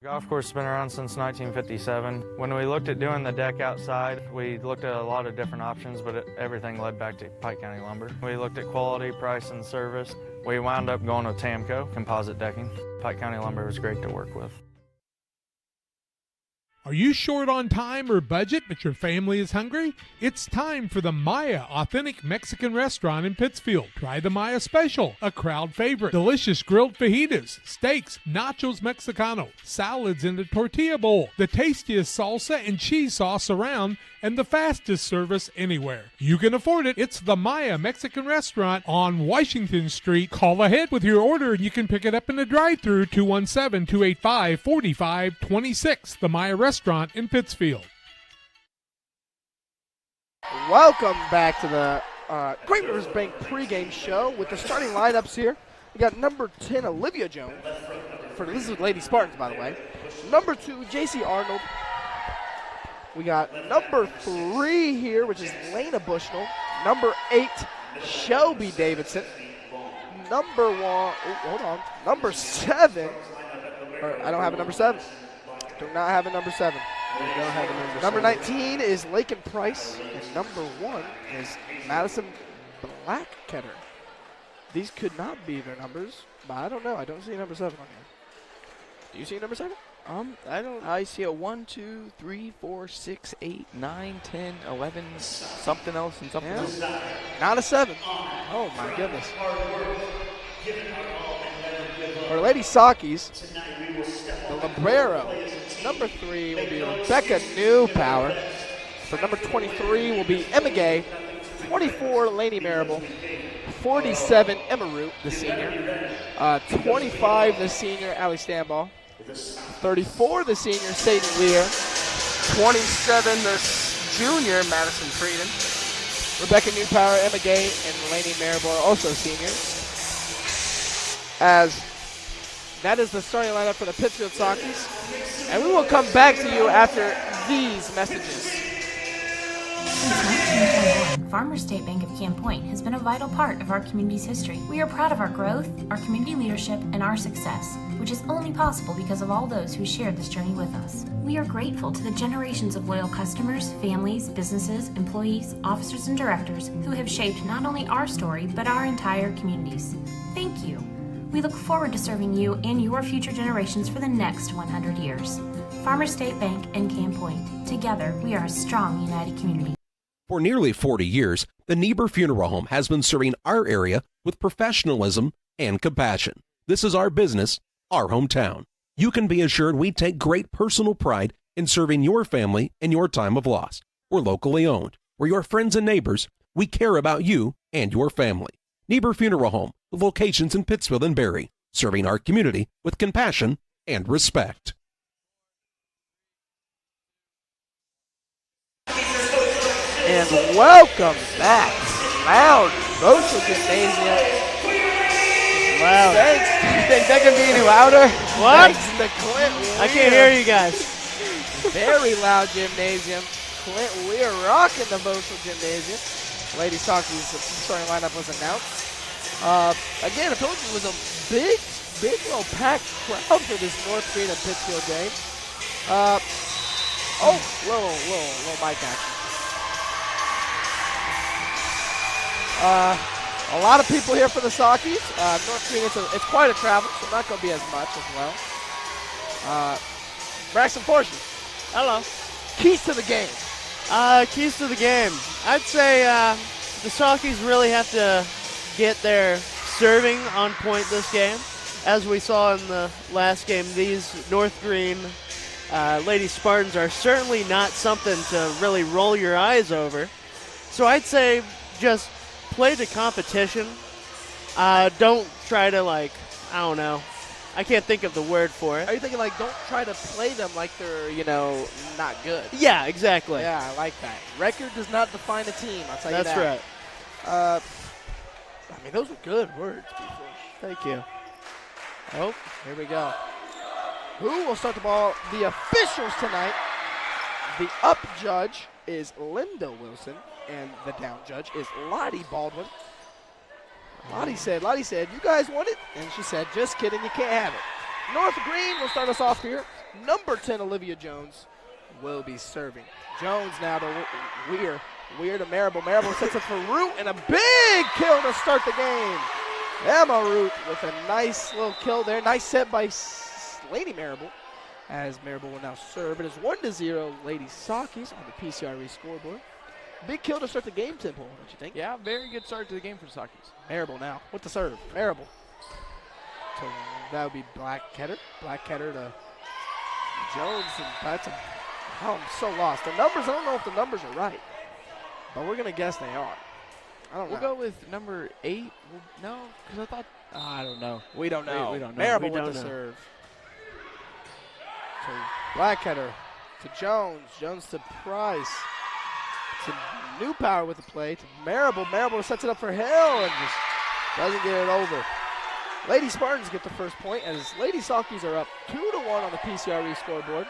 Golf course has been around since 1957. When we looked at doing the deck outside, we looked at a lot of different options, but everything led back to Pike County Lumber. We looked at quality, price, and service. We wound up going with Tamco, composite decking. Pike County Lumber was great to work with. Are you short on time or budget, but your family is hungry? It's time for the Maya Authentic Mexican Restaurant in Pittsfield. Try the Maya Special, a crowd favorite. Delicious grilled fajitas, steaks, nachos Mexicano, salads in the tortilla bowl, the tastiest salsa and cheese sauce around, and the fastest service anywhere. You can afford it. It's the Maya Mexican Restaurant on Washington Street. Call ahead with your order and you can pick it up in the drive-thru, 217-285-4526. The Maya Restaurant in Pittsfield. Welcome back to the Great Rivers Bank pregame show with the starting lineups here. We got number 10, Olivia Jones. This is Lady Spartans, by the way. Number 2, J.C. Arnold. We got number 3 here, which is Lena Bushnell. Number 8, Shelby Davidson. Number 7. I don't have a number 7. Do not have a number 7. Number 19 is Lakin Price. And number 1 is Madison Blackketter. These could not be their numbers, but I don't know. I don't see number 7 on here. Do you see number 7? I see a 1, 2, 3, 4, 6, 8, 9, 10, 11, something else and something else. Not a 7. Oh my goodness. For Lady Sakis, the libero, number 3 will be Rebecca Newpower. For number 23 will be Emma Gay. 24, Lainey Marable. 47, Emma Root, the senior. 25, the senior, Allie Stanball. 34, the senior, Sadie Lear. 27, the junior, Madison Frieden. Rebecca Newpower, Emma Gay, and Lainey Marable are also seniors. As that is the starting lineup for the Pittsfield Sockies. And we will come back to you after these messages. Since 1921, Farmers State Bank of Camp Point has been a vital part of our community's history. We are proud of our growth, our community leadership, and our success, which is only possible because of all those who shared this journey with us. We are grateful to the generations of loyal customers, families, businesses, employees, officers, and directors who have shaped not only our story, but our entire communities. Thank you. We look forward to serving you and your future generations for the next 100 years. Farmers State Bank and Camp Point. Together, we are a strong, united community. For nearly 40 years, the Niebuhr Funeral Home has been serving our area with professionalism and compassion. This is our business, our hometown. You can be assured we take great personal pride in serving your family in your time of loss. We're locally owned. We're your friends and neighbors. We care about you and your family. Niebuhr Funeral Home, with locations in Pittsfield and Barry, serving our community with compassion and respect. And welcome back. Loud Social Gymnasium. Wow. Thanks. You think that can be any louder? What? Thanks to Clint Weir. I can't hear you guys. Very loud gymnasium. Clint Weir rocking the Social Gymnasium. Lady Sockies starting lineup was announced. Again, I told you it was a big, well-packed crowd for this North Greene and Pittsfield game. Little mic action. A lot of people here for the Sockies. North Greene, it's quite a travel, so not going to be as much as well. Braxton Forshey. Hello. Keys to the game. Keys to the game. I'd say the Sockies really have to get their serving on point this game. As we saw in the last game, these North Greene Lady Spartans are certainly not something to really roll your eyes over. So I'd say just play the competition. Don't try to, I don't know. I can't think of the word for it. Are you thinking, don't try to play them like they're, not good? Yeah, exactly. Yeah, I like that. Record does not define a team, I'll tell you that. That's right. Those were good words, people. Thank you. Oh, here we go. Who will start the ball? The officials tonight. The up judge is Linda Wilson, and the down judge is Lottie Baldwin. Lottie said, you guys want it? And she said, just kidding, you can't have it. North Greene will start us off here. Number 10, Olivia Jones, will be serving. Jones now to Weir. Weir to Marable. Marable sets up for Root, and a big kill to start the game. Emma Root with a nice little kill there. Nice set by Lady Marable. as Marable will now serve. It is 1-0 Lady Sockies on the PCRE scoreboard. Big kill to start the game, Temple, don't you think? Yeah, very good start to the game for the Sockies. Marable now with the serve. Marable. So that would be Blackketter. Blackketter to Jones. And that's a, oh, I'm so lost. The numbers, I don't know if the numbers are right, but we're going to guess they are. I don't know. We'll go with number 8. No, because I thought, I don't know. We don't know. We don't know. Marable We with don't the know. serve. So Blackketter to Jones. Jones to Price. To New Power with the play. To Marable. Marable sets it up for Hill and just doesn't get it over. Lady Spartans get the first point as Lady Sockies are up 2-1 on the PCRE scoreboard.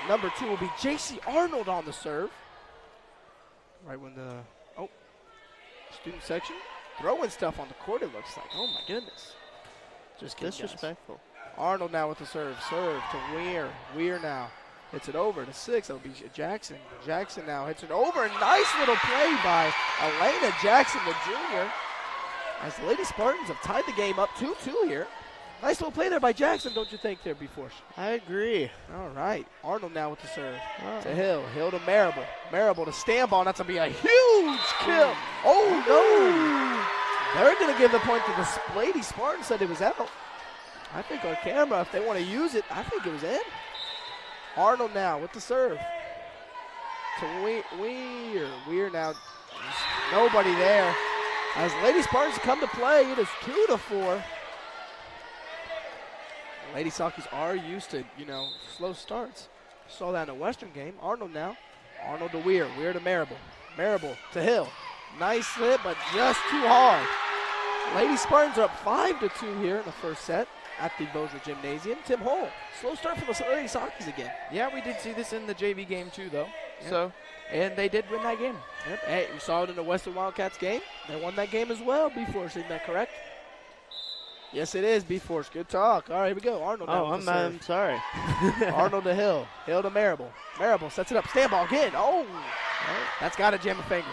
Number 2 will be J.C. Arnold on the serve. Right when the student section throwing stuff on the court, it looks like. Oh my goodness. Just kidding, Disrespectful. guys. Arnold now with the serve. Serve to Weir. Weir now hits it over to 6. That'll be Jackson. Jackson now hits it over. Nice little play by Elena Jackson, the junior. As the Lady Spartans have tied the game up 2-2 here. Nice little play there by Jackson, don't you think, there before? I agree. All right. Arnold now with the serve. To Hill. Hill to Marable. Marable to Stanball. That's going to be a huge kill. Oh, no. They're going to give the point to the Lady Spartans. Said it was out. I think on camera, if they want to use it, I think it was in. Arnold now with the serve. To Weir. Weir now. There's nobody there. As Lady Spartans come to play, it is 2-4. Lady Sockies are used to, slow starts. Saw that in the Western game. Arnold now. Arnold to Weir. Weir to Marable. Marable to Hill. Nice hit, but just too hard. Lady Spartans are up 5-2 here in the first set at the Bossier Gymnasium. Tim Hole. Slow start for the Lady Sockies again. Yeah, we did see this in the JV game too, though. Yep. So, and they did win that game. Yep. Hey, we saw it in the Western Wildcats game. They won that game as well, B-Force. Isn't that correct? Yes, it is, B-Force. Good talk. All right, here we go. Arnold. Oh, I'm sorry. Arnold to Hill. Hill to Marable. Marable sets it up. Stand ball again. Oh, that's got to jam a finger.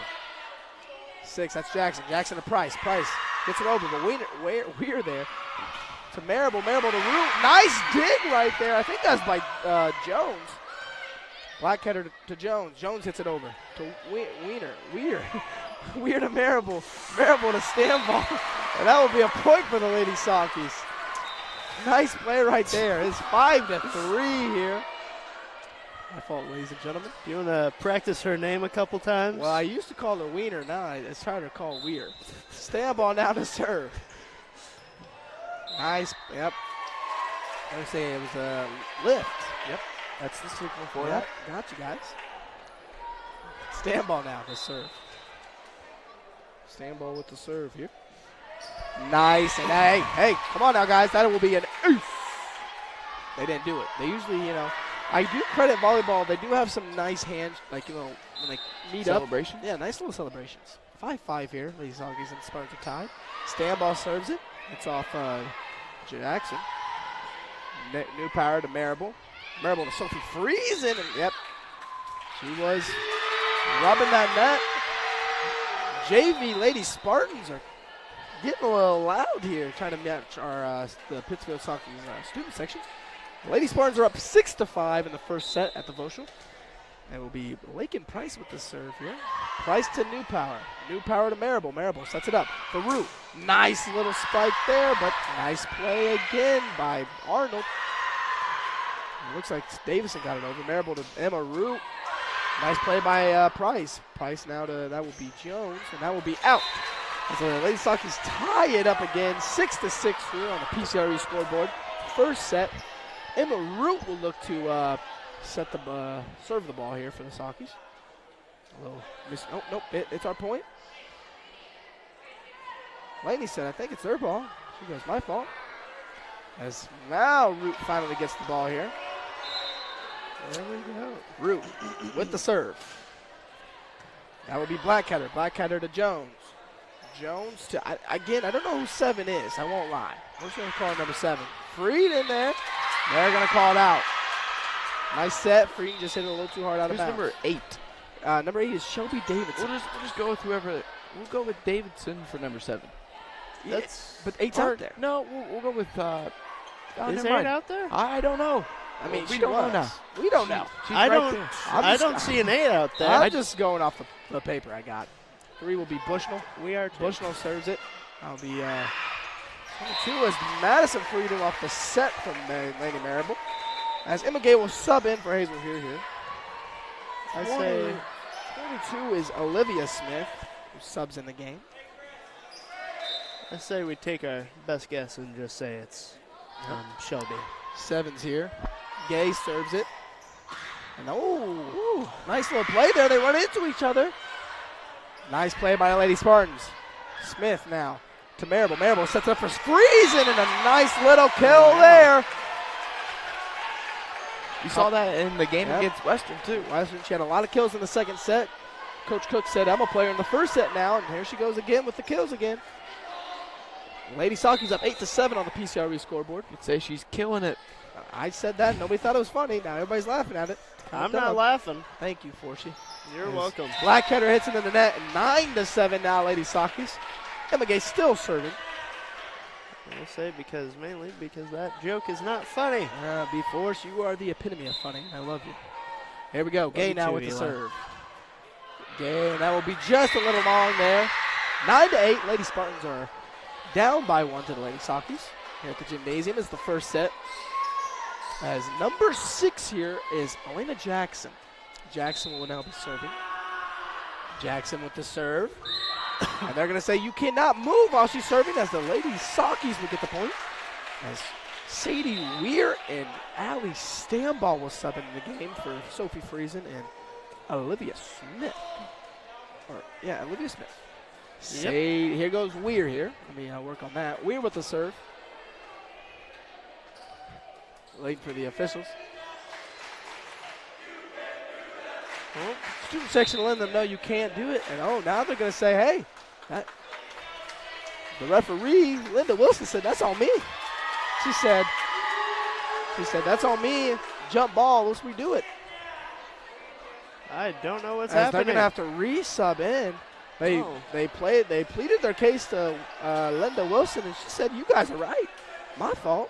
6, that's Jackson. Jackson to Price. Price gets it over, but Weir there. To Marable. Marable to Root. Nice dig right there. I think that's by Jones. Blackketter to Jones. Jones hits it over to Weir. Weir to Marable. Marable to Stanball. And that will be a point for the Lady Sockies. Nice play right there. It's 5-3 here. My fault, ladies and gentlemen. Do you want to practice her name a couple times? Well, I used to call her Wiener. Now I try to call Weir. Stanball now to serve. Nice. Yep. I would say it was a lift. Yep. That's the signal for Yep. Got you guys. Stanball now to serve. Stanball with the serve here. Nice. And hey, come on now, guys. That will be an ace. They didn't do it. They usually, I do credit volleyball. They do have some nice hands, when they meet Celebrations? up. Yeah, nice little celebrations. 5-5 here. Lady Sockies and Spartans are tied. Stanball serves it. It's off Jackson. New Power to Marable. Marable to Sophie Friesen. And yep, she was rubbing that net. JV Lady Spartans are getting a little loud here, trying to match our the Pittsfield Soccer student section. The Lady Spartans are up 6-5 in the first set at the Voschel. It will be Lakin Price with the serve here. Price to New Power. New Power to Marable. Marable sets it up for Root. Nice little spike there, but nice play again by Arnold. It looks like Davison got it over. Marable to Emma Root. Nice play by Price. Price now to, that will be Jones, and that will be out. As the Lady Sockies tie it up again, 6-6 here on the PCRE scoreboard. First set. Emma Root will look to set the serve the ball here for the Sockies. A little miss. Oh, nope, it's our point. Laney said, I think it's their ball. She goes, my fault. As now Root finally gets the ball here. There we go. Root with the serve. That would be Blackketter. Blackketter to Jones. Jones to, again, I don't know who 7 is. I won't lie. We're just going to call number 7. Freed in there. They're going to call it out. Nice set. Freed just hit it a little too hard out of bounds. Number 8? Number 8 is Shelby Davidson. We'll just go with whoever. We'll go with Davidson for number 7. But 8's out there. No, we'll go with. Is 8 out there? I don't know. I mean, we don't know now. We don't know. She's I right there. don't see an 8 out there. I'm just going off the paper I got. 3 will be Bushnell. We are too. Bushnell serves it. That'll be 22 as Madison Freedom off the set from Lady Marable. As Emma Gay will sub in for Hazel here. I say 22 is Olivia Smith, who subs in the game. I say we take our best guess and just say it's Shelby. 7's here. Gay serves it. And nice little play there. They run into each other. Nice play by the Lady Spartans. Smith now to Marable. Marable sets up for Friesen and a nice little kill there. You saw that in the game against Western, too. Western, she had a lot of kills in the second set. Coach Cook said, I'm a player in the first set now, and here she goes again with the kills again. Lady Saki's up 8-7 on the PCRE scoreboard. You'd say she's killing it. I said that. Nobody thought it was funny. Now everybody's laughing at it. I'm not laughing. Thank you, Forshie. You're welcome. Blackheader hits into the net. 9-7 now, Lady Saki's. Emma Gay still serving. I say mainly because that joke is not funny. Before you are the epitome of funny. I love you. Here we go. Gay now with the serve. Gay, and that will be just a little long there. 9-8. Lady Spartans are down by 1 to the Lady Sakis. Here at the gymnasium is the first set. As number 6 here is Elena Jackson. Jackson will now be serving. Jackson with the serve. And they're going to say you cannot move while she's serving as the Lady Sakis will get the point. As Sadie Weir and Allie Stamball will sub in the game for Sophie Friesen and Olivia Smith. Olivia Smith. Yep. Here goes Weir here. Let me work on that. Weir with the serve. Waiting for the officials. Well, student section letting them know you can't do it. And now they're going to say, hey, the referee, Linda Wilson, said, that's on me. She said, that's on me. Jump ball, let's redo it. I don't know what's As happening. they're going to have to re-sub in. They pleaded their case to Linda Wilson, and she said, you guys are right. My fault.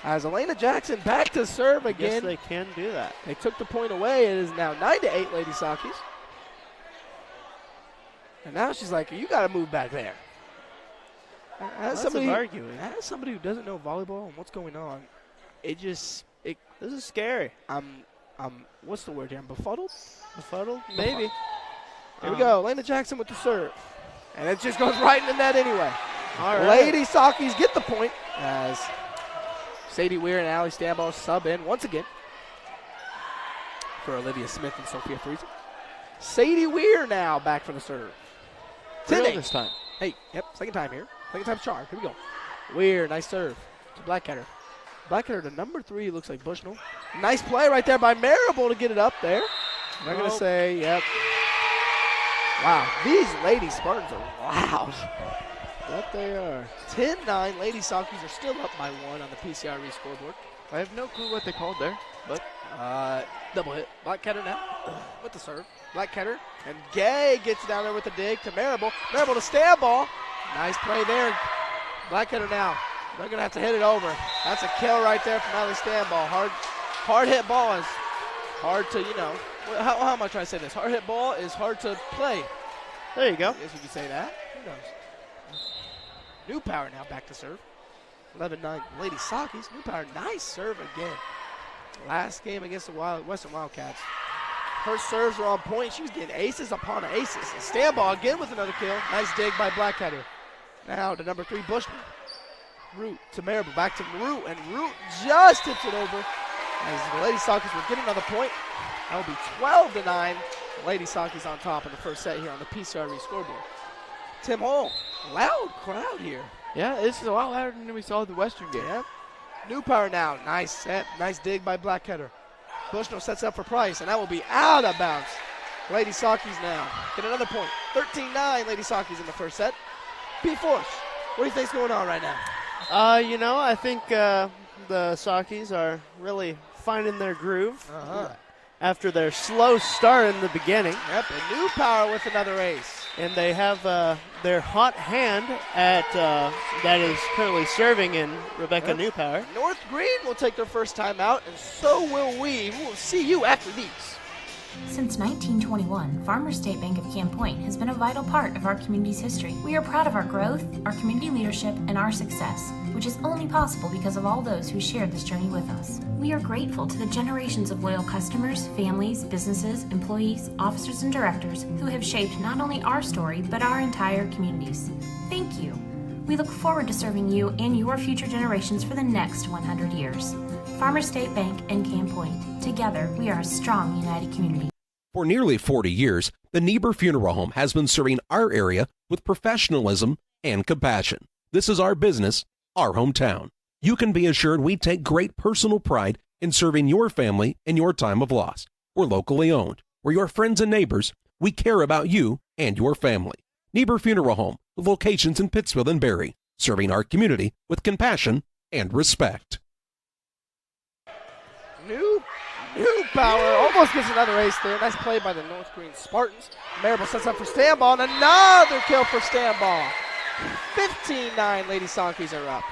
As Elena Jackson back to serve again. Yes, they can do that. They took the point away. It is now 9-8, Lady Sakis. And now she's like, you got to move back there. As somebody who doesn't know volleyball and what's going on, this is scary. I'm what's the word here? I'm befuddled? Befuddled? Maybe. Here we go. Elena Jackson with the serve. And it just goes right in the net anyway. All right. Lady Sakis get the point as Sadie Weir and Allie Stamball sub in once again for Olivia Smith and Sophia Friesen. Sadie Weir now back for the serve. Real this time. Second time here. Second time's charged. Here we go. Weir, nice serve to Blackheader. Blackheader to number 3, looks like Bushnell. Nice play right there by Marable to get it up there. They're going to say, yep. Wow, these Lady Spartans are loud. That they are. 10-9, Lady Sakis are still up by 1 on the PCRE scoreboard. I have no clue what they called there, but double hit. Blackheader now with the serve. Blackheader and Gay gets down there with the dig to Marable. Marable to Stamball. Nice play there. Blackheader now. They're going to have to hit it over. That's a kill right there from Allie Stamball. Hard hit ball is hard to, how am I trying to say this? Hard hit ball is hard to play. There you go. I guess you could say that. Who knows? New Power now back to serve. 11-9 Lady Sakis. New Power, nice serve again. Last game against the Western Wildcats. Her serves are on point. She was getting aces upon aces. And Stamball again with another kill. Nice dig by Blackheader. Now to number 3, Bushman. Root to Marable. Back to Root. And Root just tips it over. As the Lady Sakis will get another point. That will be 12-9. Lady Sakis on top in the first set here on the PCRE scoreboard. Tim Hall. Loud crowd here. Yeah, this is a lot louder than we saw at the Western game. Yeah. New Power now. Nice set. Nice dig by Blackheader. Bushnell sets up for Price, and that will be out of bounds. Lady Sakis now get another point. 13-9 Lady Sakis in the first set. P. Force, what do you think's going on right now? I think the Sakis are really finding their groove after their slow start in the beginning. Yep, and New Power with another ace. And they have their hot hand at that is currently serving in Rebecca Newpower. North Greene will take their first time out, and so will we. We will see you after these. Since 1921, Farmers State Bank of Camp Point has been a vital part of our community's history. We are proud of our growth, our community leadership, and our success, which is only possible because of all those who shared this journey with us. We are grateful to the generations of loyal customers, families, businesses, employees, officers, and directors who have shaped not only our story, but our entire communities. Thank you. We look forward to serving you and your future generations for the next 100 years. Farmers State Bank and Camp Point. Together, we are a strong, united community. For nearly 40 years, the Niebuhr Funeral Home has been serving our area with professionalism and compassion. This is our business, our hometown. You can be assured we take great personal pride in serving your family in your time of loss. We're locally owned. We're your friends and neighbors. We care about you and your family. Niebuhr Funeral Home, with locations in Pittsfield and Barry, serving our community with compassion and respect. New Power almost gets another ace there. Nice play by the North Greene Spartans. Marable sets up for Stanball, and another kill for Stanball. 15-9, Lady Sonkies are up.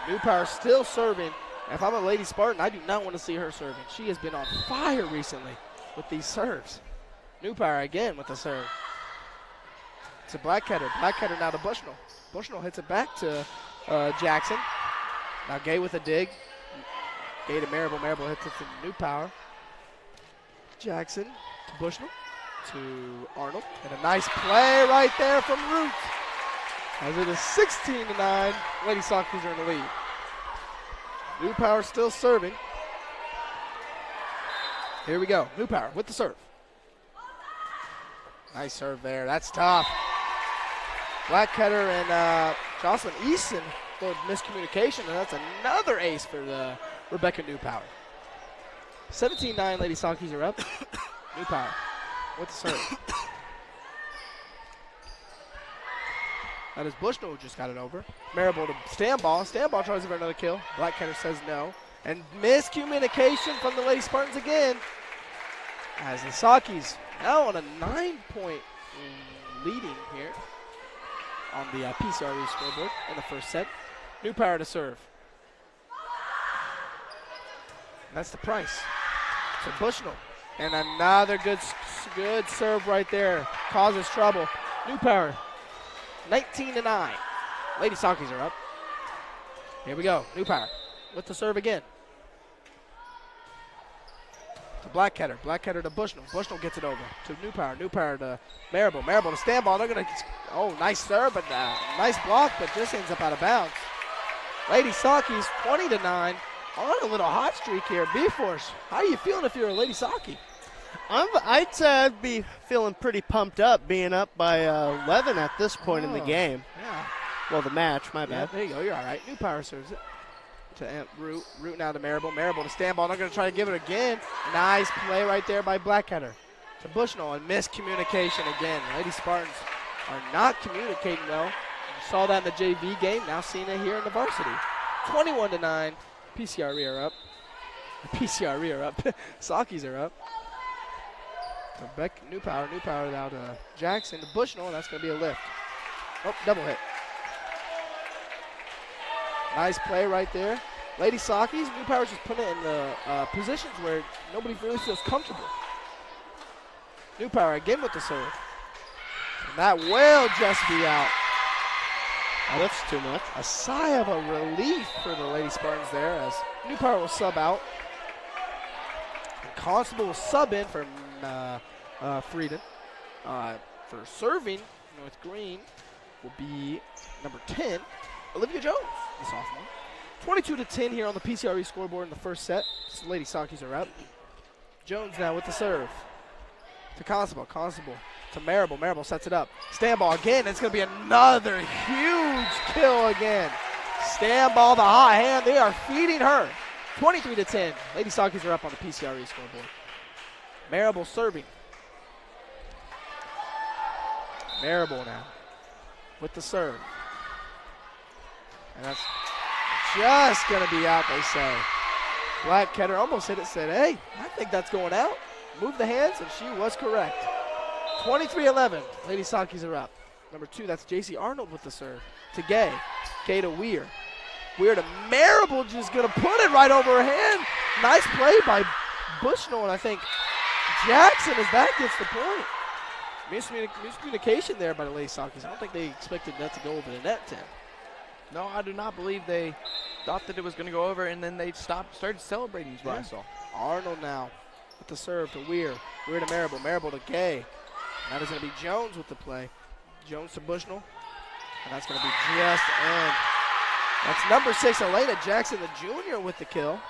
New Power still serving. If I'm a Lady Spartan, I do not want to see her serving. She has been on fire recently with these serves. New Power again with the serve. It's a Blackheader. Blackheader now to Bushnell. Bushnell hits it back to Jackson. Now Gay with a dig. Gay to Marable. Marable hits it to New Power. Jackson to Bushnell to Arnold. And a nice play right there from Root. As it is 16-9, Lady Sonkies are in the lead. New Power still serving. Here we go. New Power with the serve. Nice serve there. That's tough. Blackheader and Jocelyn Easton for miscommunication, and that's another ace for the Rebecca New Power. 17-9, Lady Sonkies are up. New Power with the serve. That is Bushnell who just got it over. Marable to Stanball. Stanball tries for another kill. Blackheader says no. And miscommunication from the Lady Spartans again. As the Sonkies now on a 9-point leading here on the PCRE scoreboard in the first set. New Power to serve. That's the price. So Bushnell. And another good serve right there. Causes trouble. New Power. 19-9. Lady Sonkies are up. Here we go. New Power with the serve again. To Blackheader. Blackheader to Bushnell. Bushnell gets it over to New Power. New Power to Marable. Marable to Stanball. They're going to, nice serve, but nice block, but just ends up out of bounds. Lady Sonkies 20-9 on a little hot streak here. B-Force, how are you feeling if you're a Lady Sonkie? I'd say I'd be feeling pretty pumped up being up by 11 at this point in the game. Yeah. Well, the match, my bad. Yeah, there you go. You're all right. New Power serves it to Root. Root now to Marable. Marable to Stanball. They're going to try to give it again. Nice play right there by Blackheader to Bushnell, and miscommunication again. Lady Spartans are not communicating well. You saw that in the JV game. Now seeing it here in the varsity. 21-9. PCRE are up. PCRE are up. Sonkies are up. New Power now to Jackson to Bushnell, and that's going to be a lift. Oh, double hit. Nice play right there. Lady Sonkies, New Power's just putting it in the positions where nobody really feels comfortable. New Power again with the serve. And that will just be out. Lifts too much. A sigh of a relief for the Lady Spartans there as New Power will sub out. And Constable will sub in for Frieden. For serving, North Greene will be number 10, Olivia Jones, the sophomore. 22-10 here on the PCRE scoreboard in the first set. So Lady Sonkies are up. Jones now with the serve. To Constable. Constable to Marable. Marable sets it up. Stanball again. It's going to be another huge kill again. Stanball, the hot hand. They are feeding her. 23-10. Lady Sonkies are up on the PCRE scoreboard. Marable serving. Marable now with the serve. And that's just going to be out, they say. Blackheader almost hit it, said, hey, I think that's going out. Moved the hands, and she was correct. 23-11. Lady Sakis are up. Number 2, that's J.C. Arnold with the serve. To Gay. Gay to Weir. Weir to Marable, just going to put it right over her hand. Nice play by Bushnell, and I think Jackson, as that gets the point. Miscommunication there by the Lady Sakis. I don't think they expected that to go over the net, Tim. No, I do not believe they thought that it was going to go over, and then they started celebrating is what I saw. Arnold now with the serve to Weir. Weir to Marable. Marable to Gay. That is going to be Jones with the play. Jones to Bushnell. And that's going to be just in. That's number 6, Elena Jackson, the junior, with the kill.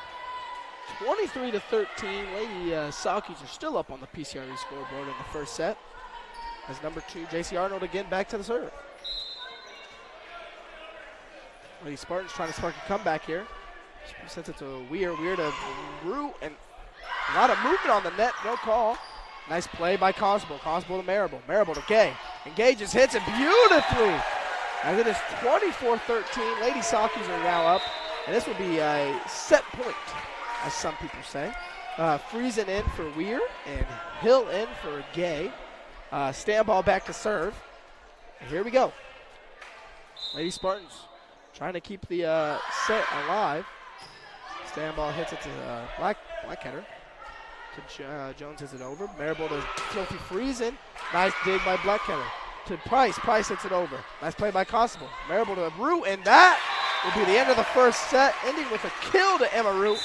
23-13. Lady Sakis are still up on the PCRE scoreboard in the first set. As number 2, J.C. Arnold again back to the serve. Lady Spartans trying to spark a comeback here. She sends it to Weir. Weir to Rue, and a lot of movement on the net. No call. Nice play by Cosmo. Cosmo to Marable. Marable to Gay. And Gay just hits it beautifully. As it is 24-13. Lady Sakis are now up. And this will be a set point, as some people say. Friesen in for Weir and Hill in for Gay. Stand ball back to serve. And here we go. Lady Spartans trying to keep the set alive. Stand ball hits it to Blackheader. To Jones hits it over. Marable to Sophie Friesen. Nice dig by Blackheader. To Price. Price hits it over. Nice play by Constable. Marable to Root, and that will be the end of the first set, ending with a kill to Emma Root.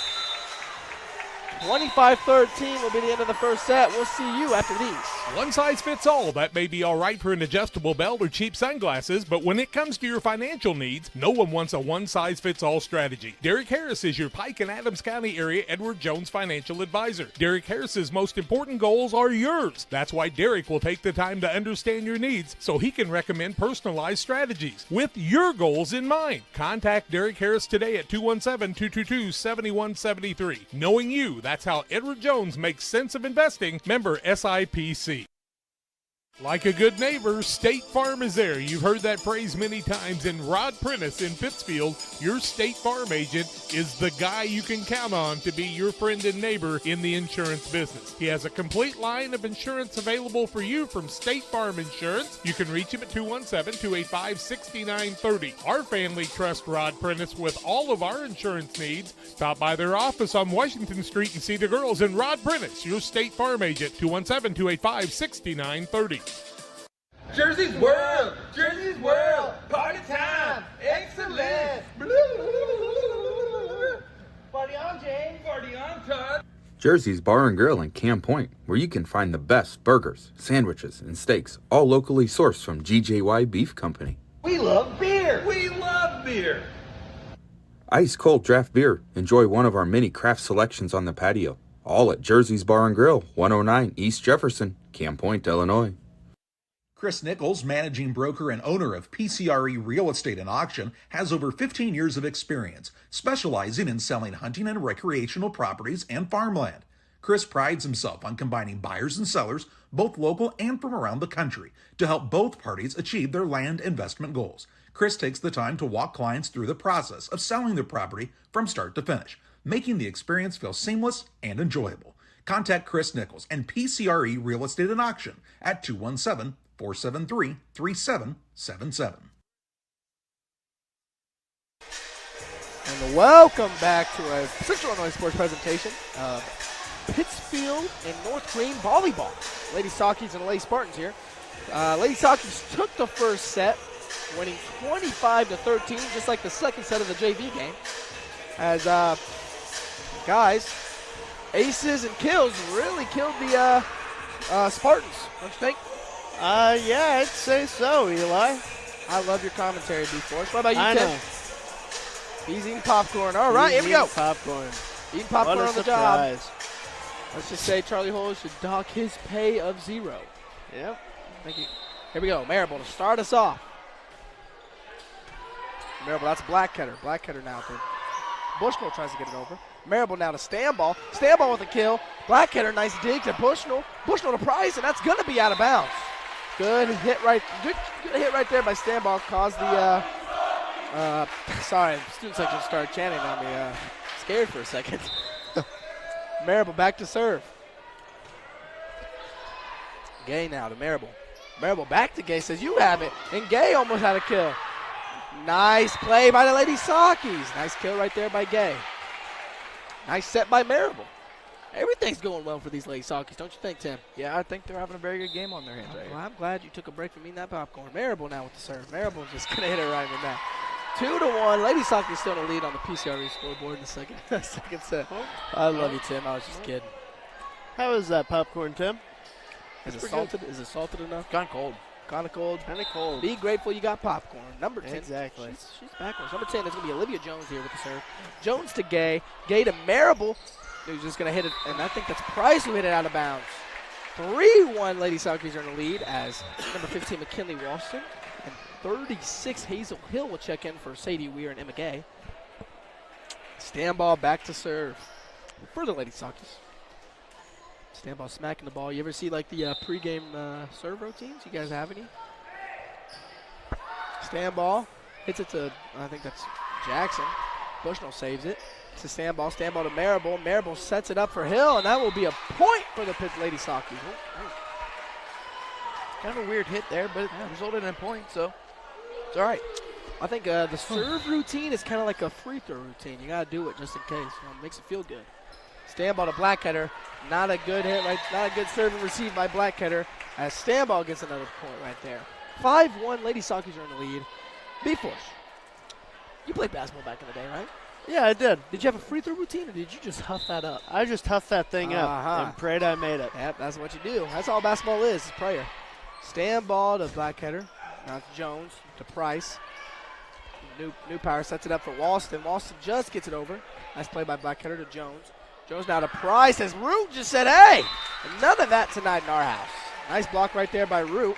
25-13 will be the end of the first set. We'll see you after these. One size fits all. That may be all right for an adjustable belt or cheap sunglasses, but when it comes to your financial needs, no one wants a one-size-fits-all strategy. Derek Harris is your Pike and Adams County area Edward Jones financial advisor. Derek Harris's most important goals are yours. That's why Derek will take the time to understand your needs so he can recommend personalized strategies with your goals in mind. Contact Derek Harris today at 217-222-7173. Knowing you, that's how Edward Jones makes sense of investing. Member SIPC. Like a good neighbor, State Farm is there. You've heard that phrase many times, and Rod Prentice in Pittsfield, your State Farm agent, is the guy you can count on to be your friend and neighbor in the insurance business. He has a complete line of insurance available for you from State Farm Insurance. You can reach him at 217-285-6930. Our family trusts Rod Prentice with all of our insurance needs. Stop by their office on Washington Street and see the girls, and Rod Prentice, your State Farm agent, 217-285-6930. Jersey's World! Jersey's World! Party time! Excellent! Party on, James! Party on, Todd! Jersey's Bar and Grill in Camp Point, where you can find the best burgers, sandwiches, and steaks, all locally sourced from GJY Beef Company. We love beer! We love beer! Ice cold draft beer. Enjoy one of our many craft selections on the patio. All at Jersey's Bar and Grill, 109 East Jefferson, Camp Point, Illinois. Chris Nichols, managing broker and owner of PCRE Real Estate and Auction, has over 15 years of experience, specializing in selling hunting and recreational properties and farmland. Chris prides himself on combining buyers and sellers, both local and from around the country, to help both parties achieve their land investment goals. Chris takes the time to walk clients through the process of selling their property from start to finish, making the experience feel seamless and enjoyable. Contact Chris Nichols and PCRE Real Estate and Auction at 217-473-3777. And welcome back to a Central Illinois Sports presentation of Pittsfield and North Greene volleyball. Lady Sakis and Lady Spartans here. Lady Sakis took the first set, winning 25-13, just like the second set of the JV game. As guys, aces and kills really killed the Spartans, don't you think? Yeah, I'd say so, Eli. I love your commentary, B-Force. What about you, I Tim? know. He's eating popcorn. All right, here we go. Popcorn. Eating popcorn What a on the job. surprise. Let's just say Charlie Holes should dock his pay of 0. Yep. Thank you. Here we go. Marable to start us off. Marable, that's Blackheader. Blackheader now to Bushnell, tries to get it over. Marable now to Stanball. Stanball with a kill. Blackheader, nice dig to Bushnell. Bushnell to Price, and that's going to be out of bounds. Good hit right there by Stanball. Caused the, sorry, student section started chanting on me. Scared for a second. Marable back to serve. Gay now to Marable. Marable back to Gay, says you have it. And Gay almost had a kill. Nice play by the Lady Sockies. Nice kill right there by Gay. Nice set by Marable. Everything's going well for these Lady Sockies, don't you think, Tim? Yeah, I think they're having a very good game on their hands right here. Well, I'm glad you took a break from eating that popcorn. Marable now with the serve. Marable's just going to hit it right in the net. 2-1. Lady Sockies still in the lead on the PCRE scoreboard in the second set. I love you, Tim. I was just kidding. How is that popcorn, Tim? Is it salted? Is it salted enough? Kind of cold. Kind of cold. Kind of cold. Be grateful you got popcorn. Number 10. Exactly. She's backwards. Number 10 is going to be Olivia Jones here with the serve. Jones to Gay. Gay to Marable, who's just going to hit it. And I think that's Price who hit it out of bounds. 3-1 Lady Sockies are in the lead as number 15 McKinley Walston and 36 Hazel Hill will check in for Sadie Weir and Emma Gay. Stand ball back to serve for the Lady Sockies. Stand ball smacking the ball. You ever see like the pregame serve routines? You guys have any? Stand ball hits it to, I think that's Jackson. Bushnell saves it. It's a stand ball to Marable. Marable sets it up for Hill, and that will be a point for the Pitts Lady Sockies. Kind of a weird hit there, but it resulted in a point, so it's all right. I think the serve routine is kind of like a free throw routine. You got to do it just in case. It makes it feel good. Stand ball to Blackheader. Not a good hit, right? Not a good serve and receive by Blackheader as stand ball gets another point right there. 5-1, Lady Sockies are in the lead. B-Force, you played basketball back in the day, right? Yeah, I did. Did you have a free throw routine, or did you just huff that up? I just huffed that thing up and prayed I made it. Yep, that's what you do. That's all basketball is prayer. Stand ball to Blackheader. Now to Jones, to Price. New Power sets it up for Walston. Walston just gets it over. Nice play by Blackheader to Jones. Jones now to Price as Root just said, hey, none of that tonight in our house. Nice block right there by Root.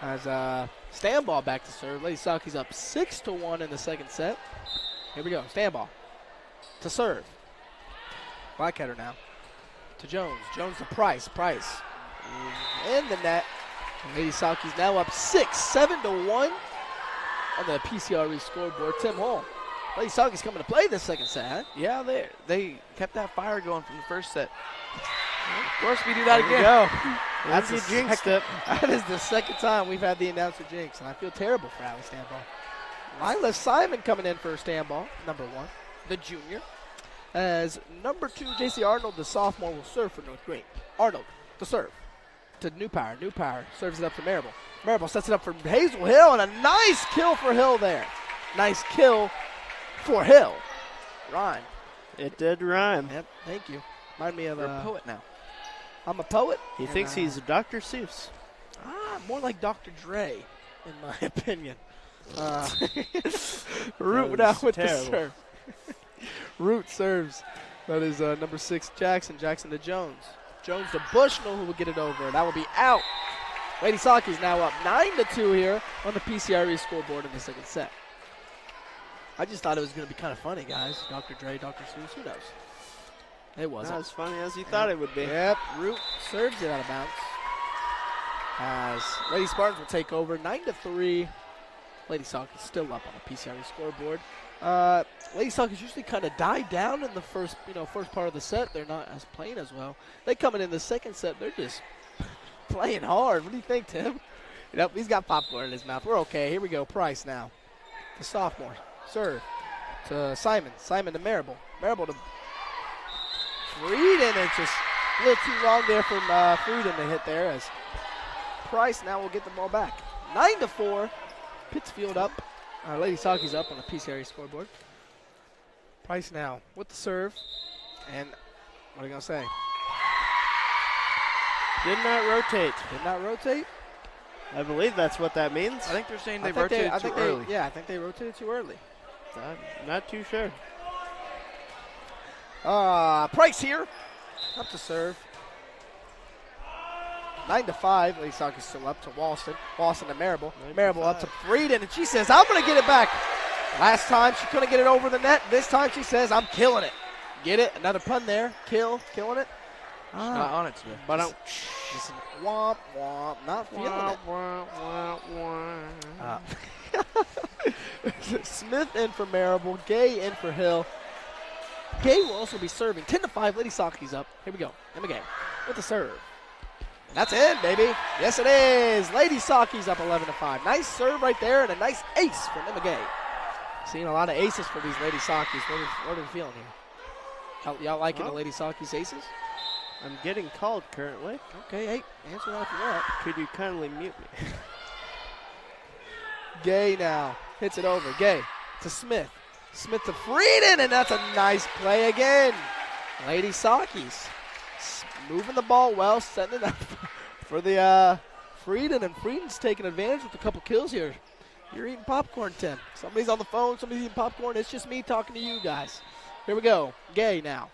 As stand ball back to serve. Lady Sockies up 6-1 in the second set. Here we go. Stand ball to serve. Blackheader now to Jones. Jones to Price. Price in the net. Lady Sockies now up 7-1 on the PCRE scoreboard. Tim Hall. Lady Sockies coming to play this second set, huh? Yeah, they kept that fire going from the first set. Of course, we do that again. That's the jinxed it. That is the second time we've had the announcer jinx, and I feel terrible for Allie Standball. Lila Simon coming in for Standball, number 1, the junior. As number 2, J.C. Arnold, the sophomore, will serve for North Greene. Arnold, the serve to New Power. New Power serves it up to Marable. Marable sets it up for Hazel Hill, and a nice kill for Hill there. Nice kill for Hill. Rhyme. It did rhyme. Yep, thank you. Remind me of You're a poet now. I'm a poet. He thinks he's Dr. Seuss. More like Dr. Dre, in my opinion. Root now with the serve. Root serves. That is number 6, Jackson. Jackson to Jones. Jones to Bushnell, who will get it over. That will be out. Lady Sockies now up 9-2 here on the PCRE scoreboard in the second set. I just thought it was going to be kind of funny, guys. Dr. Dre, Dr. Seuss, who knows? It wasn't. Not as funny as you thought it would be. Yep, Root serves it out of bounds. As Lady Spartans will take over 9-3. Lady Sockies still up on the PCRE scoreboard. Lady Sockies usually kind of die down in the first part of the set. They're not as playing as well. They coming in the second set. They're just playing hard. What do you think, Tim? Yep, he's got popcorn in his mouth. We're okay. Here we go. Price now. The sophomore. Serve to Simon. Simon to Marable. Marable to Frieden. It's just a little too long there from Frieden to hit there as Price now will get the ball back. 9-4. Pittsfield up. Lady Sockies up on the PCRE scoreboard. Price now with the serve. And what are you going to say? Did not rotate. Did not rotate? I believe that's what that means. I think they're saying they rotated too early. Yeah, I think they rotated too early. I'm not too sure. Price here. Up to serve. 9-5. Lady Sockies still up to Walston. Walston to Marable. Marable up to Frieden, and she says, I'm going to get it back. Last time she couldn't get it over the net. This time she says, I'm killing it. Get it? Another pun there. Killing it. She's not on it today. But just womp, womp. Not feeling it. Smith in for Marable. Gay in for Hill. Gay will also be serving. 10-5. Lady Sockies up. Here we go. Emma Gay with the serve. That's in, baby. Yes, it is. Lady Sockies up 11-5. Nice serve right there and a nice ace from Emma Gay. Seeing a lot of aces for these Lady Sockies. What are we feeling here? Y'all liking the Lady Sockies aces? I'm getting called currently. Okay, hey, answer that if you want. Could you kindly mute me? Gay now. Hits it over. Gay to Smith. Smith to Frieden, and that's a nice play again. Lady Sockies moving the ball well, setting it up for the Frieden, and Frieden's taking advantage with a couple kills here. You're eating popcorn, Tim. Somebody's on the phone, somebody's eating popcorn. It's just me talking to you guys. Here we go. Gay now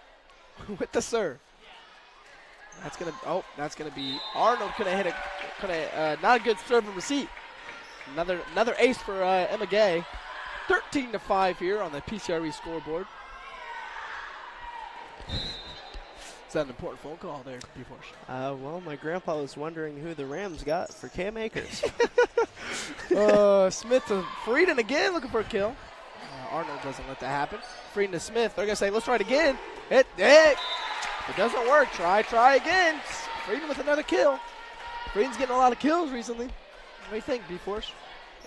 with the serve. That's gonna be Arnold. Could have hit not a good serve and receipt. Another ace for Emma Gay. 13-5 here on the PCRE scoreboard. Is that an important phone call there, B-Force? Well, my grandpa was wondering who the Rams got for Cam Akers. Smith to Frieden again, looking for a kill. Arnold doesn't let that happen. Frieden to Smith. They're going to say, let's try it again. It doesn't work. Try again. Frieden with another kill. Frieden's getting a lot of kills recently. What do you think, B-Force?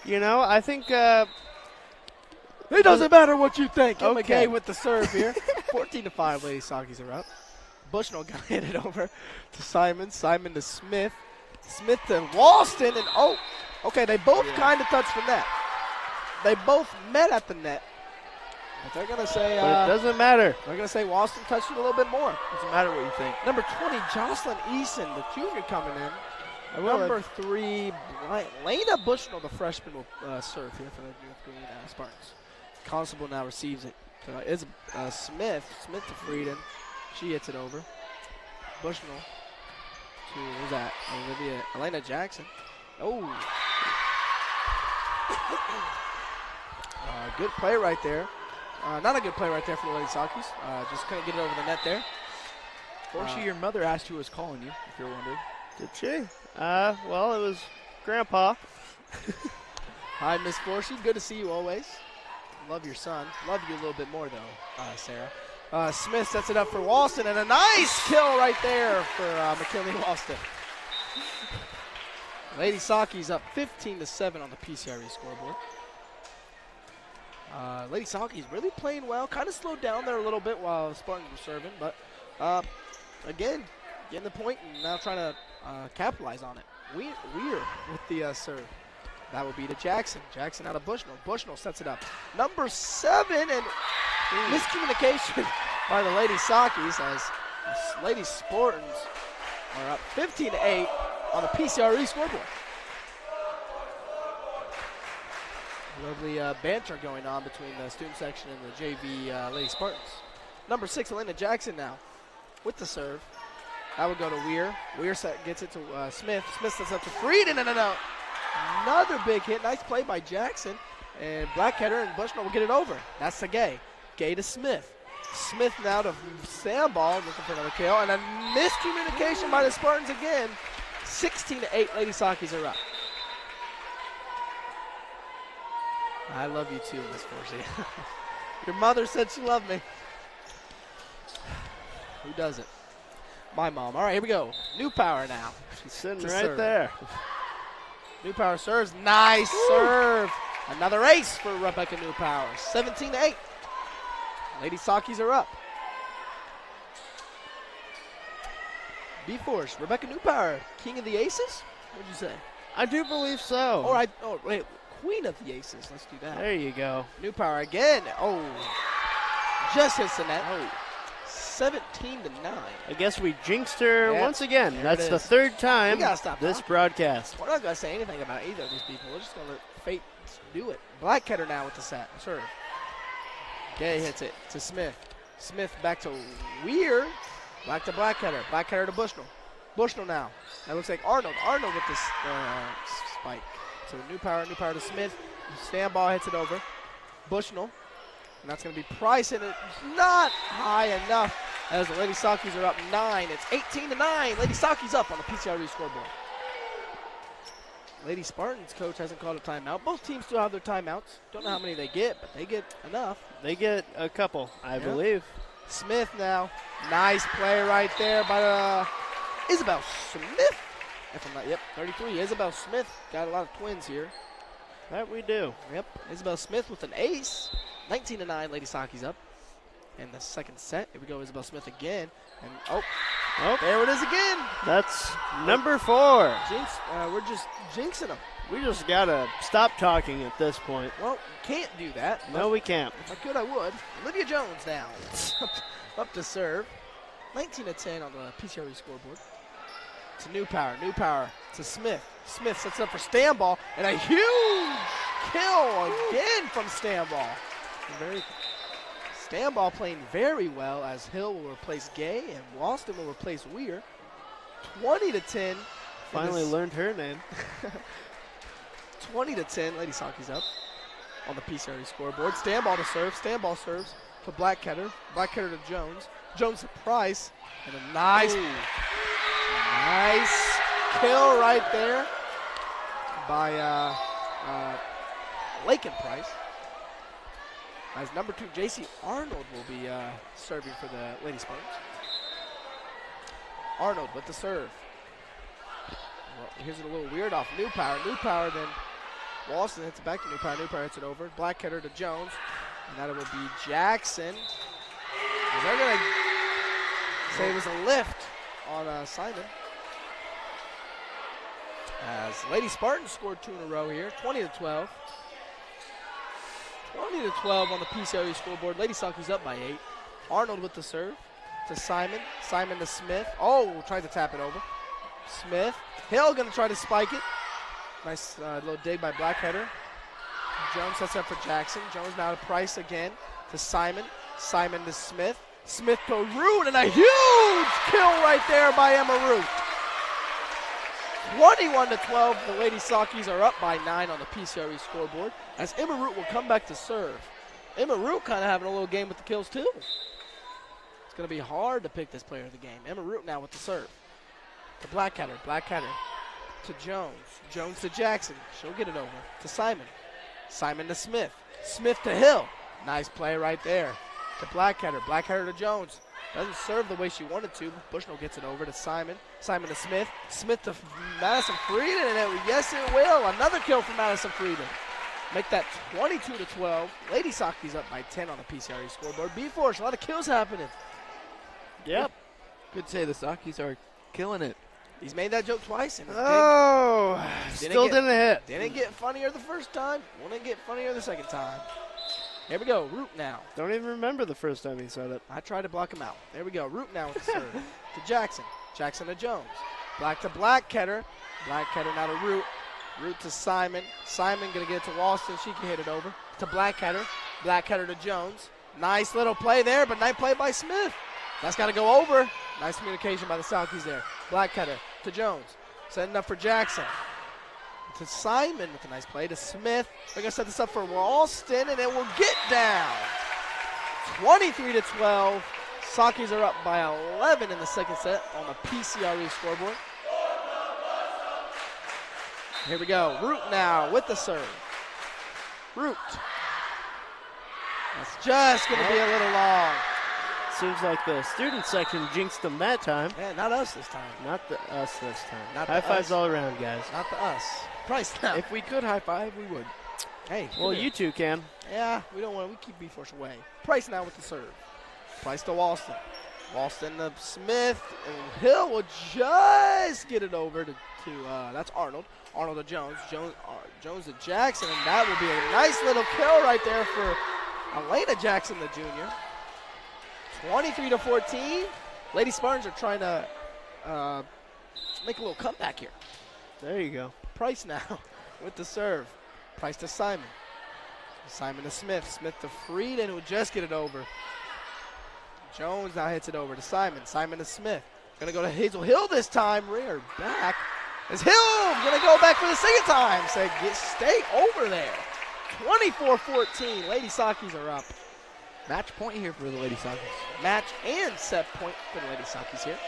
You know, I think... it doesn't matter what you think. Okay. McKay with the serve here. 14-5, Lady Sockies are up. Bushnell got hit it over to Simon. Simon to Smith. Smith to Walston. And, okay, they both kind of touched the net. They both met at the net. But they're going to say... but it doesn't matter. They're going to say Walston touched it a little bit more. Doesn't matter what you think. Number 20, Jocelyn Eason, the junior coming in. Number 3, Lena Bushnell, the freshman, will serve here for the North Greene Spartans. Constable now receives it. It's Smith to Frieden. She hits it over. Bushnell to, who's that? Elena Jackson. Good play right there. Not a good play right there for the Lady Sockies. Just couldn't get it over the net there. Fortunately, your mother asked who was calling you, if you're wondering. Did she? Well, it was Grandpa. Hi, Miss Forsey. Good to see you always. Love your son. Love you a little bit more, though, Sarah. Smith sets it up for Walston, and a nice kill right there for McKinley Walston. Lady Sockies up 15-7 on the PCRE scoreboard. Lady Sockies really playing well. Kind of slowed down there a little bit while Spartans were serving, but again, getting the point and now trying to capitalize on it. Weir with the serve. That will be to Jackson. Jackson out of Bushnell. Bushnell sets it up. Number 7, and miscommunication by the Lady Sockies as Lady Spartans are up 15-8 on the PCRE scoreboard. Lovely banter going on between the student section and the JV Lady Spartans. Number 6, Elena Jackson now with the serve. That would go to Weir. Weir gets it to Smith. Smith sets up to Frieden, and another big hit. Nice play by Jackson. And Blackheader and Bushnell will get it over. That's to Gay. Gay to Smith. Smith now to Sandball, looking for another kill. And a miscommunication by the Spartans again. 16-8, Lady Sockies are up. I love you too, Miss Forsey. Your mother said she loved me. Who doesn't? My mom. All right, here we go. New Power now. She's sitting right there. New Power serves. Nice serve. Another ace for Rebecca New Power. 17-8. Lady Sockies are up. B-Force, Rebecca New Power, king of the aces? What'd you say? I do believe so. Wait, queen of the aces. Let's do that. There you go. New Power again. Just hits the net. 17-9. I guess we jinxed her once again. There That's the third time we gotta stop this talking. broadcast. We're not going to say anything about either of these people. We're just going to let fate do it. Blackheader now with the set. Serve. Gay hits it to Smith. Smith back to Weir. Back to Blackheader. Blackheader to Bushnell. Bushnell now. That looks like Arnold. Arnold with this spike. So New Power to Smith. Standball hits it over. Bushnell. And that's going to be Price, and it's not high enough as the Lady Sockies are up 9. It's 18-9. Lady Sockies up on the PCRE scoreboard. Lady Spartans coach hasn't called a timeout. Both teams still have their timeouts. Don't know how many they get, but they get enough. They get a couple, I believe. Smith now. Nice play right there by Isabel Smith. If I'm not, yep, 33. Isabel Smith got a lot of twins here. That we do. Yep, Isabel Smith with an ace. 19-9, Lady Sockies up. And the second set, here we go, Isabel Smith again. And there it is again. That's number 4. We're just jinxing them. We just got to stop talking at this point. Well, can't do that. No, we can't. If I could, I would. Olivia Jones now. Up to serve. 19-10 on the PCRE scoreboard. To New Power to Smith. Smith sets up for Stanball, and a huge kill again from Stanball. Stanball playing very well as Hill will replace Gay and Walston will replace Weir. 20-10. Finally learned her name. 20-10. Lady Sockies up on the PCRE scoreboard. Stanball to serve. Stanball serves to Blackketter. Blackketter to Jones. Jones to Price. And a nice kill right there by Lake and Price. As number 2, J.C. Arnold will be serving for the Lady Spartans. Arnold with the serve. Well, here's it a little weird off New Power. New Power, then Walston hits it back to New Power. New Power hits it over. Blackketter to Jones. And that will be Jackson. They're going to say it was a lift on Simon. As Lady Spartans scored 2 in a row here. 20-12. 20-12 on the PCRE scoreboard. Lady Sockies up by 8. Arnold with the serve to Simon. Simon to Smith. Oh, tried to tap it over. Smith. Hill going to try to spike it. Nice little dig by Blackheader. Jones sets up for Jackson. Jones now to Price again to Simon. Simon to Smith. Smith to Root, and a huge kill right there by Emma Root. 21-12, the Lady Sockies are up by 9 on the PCRE scoreboard as Emma Root will come back to serve. Emma Root kind of having a little game with the kills too. It's going to be hard to pick this player of the game. Emma Root now with the serve. To Blackheader. Blackheader to Jones. Jones to Jackson. She'll get it over to Simon. Simon to Smith. Smith to Hill. Nice play right there. To Blackheader. Blackheader to Jones. Doesn't serve the way she wanted to. Bushnell gets it over to Simon. Simon to Smith. Smith to Madison Frieden. And yes, it will. Another kill from Madison Frieden. Make that 22-12. Lady Sockies up by 10 on the PCRE scoreboard. B-Force, a lot of kills happening. Yep. Could say the Sockies are killing it. He's made that joke twice. And still didn't hit. Didn't get funnier the first time. Won't get funnier the second time. Here we go. Root now. Don't even remember the first time he said it. I tried to block him out. There we go. Root now with the serve to Jackson. Jackson to Jones. Black to Blackketter. Blackketter now to Root. Root to Simon. Simon going to get it to Walston. She can hit it over to Blackketter. Blackketter to Jones. Nice little play there, but nice play by Smith. That's got to go over. Nice communication by the Sockies there. Blackketter to Jones. Setting up for Jackson. To Simon with a nice play to Smith. They're going to set this up for Walston, and it will get down. 23-12. Sockies are up by 11 in the second set on the PCRE scoreboard. Here we go. Root now with the serve. Root. That's just going to be a little long. Seems like the student section jinxed them that time. Yeah, not us this time. Not us this time. Not high fives all around, guys. Not the us. Price now. If we could high five, we would. Hey, well, you two can. Yeah, we don't want to. We keep B-Force away. Price now with the serve. Price to Walston. Walston to Smith. And Hill will just get it over to that's Arnold. Arnold to Jones. Jones to Jackson. And that will be a nice little kill right there for Elena Jackson, the junior. 23-14. Lady Spartans are trying to make a little comeback here. There you go. Price now with the serve. Price to Simon. Simon to Smith. Smith to Frieden, who will just get it over. Jones now hits it over to Simon. Simon to Smith. Going to go to Hazel Hill this time. Ringer back. Is Hill going to go back for the second time? Say, stay over there. 24-14. Lady Sockies are up. Match point here for the Lady Sockies. Match and set point for the Lady Sockies here.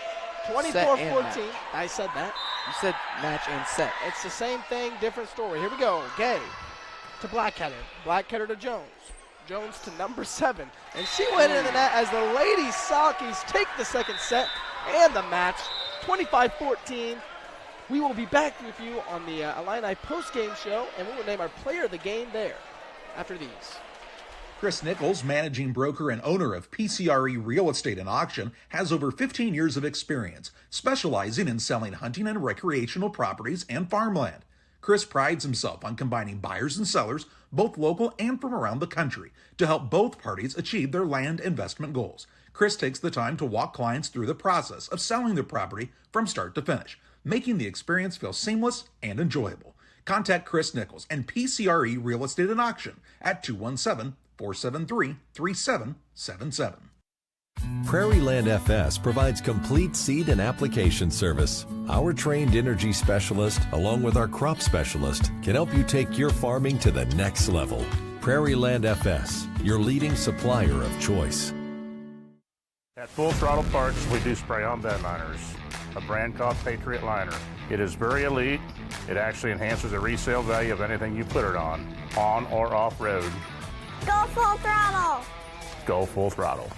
24-14. I said that. You said match and set. It's the same thing, different story. Here we go. Gay to Blackheader. Blackheader to Jones. Jones to number 7. And she went in the net as the Lady Sockies take the second set and the match. 25-14. We will be back with you on the Illini post-game show, and we will name our player of the game there after these. Chris Nichols, managing broker and owner of PCRE Real Estate and Auction, has over 15 years of experience, specializing in selling hunting and recreational properties and farmland. Chris prides himself on combining buyers and sellers, both local and from around the country, to help both parties achieve their land investment goals. Chris takes the time to walk clients through the process of selling their property from start to finish, making the experience feel seamless and enjoyable. Contact Chris Nichols and PCRE Real Estate and Auction at 217-473-3777. Prairie Land FS provides complete seed and application service. Our trained energy specialist, along with our crop specialist, can help you take your farming to the next level. Prairie Land FS, your leading supplier of choice. At Full Throttle Parts, we do spray-on bed liners, a brand called Patriot Liner. It is very elite. It actually enhances the resale value of anything you put it on or off-road. Go Full Throttle! Go Full Throttle.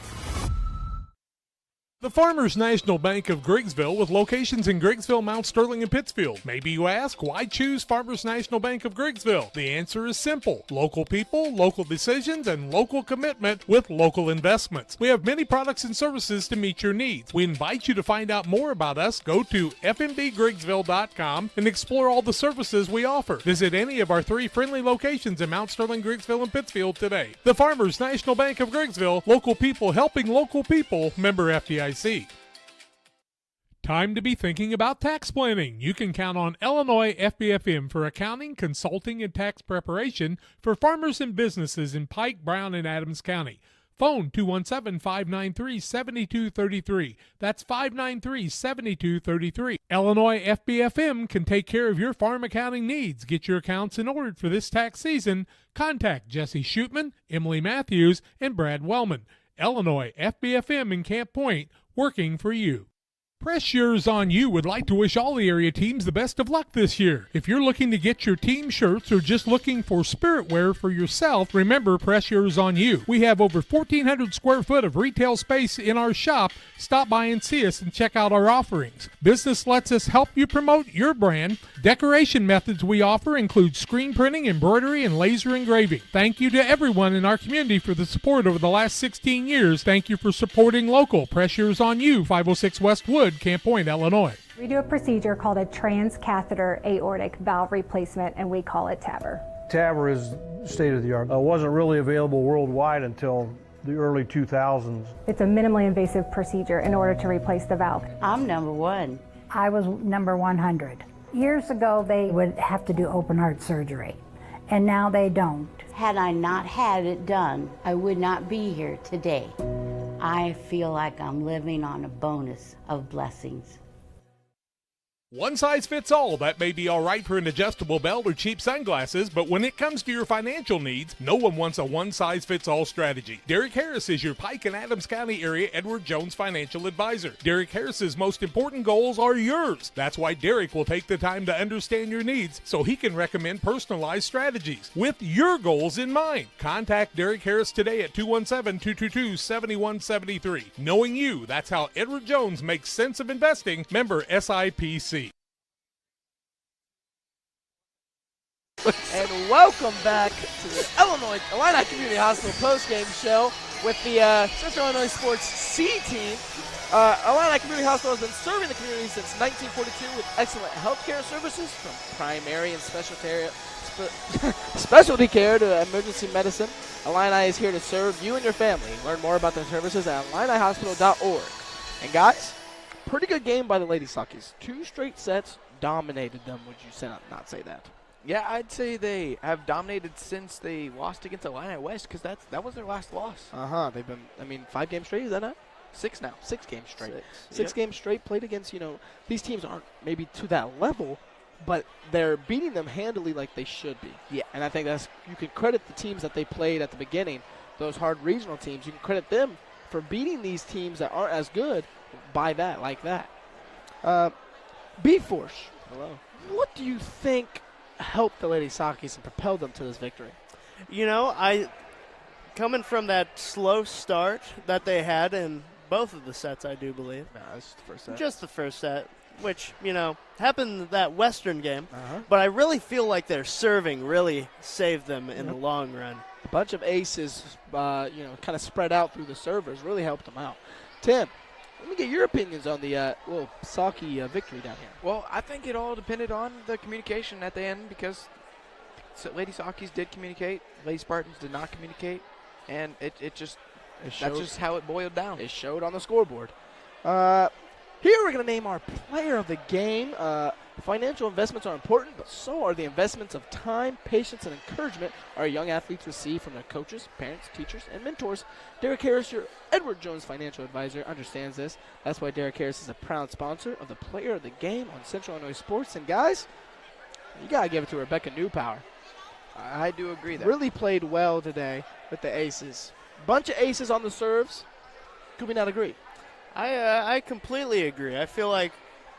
The Farmers National Bank of Griggsville, with locations in Griggsville, Mount Sterling, and Pittsfield. Maybe you ask, why choose Farmers National Bank of Griggsville? The answer is simple. Local people, local decisions, and local commitment with local investments. We have many products and services to meet your needs. We invite you to find out more about us. Go to fmbgriggsville.com and explore all the services we offer. Visit any of our 3 friendly locations in Mount Sterling, Griggsville, and Pittsfield today. The Farmers National Bank of Griggsville, local people helping local people, member FDIC. Time to be thinking about tax planning. You can count on Illinois FBFM for accounting, consulting, and tax preparation for farmers and businesses in Pike, Brown, and Adams County. Phone 217-593-7233. That's 593-7233. Illinois FBFM can take care of your farm accounting needs. Get your accounts in order for this tax season. Contact Jesse Shootman, Emily Matthews, and Brad Wellman. Illinois FBFM in Camp Point, working for you. Press Yours On You would like to wish all the area teams the best of luck this year. If you're looking to get your team shirts or just looking for spirit wear for yourself, remember Press Yours On You. We have over 1,400 square foot of retail space in our shop. Stop by and see us and check out our offerings. Business lets us help you promote your brand. Decoration methods we offer include screen printing, embroidery, and laser engraving. Thank you to everyone in our community for the support over the last 16 years. Thank you for supporting local. Press Yours On You, 506 West Wood, Camp Point, Illinois. We do a procedure called a transcatheter aortic valve replacement, and we call it TAVR. TAVR is state of the art. It wasn't really available worldwide until the early 2000s. It's a minimally invasive procedure in order to replace the valve. I'm number 1. I was number 100. Years ago, they would have to do open heart surgery, and now they don't. Had I not had it done, I would not be here today. I feel like I'm living on a bonus of blessings. One size fits all. That may be all right for an adjustable belt or cheap sunglasses, but when it comes to your financial needs, no one wants a one-size-fits-all strategy. Derek Harris is your Pike and Adams County area Edward Jones financial advisor. Derek Harris's most important goals are yours. That's why Derek will take the time to understand your needs so he can recommend personalized strategies with your goals in mind. Contact Derek Harris today at 217-222-7173. Knowing you, that's how Edward Jones makes sense of investing. Member SIPC. And welcome back to the Illini Community Hospital postgame show with the Central Illinois Sports C team. Illini Community Hospital has been serving the community since 1942 with excellent healthcare services from primary and specialty care to emergency medicine. Illini is here to serve you and your family. Learn more about their services at IlliniHospital.org. And guys, pretty good game by the Lady Sockies. 2 straight sets, dominated them. Would you not say that? Yeah, I'd say they have dominated since they lost against Illini West, because that was their last loss. They've been, 5 games straight, is that not? 6 now. 6 games straight. 6 Yep. games straight played against, these teams aren't maybe to that level, but they're beating them handily like they should be. Yeah. And I think you can credit the teams that they played at the beginning, those hard regional teams. You can credit them for beating these teams that aren't as good by that, like that. B-Force. Hello. What do you think helped the Lady Sockies and propelled them to this victory? Coming from that slow start that they had in both of the sets, I do believe. No, this is the first set. Just the first set. which, happened that Western game. But I really feel like their serving really saved them in the long run. A bunch of aces, kind of spread out through the servers really helped them out. Tim, let me get your opinions on the Saki victory down here. Well, I think it all depended on the communication at the end because Lady Sakis did communicate, Lady Spartans did not communicate, and that's just how it boiled down. It showed on the scoreboard. Here we're going to name our player of the game. Financial investments are important, but so are the investments of time, patience, and encouragement our young athletes receive from their coaches, parents, teachers, and mentors. Derek Harris, your Edward Jones financial advisor, understands this. That's why Derek Harris is a proud sponsor of the player of the game on Central Illinois Sports. And guys, you got to give it to Rebecca Newpower. I do agree there. Really played well today with the aces. Bunch of aces on the serves. Could we not agree? I completely agree. I feel like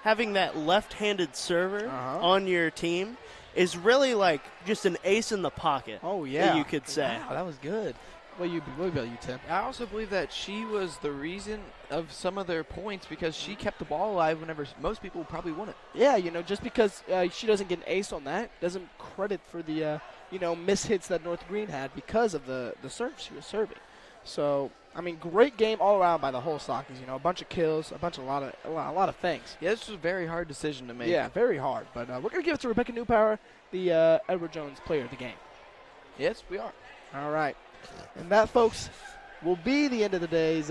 having that left-handed server on your team is really like just an ace in the pocket. Oh, yeah. You could say. Wow, that was good. What about you, Tim? I also believe that she was the reason of some of their points because she kept the ball alive whenever most people probably won it. Yeah, just because she doesn't get an ace on that doesn't credit for the, miss hits that North Greene had because of the serve she was serving. So, great game all around by the whole Sakis. A bunch of kills, a lot of things. Yeah, this was a very hard decision to make. Yeah, very hard. But we're going to give it to Rebecca Newpower, the Edward Jones player of the game. Yes, we are. All right. And that, folks, will be the end of the day's